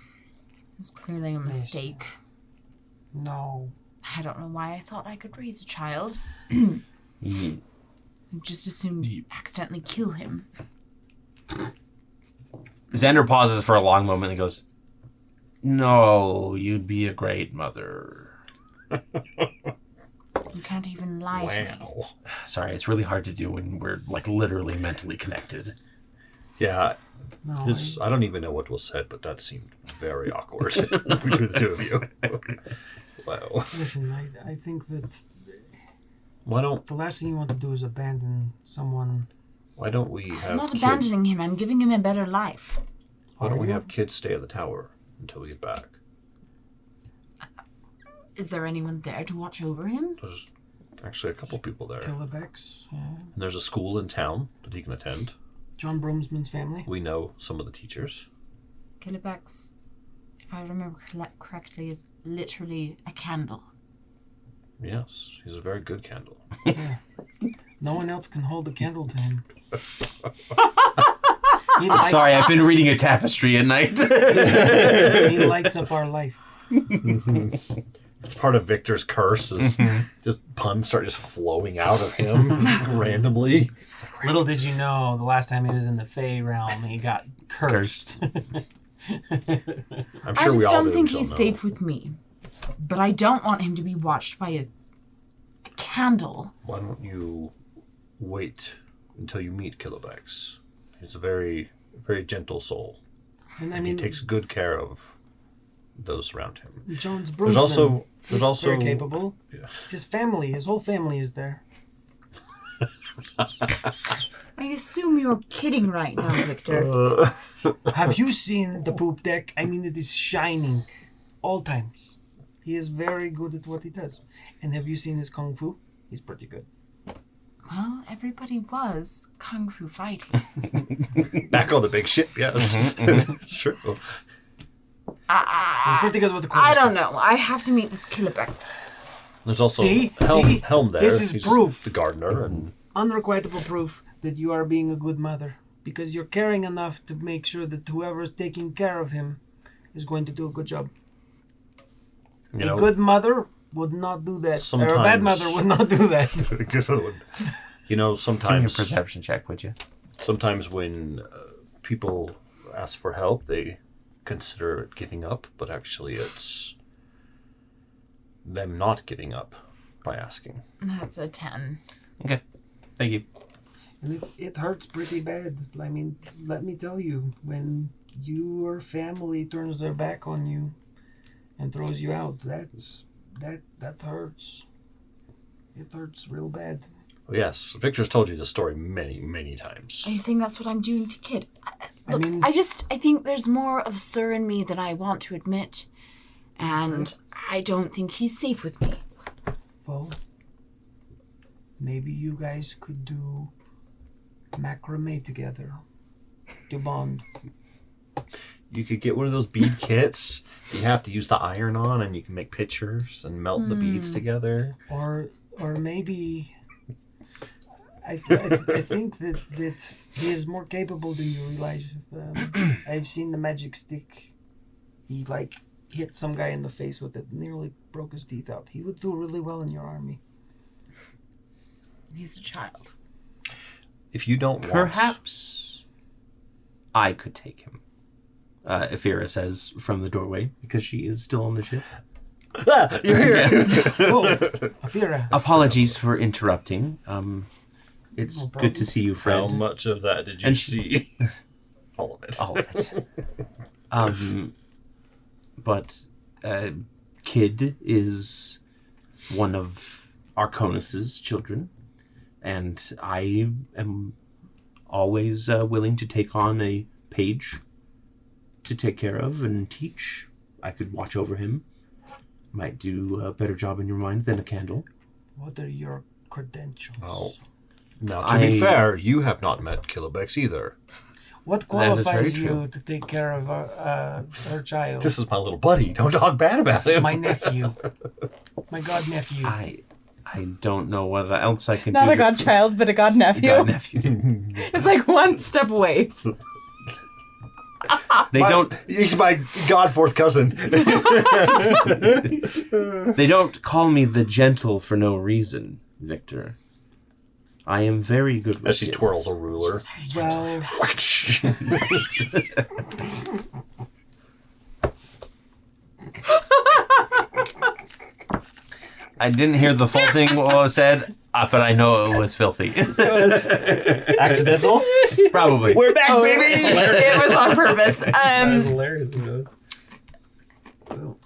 It was clearly a mistake.
No.
I don't know why I thought I could raise a child.
Mm.
I just assumed accidentally kill him.
Xander pauses for a long moment and goes, "No, you'd be a great mother."
You can't even lie to me.
Sorry, it's really hard to do when we're like literally mentally connected.
Yeah.
No,
I don't even know what was said, but that seemed very awkward between the two of you. Wow.
Listen, I think that
Why don't
the last thing you want to do is abandon someone.
we have
I'm not
kids?
abandoning him. I'm giving him a better life.
Why don't we have kids stay at the tower until we get back?
Is there anyone there to watch over him?
There's actually a couple people there.
Kilobex, yeah.
And there's a school in town that he can attend.
John Bromsman's family.
We know some of the teachers.
Kilobex, if I remember correctly, is literally a candle.
Yes, he's a very good candle.
Yeah. No one else can hold a candle to him.
Sorry, I've been reading a tapestry at night.
He lights up our life.
That's part of Victor's curse is just puns start just flowing out of him randomly.
Little did you know, the last time he was in the Fey realm, he got cursed.
I'm sure
I just
we all
don't think
know.
he's safe with me. But I don't want him to be watched by a candle.
Why don't you wait until you meet Kilobex? He's a very, very gentle soul.
And I
He
mean,
takes good care of those around him.
John's broomsman.
There's
He's
also
very capable.
Yeah.
His whole family is there.
I assume you're kidding right now, Victor.
Have you seen the poop deck? I mean, it is shining all times. He is very good at what he does. And have you seen his kung fu? He's pretty good.
Well, everybody was kung fu fighting.
Back on the big ship, yes. Sure.
He's pretty good with the
I don't know. I have to meet this Kilobex.
There's also
See?
Helm there.
This is
He's
proof.
The gardener. And
Unrequitable proof that you are being a good mother. Because you're caring enough to make sure that whoever's taking care of him is going to do a good job.
you
A good mother would not do that. Or a
sometimes-
bad mother would not do that.
good one. You know,
Give me a
sometimes
perception check, would you?
sometimes when people ask for help, they consider it giving up, but actually it's them not giving up by asking.
That's a 10.
Okay. Thank you.
And it hurts pretty bad. I mean, let me tell you, when your family turns their back on you and throws you out, that hurts. It hurts real bad.
Oh, yes, Victor's told you the story many, many times.
Are you saying that's what I'm doing to Kid? Look,
mean-
I think there's more of Sir in me than I want to admit. And I don't think he's safe with me.
Well, maybe you guys could do macrame together to bond.
You could get one of those bead kits. You have to use the iron on, and you can make pictures and melt the beads together.
Or maybe I think that he is more capable than you realize. I've seen the magic stick. He hit some guy in the face with it, nearly broke his teeth out. He would do really well in your army.
He's a child.
If you don't want...
Perhaps I could take him. Ephira says from the doorway, because she is still on the ship.
Ah, you're here!
Oh, Afira.
Apologies for interrupting. It's
No problem.
good to see you,
How
friend.
much of that did you
And
see? All of it.
All of it. But Kid is one of Arconus's children, and I am always willing to take on a page to take care of and teach. I could watch over him. Might do a better job in your mind than a candle.
What are your credentials?
Oh. Now, to be fair, you have not met Kilobex either.
What
That is very
qualifies
true.
you to take care of her child?
This is my little buddy. Don't talk bad about him.
My nephew. My god nephew.
I don't know what else I can
Not
do.
a godchild, but a godnephew.
nephew.
It's like one step away.
They don't.
He's my god fourth cousin.
They don't call me the gentle for no reason, Victor. I am very good with
As she
kids.
twirls a ruler.
Well,
I didn't hear the full thing what was said, but I know it was filthy.
Accidental?
Probably.
We're back, baby!
It was on purpose.
hilarious.
well,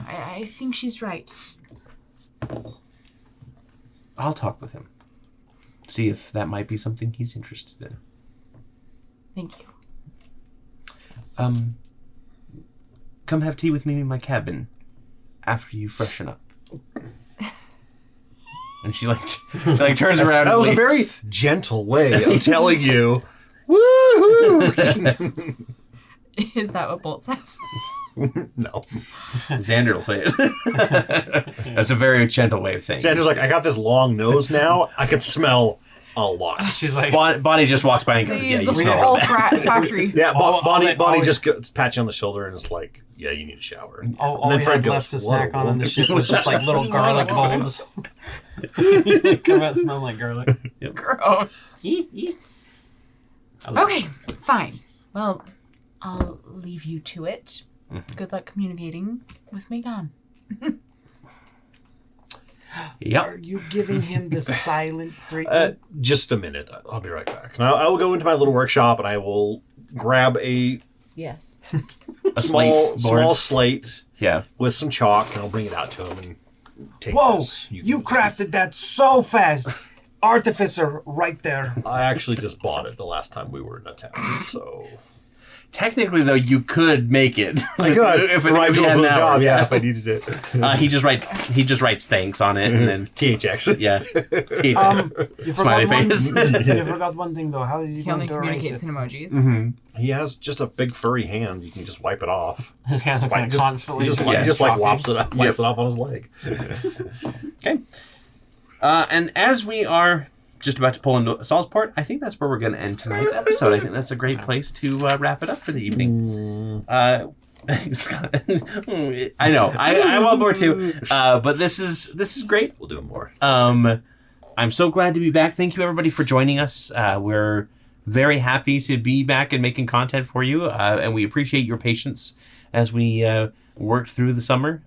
I think she's right.
I'll talk with him. See if that might be something he's interested in.
Thank you.
Come have tea with me in my cabin after you freshen up. And she turns around.
That
and
was a very
leaves.
gentle way of telling you, woohoo!
Is that what Bolt says?
No.
Xander will say it. That's a very gentle way of saying it.
Xander's like, I got this long nose now. I can smell a lot.
She's like,
Bonnie just walks by and goes, "Yeah,
Please,
you
the
smell
whole
real bad."
factory.
Yeah, Bonnie
all-
just pats you on the shoulder and is like, "Yeah, you need a shower."
all
And then
we
Fred
had
goes,
left to
"Whoa,
snack on
whoa."
the ship was just like little garlic bulbs. Come out smelling like garlic.
Gross. Okay, fine. Well, I'll leave you to it. Good luck communicating with Megan.
Yep.
Are you giving him the silent treatment?
Just a minute. I'll be right back. And I will go into my little workshop and I will grab a
Yes.
small slate
Yeah.
with some chalk and I'll bring it out to him and take
Whoa!
this.
You crafted that so fast. Artificer right there.
I actually just bought it the last time we were in a town, so...
Technically, though, you could make it.
I could.
if it
Arrived
had
to
an
the
hour.
job, yeah, if I needed it.
He just writes thanks on it, and then
THX.
yeah, THX.
You
Smiley
forgot
face.
You forgot one thing though. How is he
He only
going to erase
communicates
it?
in emojis.
Mm-hmm.
He has just a big furry hand. You can just wipe it off.
His hands are kind of constantly.
He just
talking.
wipes it off on his leg.
Okay. And as we are just about to pull into Saltport, I think that's where we're going to end tonight's episode. I think that's a great place to wrap it up for the evening. Scott, I know. I want more too. But this is great.
We'll do more.
I'm so glad to be back. Thank you everybody for joining us. We're very happy to be back and making content for you. And we appreciate your patience as we worked through the summer.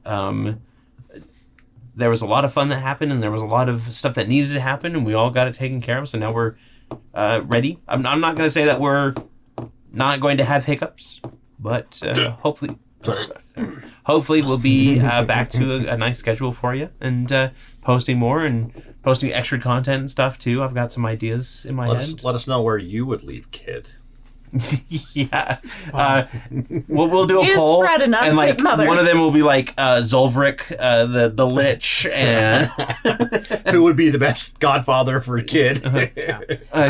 There was a lot of fun that happened, and there was a lot of stuff that needed to happen, and we all got it taken care of. So now we're ready. I'm not going to say that we're not going to have hiccups, but hopefully we'll be back to a nice schedule for you and posting more and posting extra content and stuff too. I've got some ideas in my head.
Let us know where you would leave Kid.
Yeah. We'll do a
Is
poll,
Fred an
and like
unfit mother?
one of them will be like Zolvric, the Lich, and
Who would be the best godfather for a kid?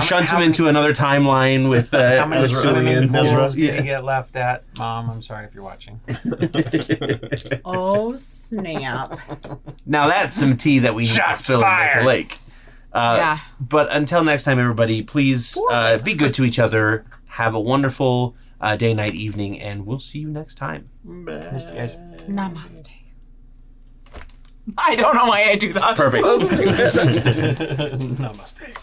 shunt him into another timeline with
How many
Ezra
swimming
and
pools
Ezra.
did he get left at? Mom, I'm sorry if you're watching.
Oh, snap.
Now that's some tea that we need to
Shots
spill in
fired.
the lake.
Yeah.
But until next time, everybody, please be good to each other. Have a wonderful day, night, evening, and we'll see you next time.
Missed you guys.
Namaste. I don't know why I do that.
Perfect.
So stupid.
Namaste.